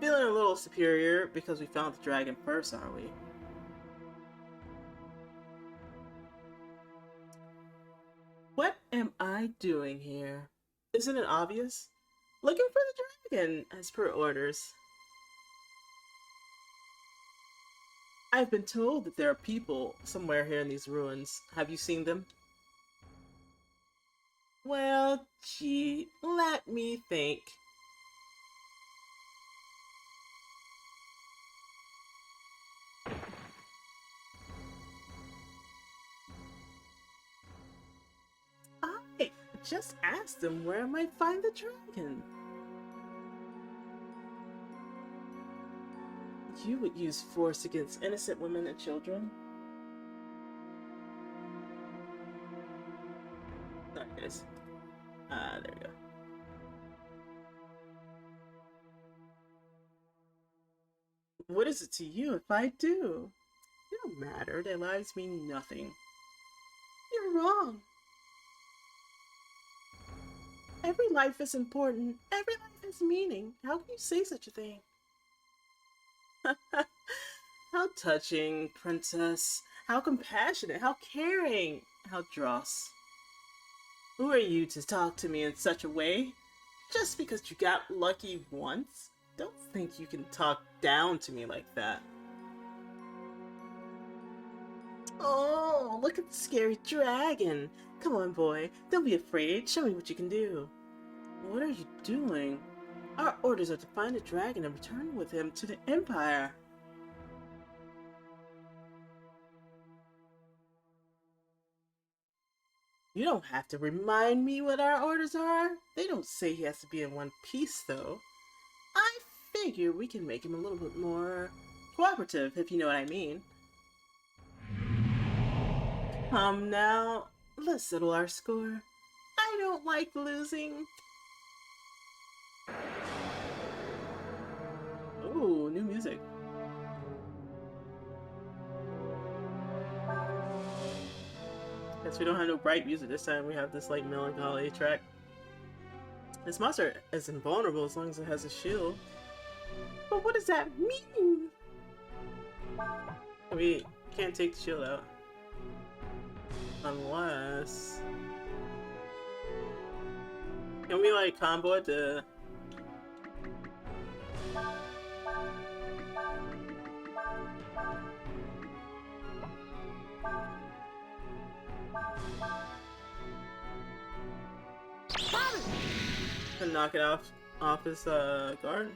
Feeling a little superior because we found the dragon first, are we? am I doing here? Isn't it obvious? Looking for the dragon, as per orders. I've been told that there are people somewhere here in these ruins. Have you seen them? Well, gee, let me think. I just asked them where I might find the dragon. You would use force against innocent women and children? Sorry, guys. There we go. What is it to you if I do? It don't matter. Their lives mean nothing. You're wrong. Every life is important. Every life has meaning. How can you say such a thing? How touching, princess. How compassionate. How caring. How dross. Who are you to talk to me in such a way? Just because you got lucky once? Don't think you can talk down to me like that. Oh, look at the scary dragon. Come on, boy. Don't be afraid. Show me what you can do. What are you doing? Our orders are to find the dragon and return with him to the Empire. You don't have to remind me what our orders are. They don't say he has to be in one piece, though. I figure we can make him a little bit more cooperative, if you know what I mean. Come now, let's settle our score. I don't like losing. Ooh, new music. Guess we don't have no bright music this time. We have this like melancholy track. This monster is invulnerable as long as it has a shield. But what does that mean? We can't take the shield out. Unless... Can we like combo it to... and knock it off his guard?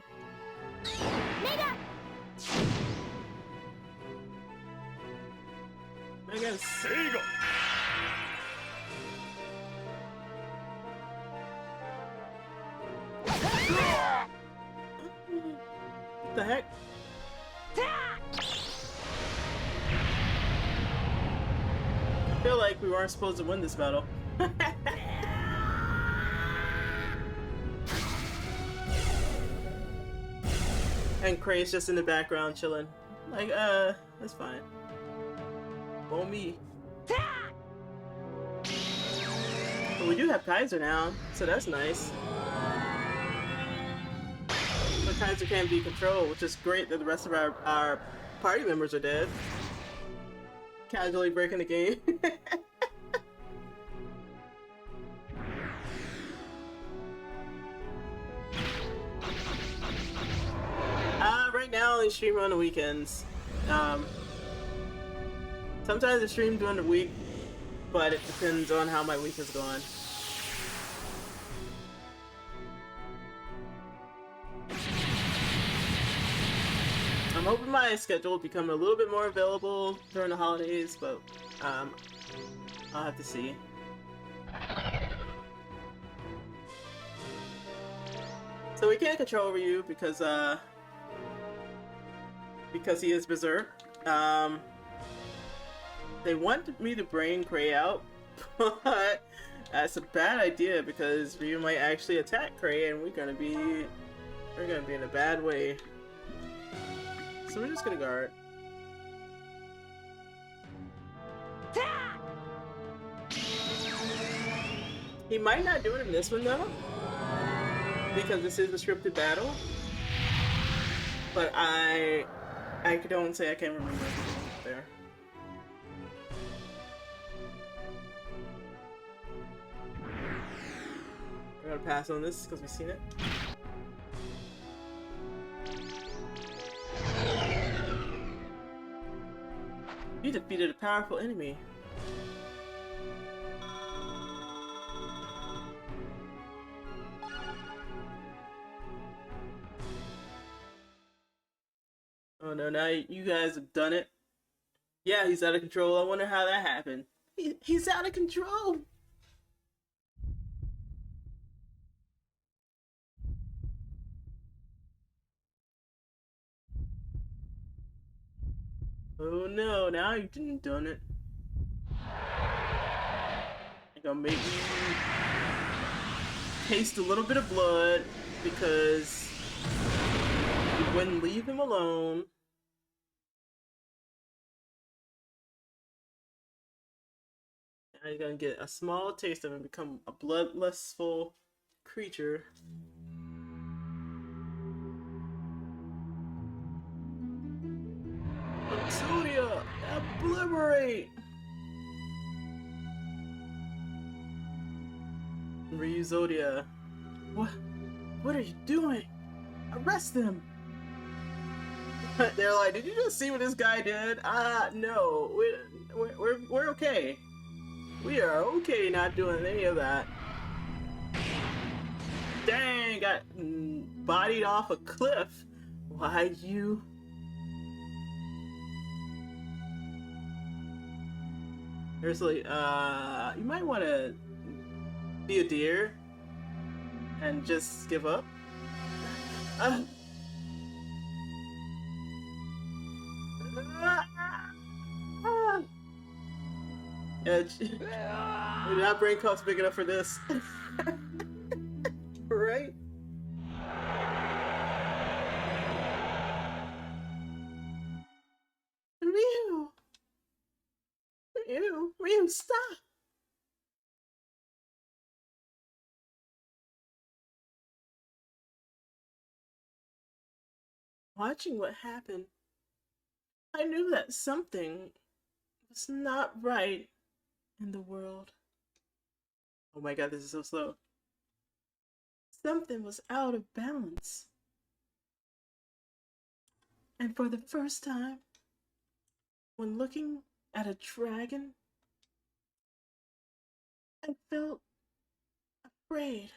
I guess. There you go. What the heck? I feel like we weren't supposed to win this battle. And Cray's just in the background chilling. Like, that's fine. Oh me. But we do have Kaiser now, so that's nice. But Kaiser can't be controlled, which is great that the rest of our party members are dead. Casually breaking the game. Right now I only stream on the weekends. Sometimes I stream during the week, but it depends on how my week is going. I'm hoping my schedule will become a little bit more available during the holidays, but I'll have to see. So we can't control Ryu because he is berserk. They want me to bring Cray out, but that's a bad idea because Ryu might actually attack Cray, and we're gonna be in a bad way. So we're just gonna guard. He might not do it in this one though, because this is a scripted battle. But I don't say I can't remember everything there. gonna pass on this because we've seen it. You defeated a powerful enemy. Oh no, now you guys have done it. Yeah, he's out of control. I wonder how that happened. He's out of control! Oh no, now you done it. You're gonna make me taste a little bit of blood because you wouldn't leave him alone. Now you're gonna get a small taste of him and become a bloodlustful creature. Exodia! Obliterate! Ryuzodia. What are you doing? Arrest them! They're like, did you just see what this guy did? No. We're okay. We are okay not doing any of that. Dang, got bodied off a cliff. Why you? Seriously, you might want to be a deer and just give up. My brain cup's big enough for this. Right? Ryu, stop! Watching what happened, I knew that something was not right in the world. Oh my god, this is so slow. Something was out of balance. And for the first time, when looking at a dragon, I felt afraid.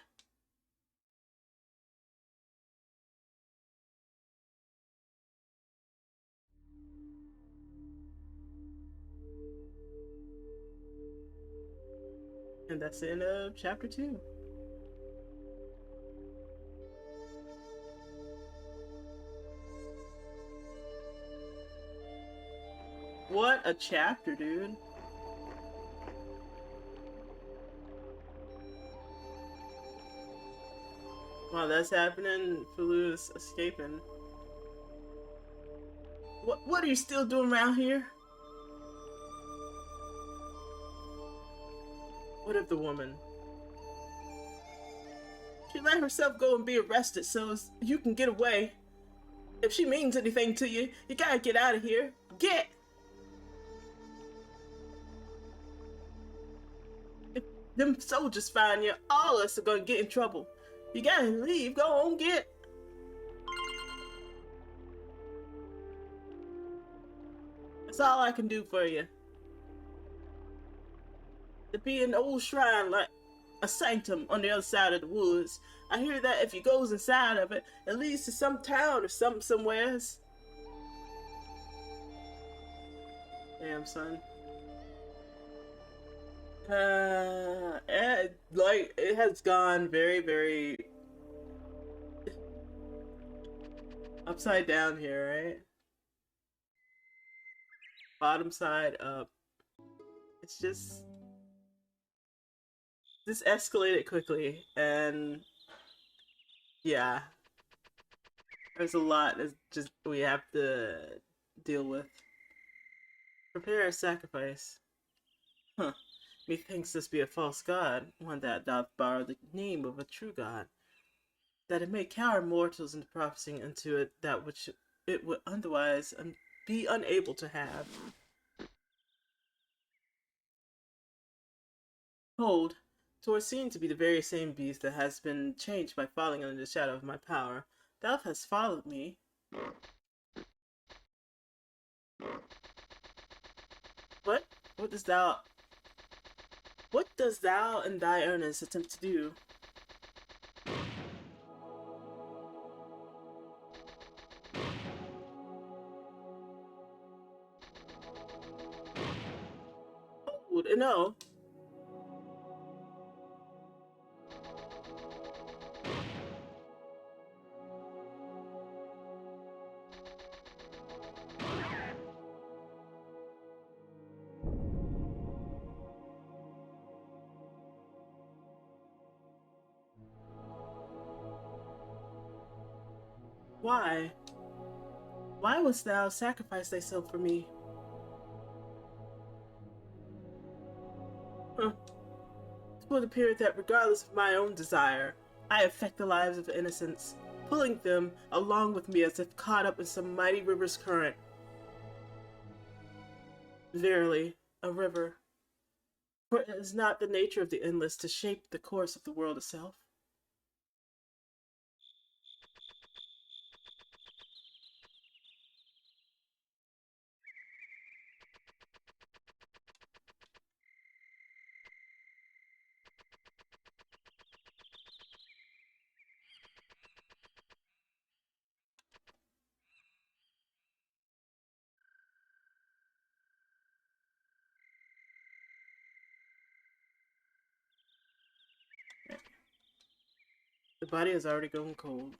And that's the end of chapter 2. What a chapter, dude. Wow, that's happening. Fulu's escaping. What are you still doing around here? What of the woman? She let herself go and be arrested so you can get away. If she means anything to you, you gotta get out of here. Get! If them soldiers find you, all of us are gonna get in trouble. You gotta leave. Go on, get. That's all I can do for you. To be an old shrine like a sanctum on the other side of the woods. I hear that if you goes inside of it, it leads to some town or something somewheres. Damn, son. It has gone very, very upside down here, right? Bottom side up. It's just this escalated quickly, and yeah, there's a lot that's just we have to deal with. Prepare a sacrifice. Huh. Methinks this be a false god, one that doth borrow the name of a true god, that it may cower mortals into prophesying unto it that which it would otherwise be unable to have. Hold, 'Twas seen to be the very same beast that has been changed by falling under the shadow of my power. Thou hast followed me. What? What does thou... What does thou and thy earnest attempt to do? Oh, no. Why? Why wouldst thou sacrifice thyself for me? Huh. It would appear that regardless of my own desire, I affect the lives of innocents, pulling them along with me as if caught up in some mighty river's current. Verily, a river. For it is not the nature of the endless to shape the course of the world itself. The body has already gone cold.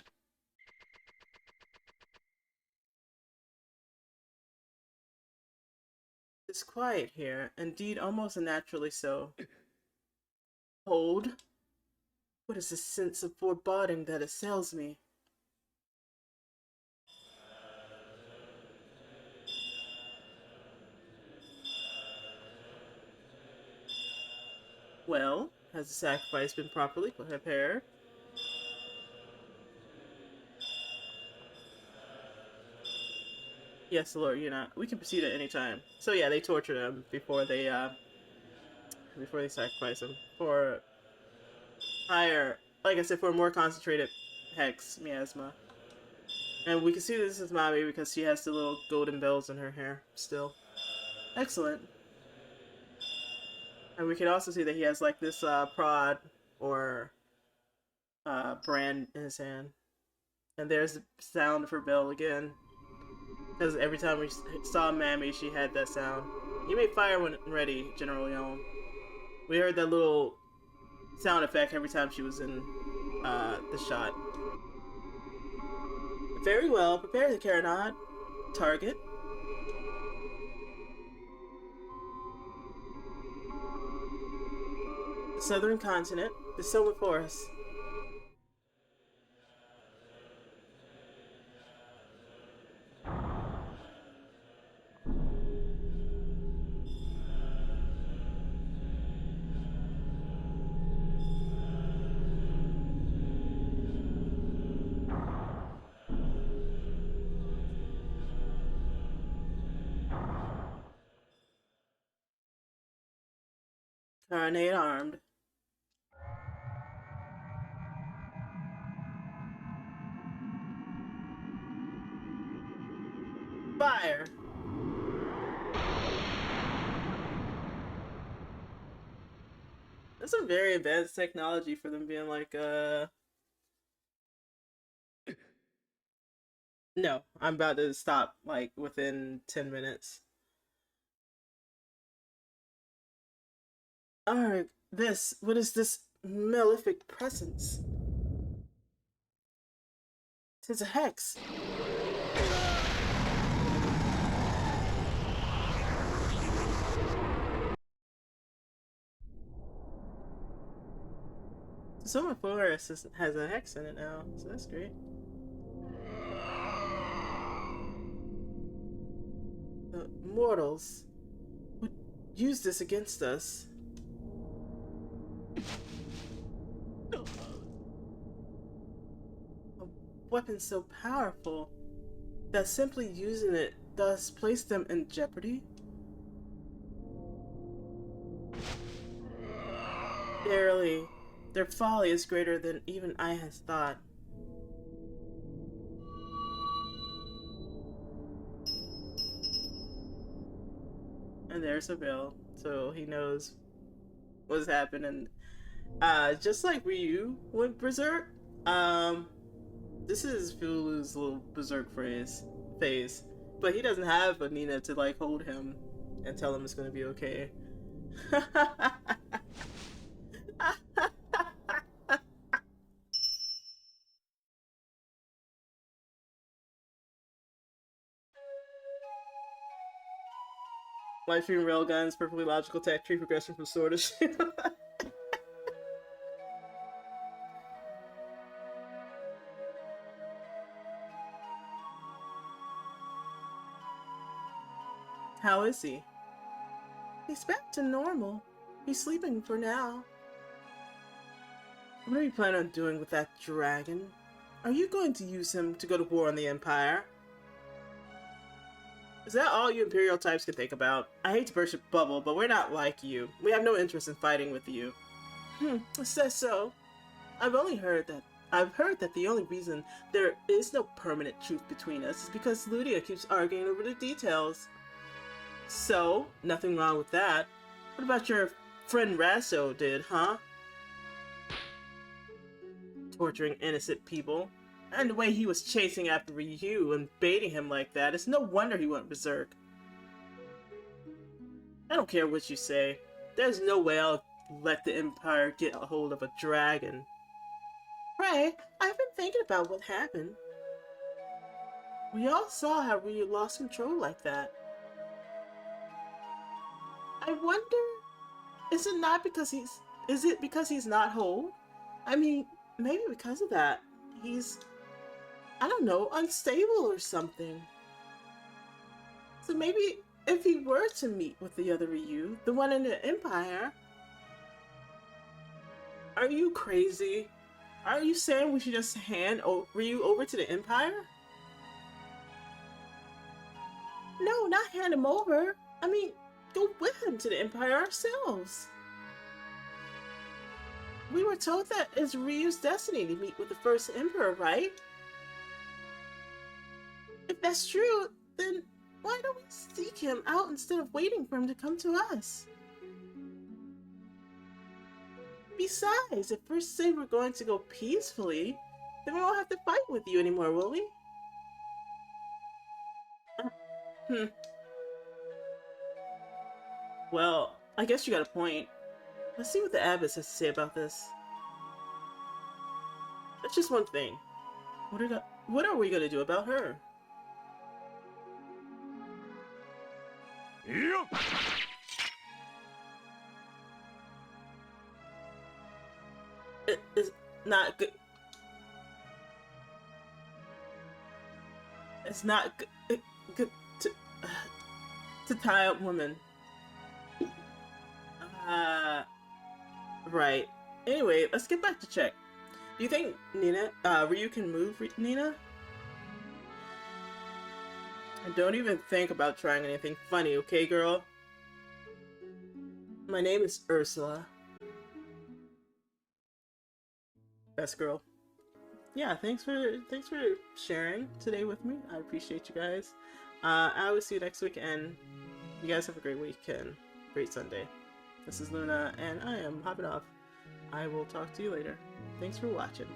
It's quiet here, indeed almost unnaturally so. Cold? What is this sense of foreboding that assails me? Well, has the sacrifice been properly prepared? Yes, Lord, you're not. We can proceed at any time. So yeah, they torture them before they sacrifice him for higher, like I said, for a more concentrated hex miasma. And we can see this is Mommy because she has the little golden bells in her hair still. Excellent. And we can also see that he has like this prod or brand in his hand. And there's the sound of her bell again. Because every time we saw Mammy, she had that sound. You may fire when ready, General Yom. We heard that little sound effect every time she was in the shot. Very well. Prepare the carronade. Target. The southern continent. The silver forest. Carronade armed. Fire! That's some very advanced technology for them being like, No, I'm about to stop, like, within 10 minutes. Alright, what is this malefic presence? 'Tis a hex. The Summer Forest has a hex in it now, so that's great. The mortals would use this against us. A weapon so powerful that simply using it thus placed them in jeopardy? Barely. Their folly is greater than even I had thought. And there's a bill, so he knows what's happening. Just like Ryu went berserk, this is Fulu's little berserk phase. But he doesn't have a Nina to like hold him and tell him it's gonna be okay. Light stream railguns, perfectly logical tech, tree progression from sword to shield. How is he? He's back to normal. He's sleeping for now. What are you planning on doing with that dragon? Are you going to use him to go to war on the Empire? Is that all you Imperial types can think about? I hate to burst your bubble, but we're not like you. We have no interest in fighting with you. It says so. I've heard that the only reason there is no permanent truth between us is because Ludia keeps arguing over the details. So, nothing wrong with that. What about your friend Rasso did, huh? Torturing innocent people. And the way he was chasing after Ryu and baiting him like that, it's no wonder he went berserk. I don't care what you say. There's no way I'll let the Empire get a hold of a dragon. Ray, I've been thinking about what happened. We all saw how Ryu lost control like that. I wonder, is it because he's not whole? I mean, maybe because of that. He's, I don't know, unstable or something. So maybe if he were to meet with the other Ryu, the one in the Empire... Are you crazy? Are you saying we should just hand Ryu over to the Empire? No, not hand him over. I mean, go with him to the Empire ourselves. We were told that it's Ryu's destiny to meet with the first Emperor, right? If that's true, then why don't we seek him out instead of waiting for him to come to us? Besides, if we say we're going to go peacefully, then we won't have to fight with you anymore, will we? Well, I guess you got a point. Let's see what the abbess has to say about this. That's just one thing. What are we gonna do about her? Yep. It's not good. It's not good to tie up women. Right. Anyway, let's get back to check. Do you think Ryu can move Nina? And don't even think about trying anything funny, okay, girl? My name is Ursula. Best girl. Yeah, thanks for sharing today with me. I appreciate you guys. I will see you next week, and you guys have a great weekend. Great Sunday. This is Luna, and I am hopping off. I will talk to you later. Thanks for watching.